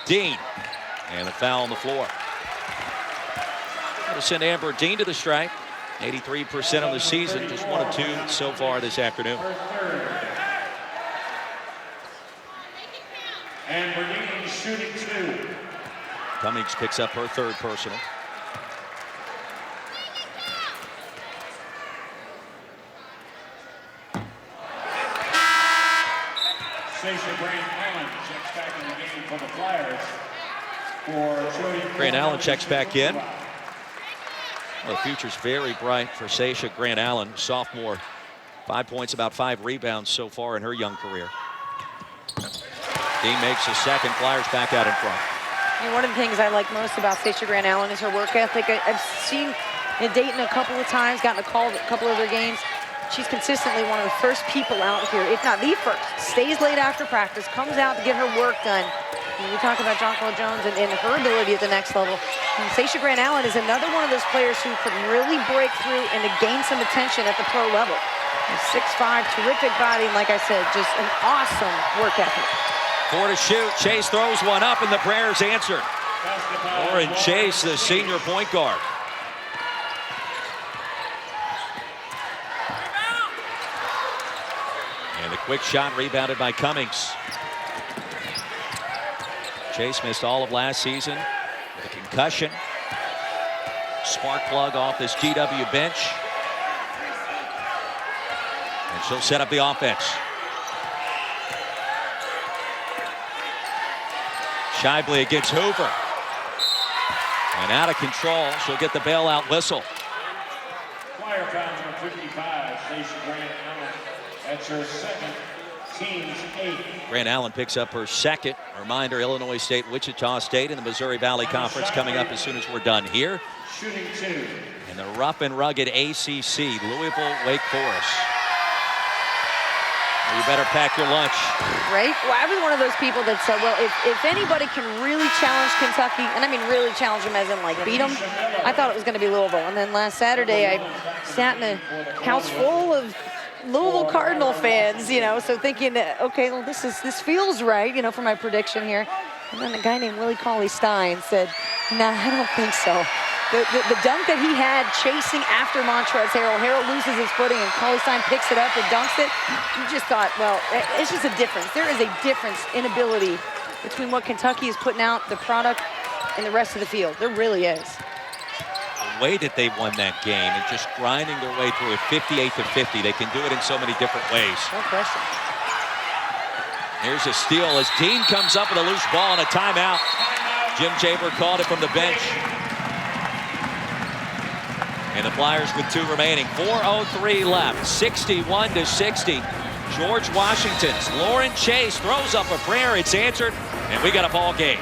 Dean. And a foul on the floor. That'll send Amber Dean to the stripe. 83% on the season. Just 1 of 2 so far this afternoon. Amber Dean shooting 2. Cummings picks up her 3rd personal. Sasha Grant Allen checks back in the game for the Flyers. Grant Allen checks back in. Well, the future's very bright for Sasha Grant Allen, sophomore. 5 points, about 5 rebounds so far in her young career. Dean makes a second. Flyers back out in front. One of the things I like most about Sasha Grant Allen is her work ethic. I've seen in Dayton a couple of times, gotten a call at a couple of their games. She's consistently one of the first people out here, if not the first. Stays late after practice, comes out to get her work done. And we talk about Jonquil Jones and her ability at the next level. And Sasha Grant Allen is another one of those players who could really break through and to gain some attention at the pro level. 6'5", terrific body, and like I said, just an awesome work ethic. 4 to shoot. Chase throws one up, and the prayer's answered. Lauren Chase, the senior point guard. And a quick shot rebounded by Cummings. Chase missed all of last season with a concussion. Spark plug off this GW bench. And she'll set up the offense. Shibley against Hoover. And out of control, she'll get the bailout whistle. Flyer foul number 55, Sasha Grant Allen. That's her second, team's 8th. Grant Allen picks up her second. Reminder, Illinois State, Wichita State in the Missouri Valley Conference coming up as soon as we're done here. Shooting 2. In the rough and rugged ACC, Louisville, Wake Forest. You better pack your lunch. Right? Well, I was one of those people that said, well, if anybody can really challenge Kentucky, and I mean really challenge them as in like beat them, I thought it was going to be Louisville. And then last Saturday, I sat in a house full of Louisville Cardinal fans, you know, so thinking, okay, well, this feels right, you know, for my prediction here. And then a guy named Willie Cauley-Stein said, nah, I don't think so. The dunk that he had chasing after Montrezl Harrell. Harrell loses his footing and Cauley-Stein picks it up and dunks it. You just thought, well, it's just a difference. There is a difference in ability between what Kentucky is putting out, the product, and the rest of the field. There really is. The way that they won that game and just grinding their way through it 58-50. They can do it in so many different ways. No question. Here's a steal as Dean comes up with a loose ball and a timeout. Jim Jaber called it from the bench. And the Flyers with 2 remaining. 4:03 left. 61-60. George Washington's Lauren Chase throws up a prayer. It's answered, and we got a ball game.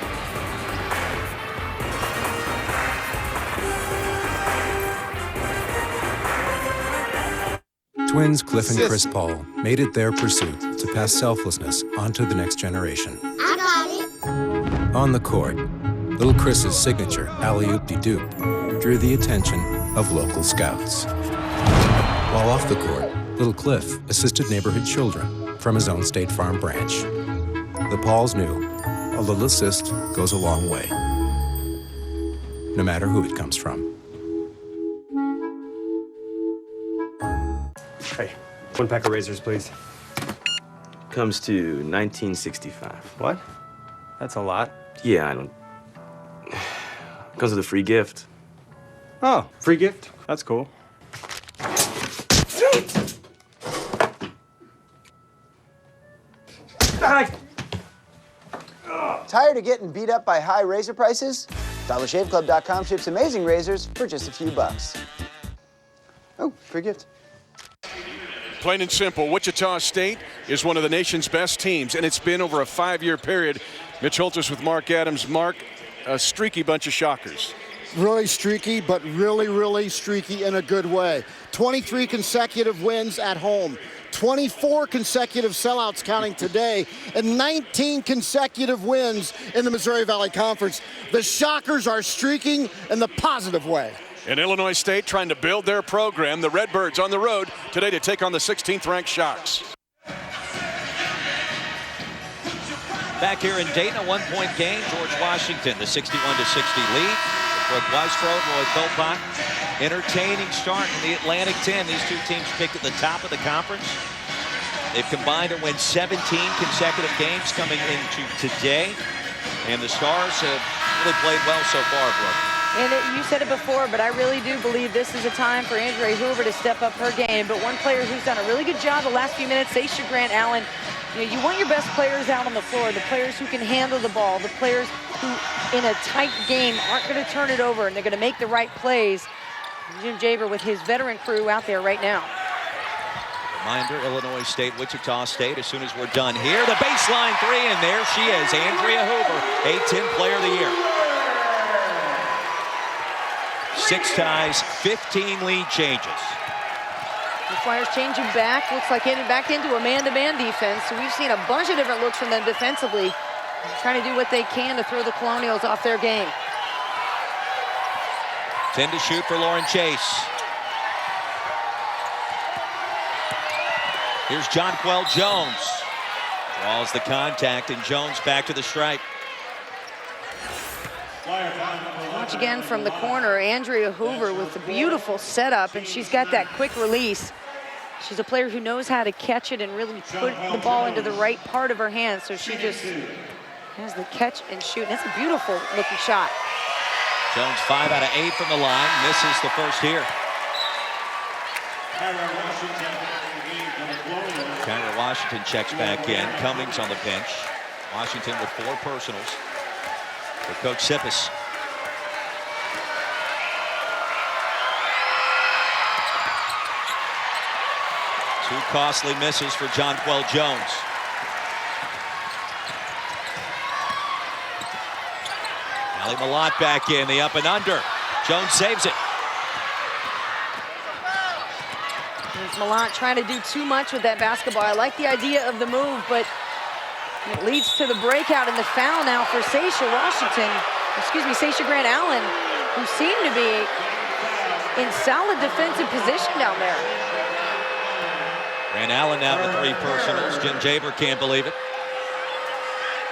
Twins Cliff and Chris Paul made it their pursuit to pass selflessness onto the next generation. I got it. On the court, little Chris's signature alley-oop-de-doop drew the attention of local scouts. While off the court, little Cliff assisted neighborhood children from his own State Farm branch. The Pauls knew a little assist goes a long way, no matter who it comes from. Hey, 1 pack of razors, please. Comes to 1965. What? That's a lot. Yeah, I don't... Comes with a free gift. Oh, free gift? That's cool. Tired of getting beat up by high razor prices? DollarShaveClub.com ships amazing razors for just a few bucks. Oh, free gift. Plain and simple, Wichita State is one of the nation's best teams, and it's been over a 5-year period. Mitch Holthus with Mark Adams. Mark, a streaky bunch of shockers. Really streaky, but really, really streaky in a good way. 23 consecutive wins at home, 24 consecutive sellouts counting today, and 19 consecutive wins in the Missouri Valley Conference. The Shockers are streaking in the positive way. And Illinois State trying to build their program. The Redbirds on the road today to take on the 16th ranked Shocks. Back here in Dayton, a 1-point game. George Washington, the 61-60 lead. Brooke Weisbrod, Roy Philpott. Entertaining start in the Atlantic 10. These two teams picked at the top of the conference. They've combined to win 17 consecutive games coming into today. And the Stars have really played well so far, Brooke. And you said it before, but I really do believe this is a time for Andre Hoover to step up her game. But one player who's done a really good job the last few minutes, Sasha Grant Allen, You want your best players out on the floor, the players who can handle the ball, the players who in a tight game aren't going to turn it over and they're going to make the right plays. Jim Jaber with his veteran crew out there right now. Reminder, Illinois State, Wichita State, as soon as we're done here. The baseline three, and there she is, Andrea Hoover, A-10 Player of the Year. 6 ties, 15 lead changes. The Flyers changing back, looks like headed back into a man-to-man defense. So we've seen a bunch of different looks from them defensively, trying to do what they can to throw the Colonials off their game. 10 to shoot for Lauren Chase. Here's Jonquel Jones. Draws the contact, and Jones back to the stripe. Watch again from the corner, Andrea Hoover with a beautiful setup, and she's got that quick release. She's a player who knows how to catch it and really put the ball into the right part of her hand, so she just has the catch and shoot, and it's a beautiful looking shot. Jones 5 out of 8 from the line, misses the first here. Kyra Washington checks back in. Cummings on the bench. Washington with 4 personals for Coach Sippis. Two costly misses for Jonquel Jones. Allie Malott back in, the up and under. Jones saves it. There's Malott trying to do too much with that basketball. I like the idea of the move, but it leads to the breakout and the foul now for Sasha Grant Allen, who seem to be in solid defensive position down there. Grant Allen now with 3 personals. Jim Jaber can't believe it.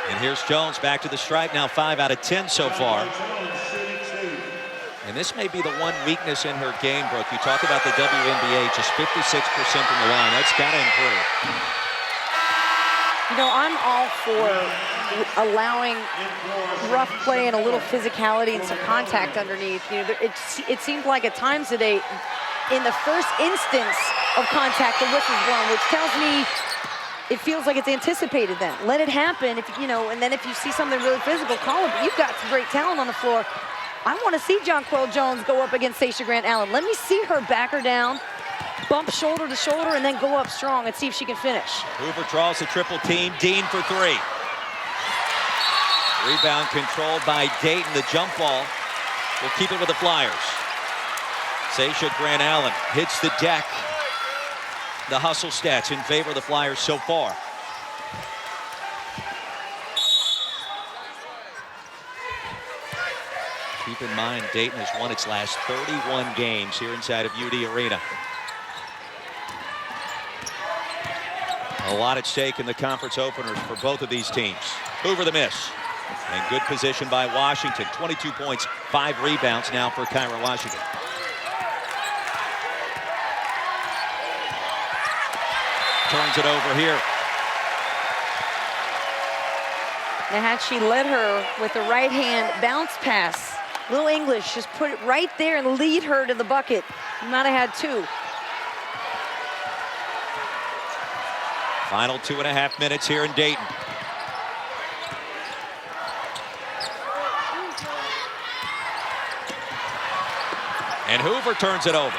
And here's Jones back to the stripe, now 5 out of 10 so far. And this may be the one weakness in her game, Brooke. You talk about the WNBA, just 56% from the line. That's got to improve. You know, I'm all for allowing rough play and a little physicality and some contact underneath. You know, it seemed like at times today, in the first instance of contact, the whistle's blown, which tells me it feels like it's anticipated then. Let it happen, and then if you see something really physical, call it. You've got some great talent on the floor. I want to see Jonquel Jones go up against Sasha Grant Allen. Let me see her back her down, bump shoulder to shoulder, and then go up strong and see if she can finish. Hoover draws the triple team. Dean for 3. Rebound controlled by Dayton. The jump ball will keep it with the Flyers. Sasha Grant Allen hits the deck. The hustle stats in favor of the Flyers so far. Keep in mind, Dayton has won its last 31 games here inside of UD Arena. A lot at stake in the conference openers for both of these teams. Hoover the miss. And good position by Washington. 22 points, 5 rebounds now for Kyra Washington. Turns it over here. Now had she led her with the right hand bounce pass, Little English, just put it right there and lead her to the bucket. You might have had 2. Final 2.5 minutes here in Dayton. And Hoover turns it over.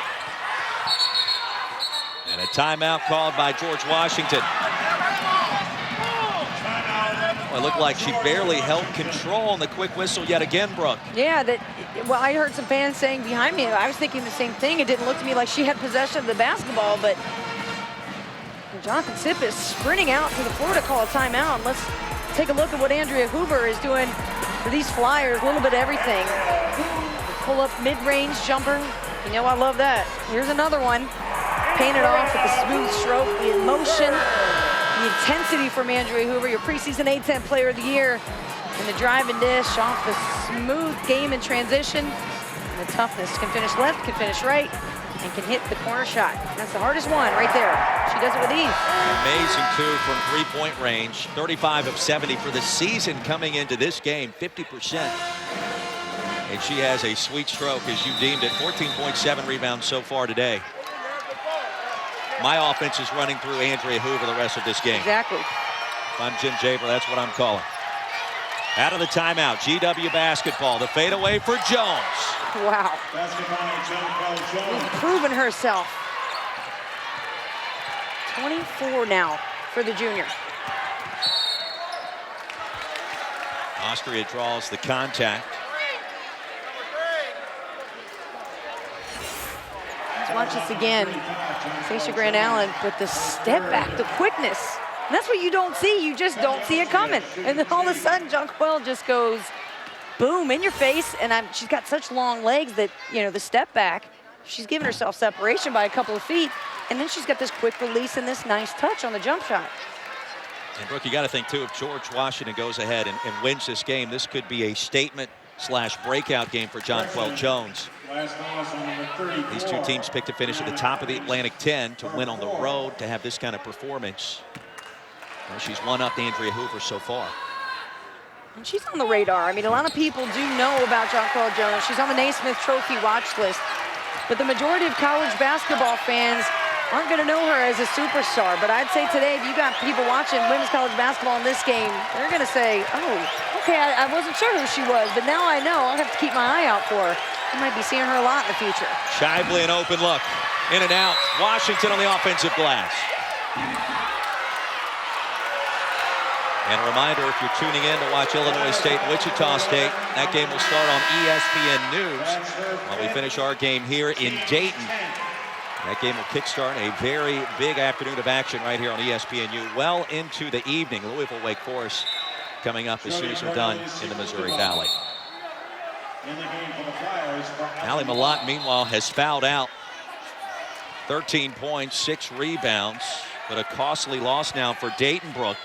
And a timeout called by George Washington. Well, it looked like she barely held control on the quick whistle yet again, Brooke. Yeah, well, I heard some fans saying behind me, I was thinking the same thing. It didn't look to me like she had possession of the basketball, but Jonathan Sippis sprinting out to the floor to call a timeout. Let's take a look at what Andrea Hoover is doing for these Flyers. A little bit of everything. Pull up mid-range jumper. You know I love that. Here's another one. Painted off with the smooth stroke, the emotion, the intensity from Andrea Hoover, your preseason A-10 Player of the Year. And the drive and dish off the smooth game in transition. And the toughness, can finish left, can finish right, and can hit the corner shot. That's the hardest one right there. She does it with ease. Amazing, too, from three-point range. 35 of 70 for the season coming into this game, 50%. And she has a sweet stroke, as you deemed it. 14.7 rebounds so far today. My offense is running through Andrea Hoover the rest of this game. Exactly. If I'm Jim Jaber, that's what I'm calling. Out of the timeout, GW basketball. The fadeaway for Jones. Wow. She's proven herself. 24 now for the junior. Austria draws the contact. Let's watch this again. Stacia Grant Allen with the step back, the quickness. And that's what you don't see. You just don't see it coming. And then all of a sudden, Jonquel just goes boom in your face. And she's got such long legs that, you know, the step back, she's giving herself separation by a couple of feet. And then she's got this quick release and this nice touch on the jump shot. And Brooke, you got to think too, if George Washington goes ahead and wins this game, this could be a statement/breakout game for Jonquel Jones. These two teams picked to finish at the top of the Atlantic 10 to win on the road, to have this kind of performance. Well, she's one up Andrea Hoover so far. And she's on the radar. I mean, a lot of people do know about Jonquel Jones. She's on the Naismith Trophy watch list. But the majority of college basketball fans aren't going to know her as a superstar. But I'd say today, if you got people watching women's college basketball in this game, they're going to say, oh, okay, I wasn't sure who she was, but now I know. I'll have to keep my eye out for her. I might be seeing her a lot in the future. Shively, an open look. In and out. Washington on the offensive glass. And a reminder, if you're tuning in to watch Illinois State, Wichita State, that game will start on ESPN News while we finish our game here in Dayton. That game will kickstart a very big afternoon of action right here on ESPNU well into the evening. Louisville Wake Forest coming up as soon as we're done in the Missouri Valley. Allie Malott, meanwhile, has fouled out. 13 points, 6 rebounds, but a costly loss now for Dayton Brook.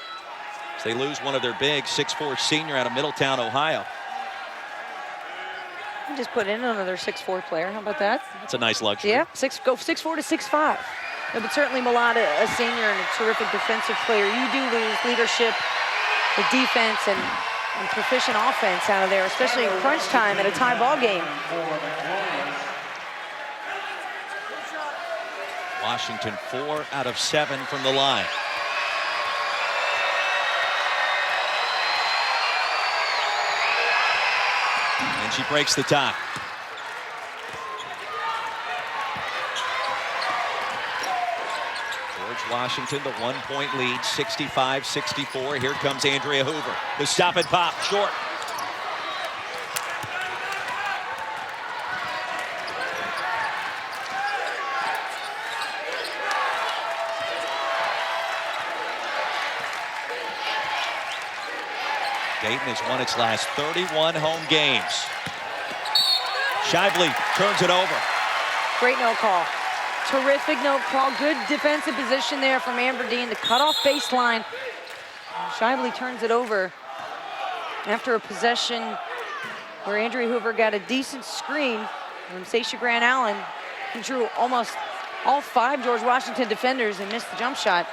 They lose one of their big 6'4" senior out of Middletown, Ohio. You just put in another 6'4" player. How about that? That's a nice luxury. Yeah, go 6'4" to 6'5". No, but certainly Malott, a senior and a terrific defensive player. You do lose leadership, the defense, and proficient offense out of there, especially in crunch time at a tie ball game. Washington 4 out of 7 from the line. And she breaks the tie. George Washington, the 1-point lead, 65-64. Here comes Andrea Hoover. The stop and pop, short. Dayton has won its last 31 home games. Shively turns it over. Great no call. Terrific no call. Good defensive position there from Amber Dean. The cutoff baseline. Shively turns it over after a possession where Andrea Hoover got a decent screen from Stacia Grant Allen, who drew almost all 5 George Washington defenders and missed the jump shot.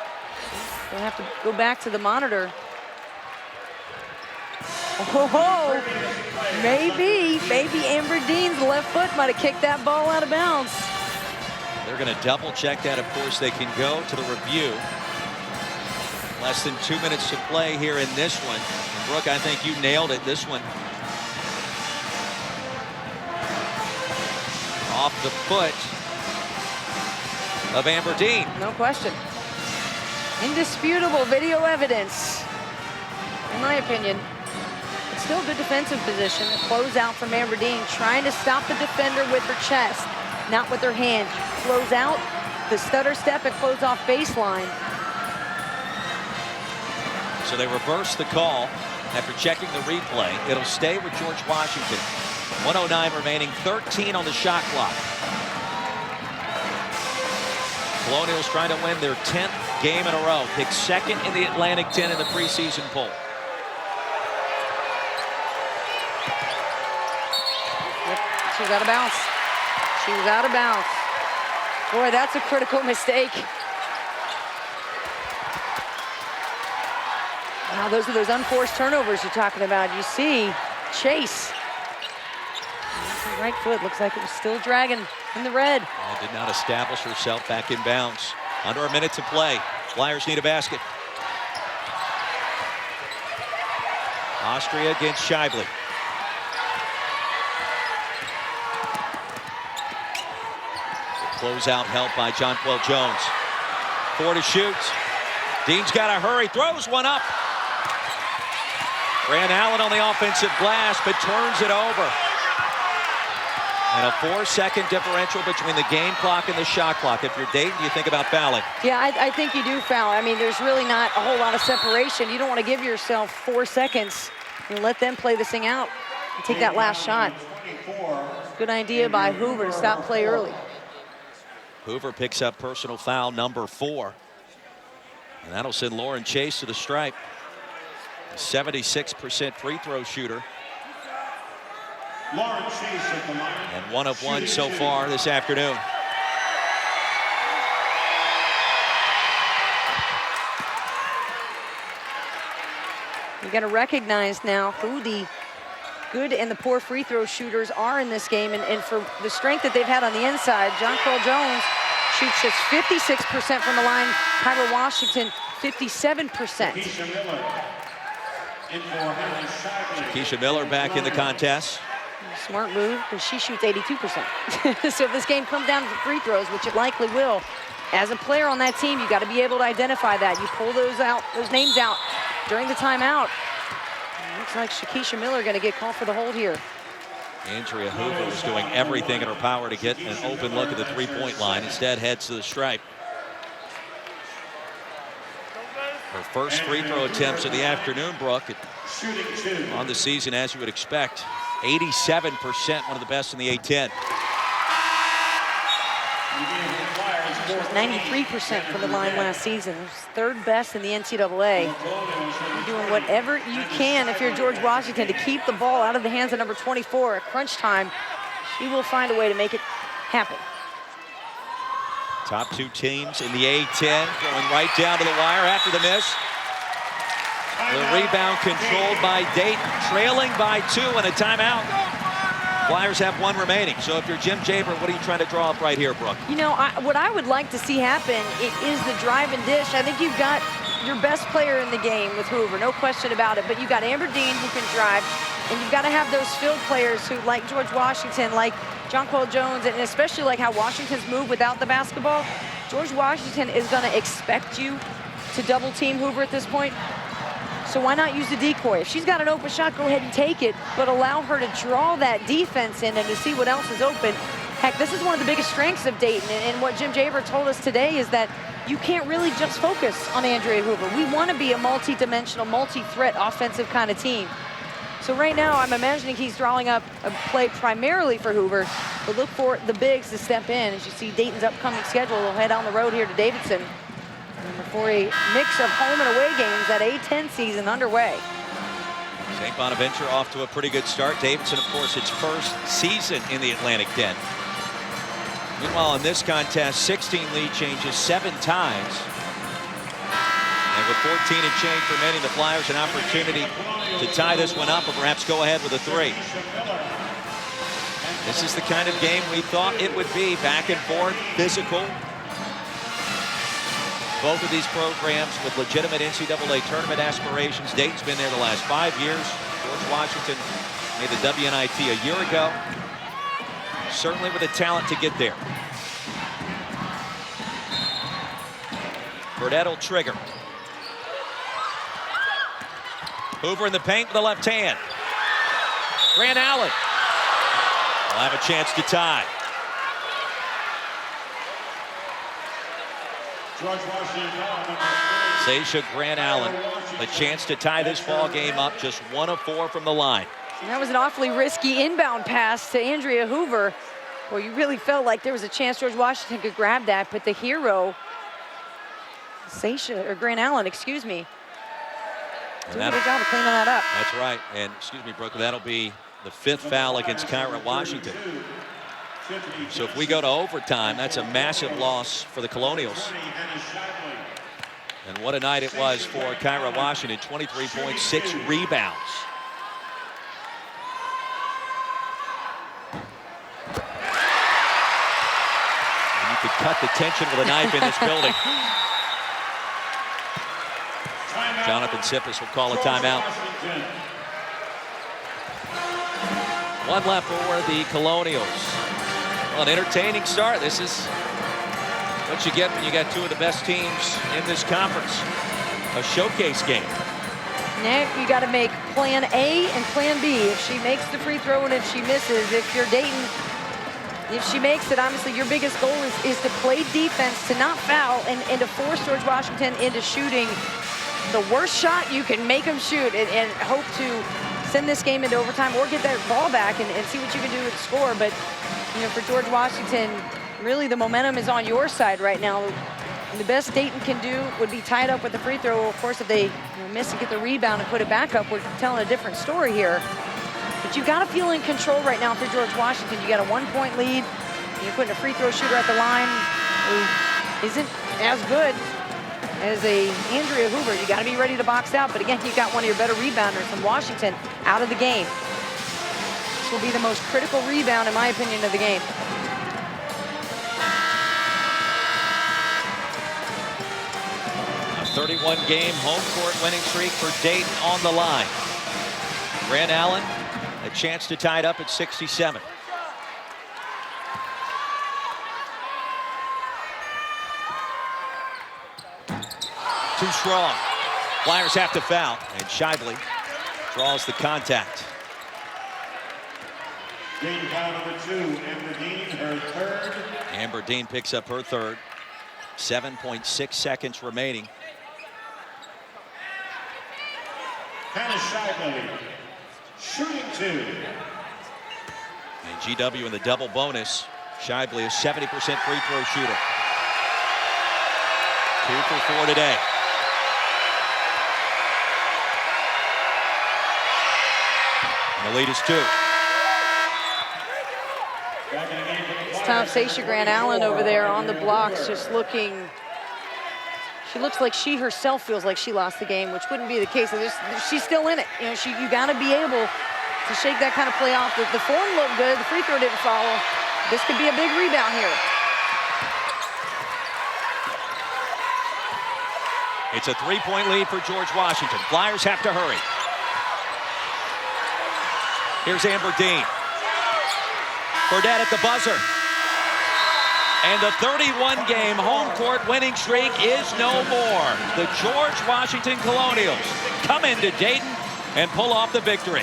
We'll have to go back to the monitor. Oh, maybe Amber Dean's left foot might have kicked that ball out of bounds. They're going to double check that. Of course, they can go to the review. Less than 2 minutes to play here in this one. And Brooke, I think you nailed it. This one off the foot of Amber Dean. No question. Indisputable video evidence, in my opinion. Still good defensive position. The close out from Amber Dean, trying to stop the defender with her chest, not with her hand. Close out, the stutter step and close off baseline. So they reverse the call after checking the replay. It'll stay with George Washington. 1:09 remaining, 13 on the shot clock. Colonials trying to win their 10th game in a row. Picked second in the Atlantic 10 in the preseason poll. She was out of bounds. She was out of bounds. Boy, that's a critical mistake. Now those are those unforced turnovers you're talking about. You see Chase. Right foot looks like it was still dragging in the red. Did not establish herself back in bounds. Under a minute to play. Flyers need a basket. Austria against Scheibele. Closeout help by Jonquel Jones. 4 to shoot. Dean's got to hurry. Throws one up. Grant Allen on the offensive glass, but turns it over. And a 4-second differential between the game clock and the shot clock. If you're Dayton, you think about fouling. Yeah, I think you do foul. I mean, there's really not a whole lot of separation. You don't want to give yourself 4 seconds and let them play this thing out and take that last shot. Good idea by Hoover to stop play early. Hoover picks up personal foul number 4. And that'll send Lauren Chase to the stripe. A 76% free throw shooter. Lauren Chase at the line. And 1 of 1 so far this afternoon. You got to recognize now who the good and the poor free throw shooters are in this game, and for the strength that they've had on the inside. Jonquel Jones shoots just 56% from the line. Kyra Washington, 57%. Keisha Miller back in the contest. Smart move, because she shoots 82%. So if this game comes down to the free throws, which it likely will, as a player on that team, you got to be able to identify that. You pull those out, those names out during the timeout. Looks like Shakisha Miller going to get called for the hold here. Andrea Hoover was doing everything in her power to get an open look at the three-point line. Instead, heads to the stripe. Her first free throw attempts of the afternoon, Brooke, on the season, as you would expect. 87%, one of the best in the A-10. She was 93% from the line last season. It was third best in the NCAA. You're doing whatever you can if you're George Washington to keep the ball out of the hands of number 24 at crunch time. She will find a way to make it happen. Top 2 teams in the A-10 going right down to the wire after the miss. The rebound controlled by Dayton, trailing by 2 and a timeout. Flyers have 1 remaining. So if you're Jim Jaber, what are you trying to draw up right here, Brooke? You know, what I would like to see happen is the drive and dish. I think you've got your best player in the game with Hoover, no question about it. But you've got Amber Dean who can drive, and you've got to have those field players who, like George Washington, like Jonquel Jones, and especially like how Washington's move without the basketball. George Washington is going to expect you to double team Hoover at this point. So why not use the decoy? If she's got an open shot, go ahead and take it, but allow her to draw that defense in and to see what else is open. Heck, this is one of the biggest strengths of Dayton, and what Jim Jaber told us today is that you can't really just focus on Andrea Hoover. We want to be a multi-dimensional, multi-threat offensive kind of team. So right now, I'm imagining he's drawing up a play primarily for Hoover, but look for the bigs to step in. As you see Dayton's upcoming schedule, they'll head on the road here to Davidson. For a mix of home and away games, that A-10 season underway. St. Bonaventure off to a pretty good start. Davidson, of course, its first season in the Atlantic 10. Meanwhile, in this contest, 16 lead changes 7 times. And with 14 and change remaining, the Flyers an opportunity to tie this one up or perhaps go ahead with a 3. This is the kind of game we thought it would be. Back and forth, physical. Both of these programs with legitimate NCAA tournament aspirations. Dayton's been there the last 5 years. George Washington made the WNIT a year ago. Certainly with the talent to get there. Burdett will trigger. Hoover in the paint with the left hand. Grant Allen will have a chance to tie. Sasha Grant Allen, a chance to tie this ball game up, just 1 of 4 from the line. And that was an awfully risky inbound pass to Andrea Hoover. Well, you really felt like there was a chance George Washington could grab that, but the hero, Grant Allen, excuse me, doing a good job of cleaning that up. That's right, and excuse me, Brooke, that'll be the 5th foul against Kyra Washington. So if we go to overtime, that's a massive loss for the Colonials. And what a night it was for Kyra Washington, 23 points, 6 rebounds. And you could cut the tension with a knife in this building. Jonathan Sippis will call a timeout. One left for the Colonials. Well, an entertaining start. This is what you get when you got two of the best teams in this conference. A showcase game. Nick, you got to make plan A and plan B. If she makes the free throw and if she misses, if you're Dayton, if she makes it, obviously your biggest goal is to play defense, to not foul, and to force George Washington into shooting the worst shot you can make them shoot, and hope to send this game into overtime or get that ball back and see what you can do with the score. But, you know, for George Washington, really the momentum is on your side right now. The best Dayton can do would be tied up with the free throw. Of course, if they miss and get the rebound and put it back up, we're telling a different story here. But you've got to feel in control right now for George Washington. You got a 1-point lead. You're putting a free throw shooter at the line who isn't as good as a Andrea Hoover. You got to be ready to box out. But again, you've got one of your better rebounders from Washington out of the game. This will be the most critical rebound, in my opinion, of the game. A 31-game home court winning streak for Dayton on the line. Grant Allen, a chance to tie it up at 67. Too strong. Flyers have to foul, and Shively draws the contact. Game foul number 2, Amber Dean, her third. Amber Dean picks up her third. 7.6 seconds remaining. Hannah Shively, shooting 2. And GW in the double bonus. Shively, a 70% free throw shooter. 2 for 4 today. And the lead is 2. It's Tom Sasha Grant Allen over there on the blocks, just looking. She looks like she herself feels like she lost the game, which wouldn't be the case. She's still in it. You know, you got to be able to shake that kind of play off. The form looked good. The free throw didn't follow. This could be a big rebound here. It's a 3-point lead for George Washington. Flyers have to hurry. Here's Amber Dean. Burdett at the buzzer. And the 31-game home court winning streak is no more. The George Washington Colonials come into Dayton and pull off the victory.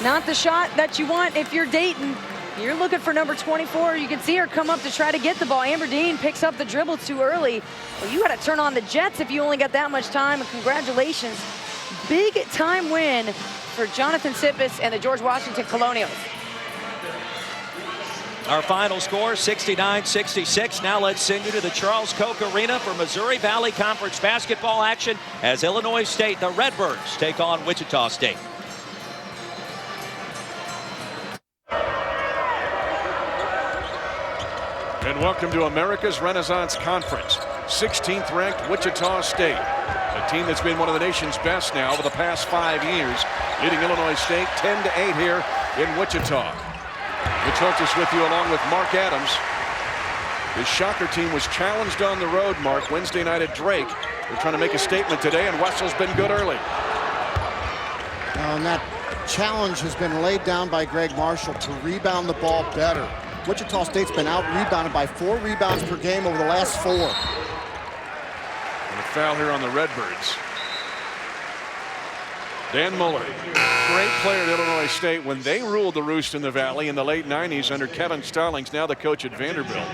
Not the shot that you want if you're Dayton. You're looking for number 24. You can see her come up to try to get the ball. Amber Dean picks up the dribble too early. Well, you got to turn on the Jets if you only got that much time, and congratulations. Big time win for Jonathan Sippis and the George Washington Colonials. Our final score, 69-66. Now let's send you to the Charles Koch Arena for Missouri Valley Conference basketball action as Illinois State, the Redbirds, take on Wichita State. And welcome to America's Renaissance Conference. 16th ranked Wichita State, a team that's been one of the nation's best now over the past 5 years, leading Illinois State 10-8 here in Wichita. Mitch Holtis with you along with Mark Adams. The Shocker team was challenged on the road, Mark, Wednesday night at Drake. They're trying to make a statement today, and Wessel's been good early. And that challenge has been laid down by Greg Marshall to rebound the ball better. Wichita State's been out-rebounded by 4 rebounds per game over the last 4. And a foul here on the Redbirds. Dan Muller, great player at Illinois State when they ruled the roost in the Valley in the late 90s under Kevin Stallings, now the coach at Vanderbilt.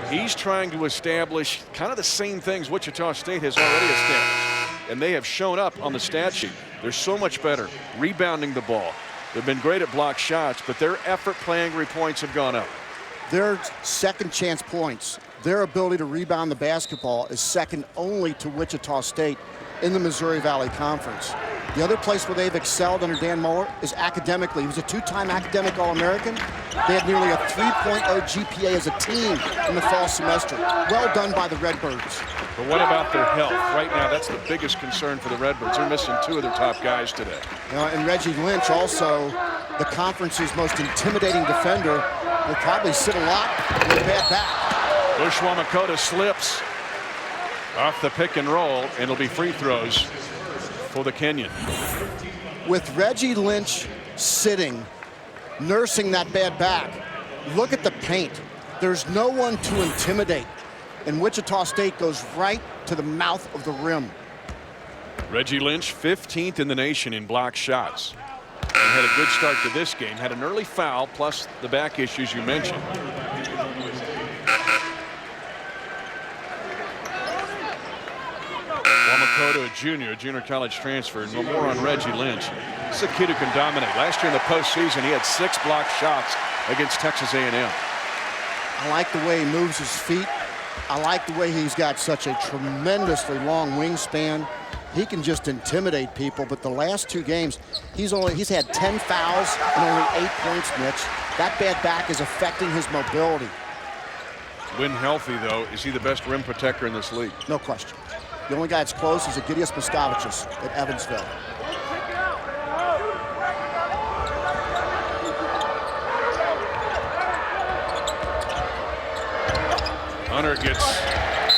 He's trying to establish kind of the same things Wichita State has already established, and they have shown up on the stat sheet. They're so much better rebounding the ball. They've been great at block shots, but their effort playing 3 points have gone up. Their second chance points, their ability to rebound the basketball is second only to Wichita State in the Missouri Valley Conference. The other place where they've excelled under Dan Muller is academically. He was a 2-time academic All-American. They had nearly a 3.0 GPA as a team in the fall semester. Well done by the Redbirds. But what about their health? Right now, that's the biggest concern for the Redbirds. They're missing 2 of their top guys today. You know, and Reggie Lynch, also the conference's most intimidating defender, will probably sit a lot with a bad back. Bushwamakota slips off the pick and roll, and it'll be free throws for the Kenyan. with Reggie Lynch sitting, nursing that bad back, look at the paint. There's no one to intimidate. And Wichita State goes right to the mouth of the rim. Reggie Lynch, 15th in the nation in block shots. And had a good start to this game. Had an early foul, plus the back issues you mentioned. Wamakoto, a junior college transfer. No more on Reggie Lynch. This is a kid who can dominate. Last year in the postseason, he had 6 block shots against Texas A&M. I like the way he moves his feet. I like the way he's got such a tremendously long wingspan. He can just intimidate people, but the last 2 games, he's had 10 fouls and only 8 points, Mitch. That bad back is affecting his mobility. When healthy, though, is he the best rim protector in this league? No question. The only guy that's close is Egidius Moscovicius at Evansville. Hunter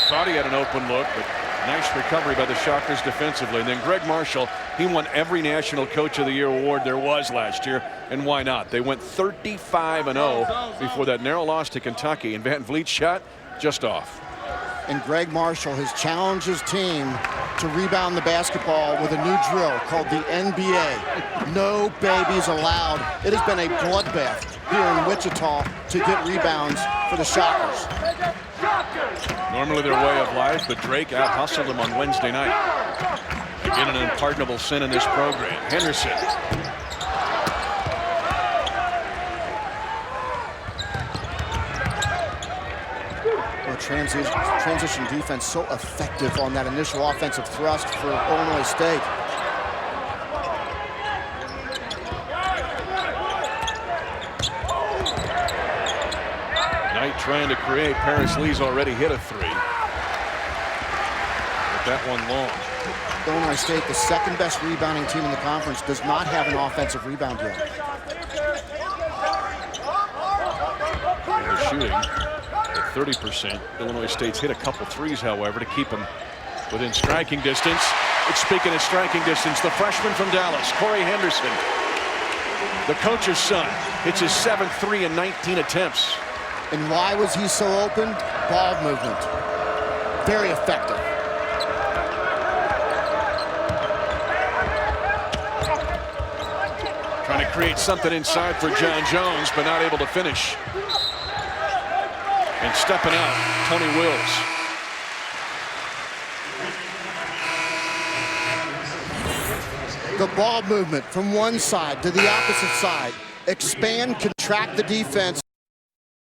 thought he had an open look, but nice recovery by the Shockers defensively. And then Greg Marshall, he won every National Coach of the Year award there was last year, and why not? They went 35-0 before that narrow loss to Kentucky, and Van Vliet's shot just off. And Greg Marshall has challenged his team to rebound the basketball with a new drill called the NBA. No babies allowed. It has been a bloodbath here in Wichita to get rebounds for the Shockers. Normally their way of life, but Drake out-hustled them on Wednesday night. Again, an unpardonable sin in this program. Henderson. Transition defense so effective on that initial offensive thrust for Illinois State. Knight trying to create. Paris Lee's already hit a 3. But that one long. Illinois State, the second best rebounding team in the conference, does not have an offensive rebound yet. And they're shooting 30%. Illinois State's hit a couple 3s, however, to keep them within striking distance. But speaking of striking distance, the freshman from Dallas, Corey Henderson, the coach's son, hits his 7th 3 in 19 attempts. And why was he so open? Ball movement. Very effective. Trying to create something inside for John Jones, but not able to finish. And stepping out, Tony Wills. The ball movement from one side to the opposite side. Expand, contract the defense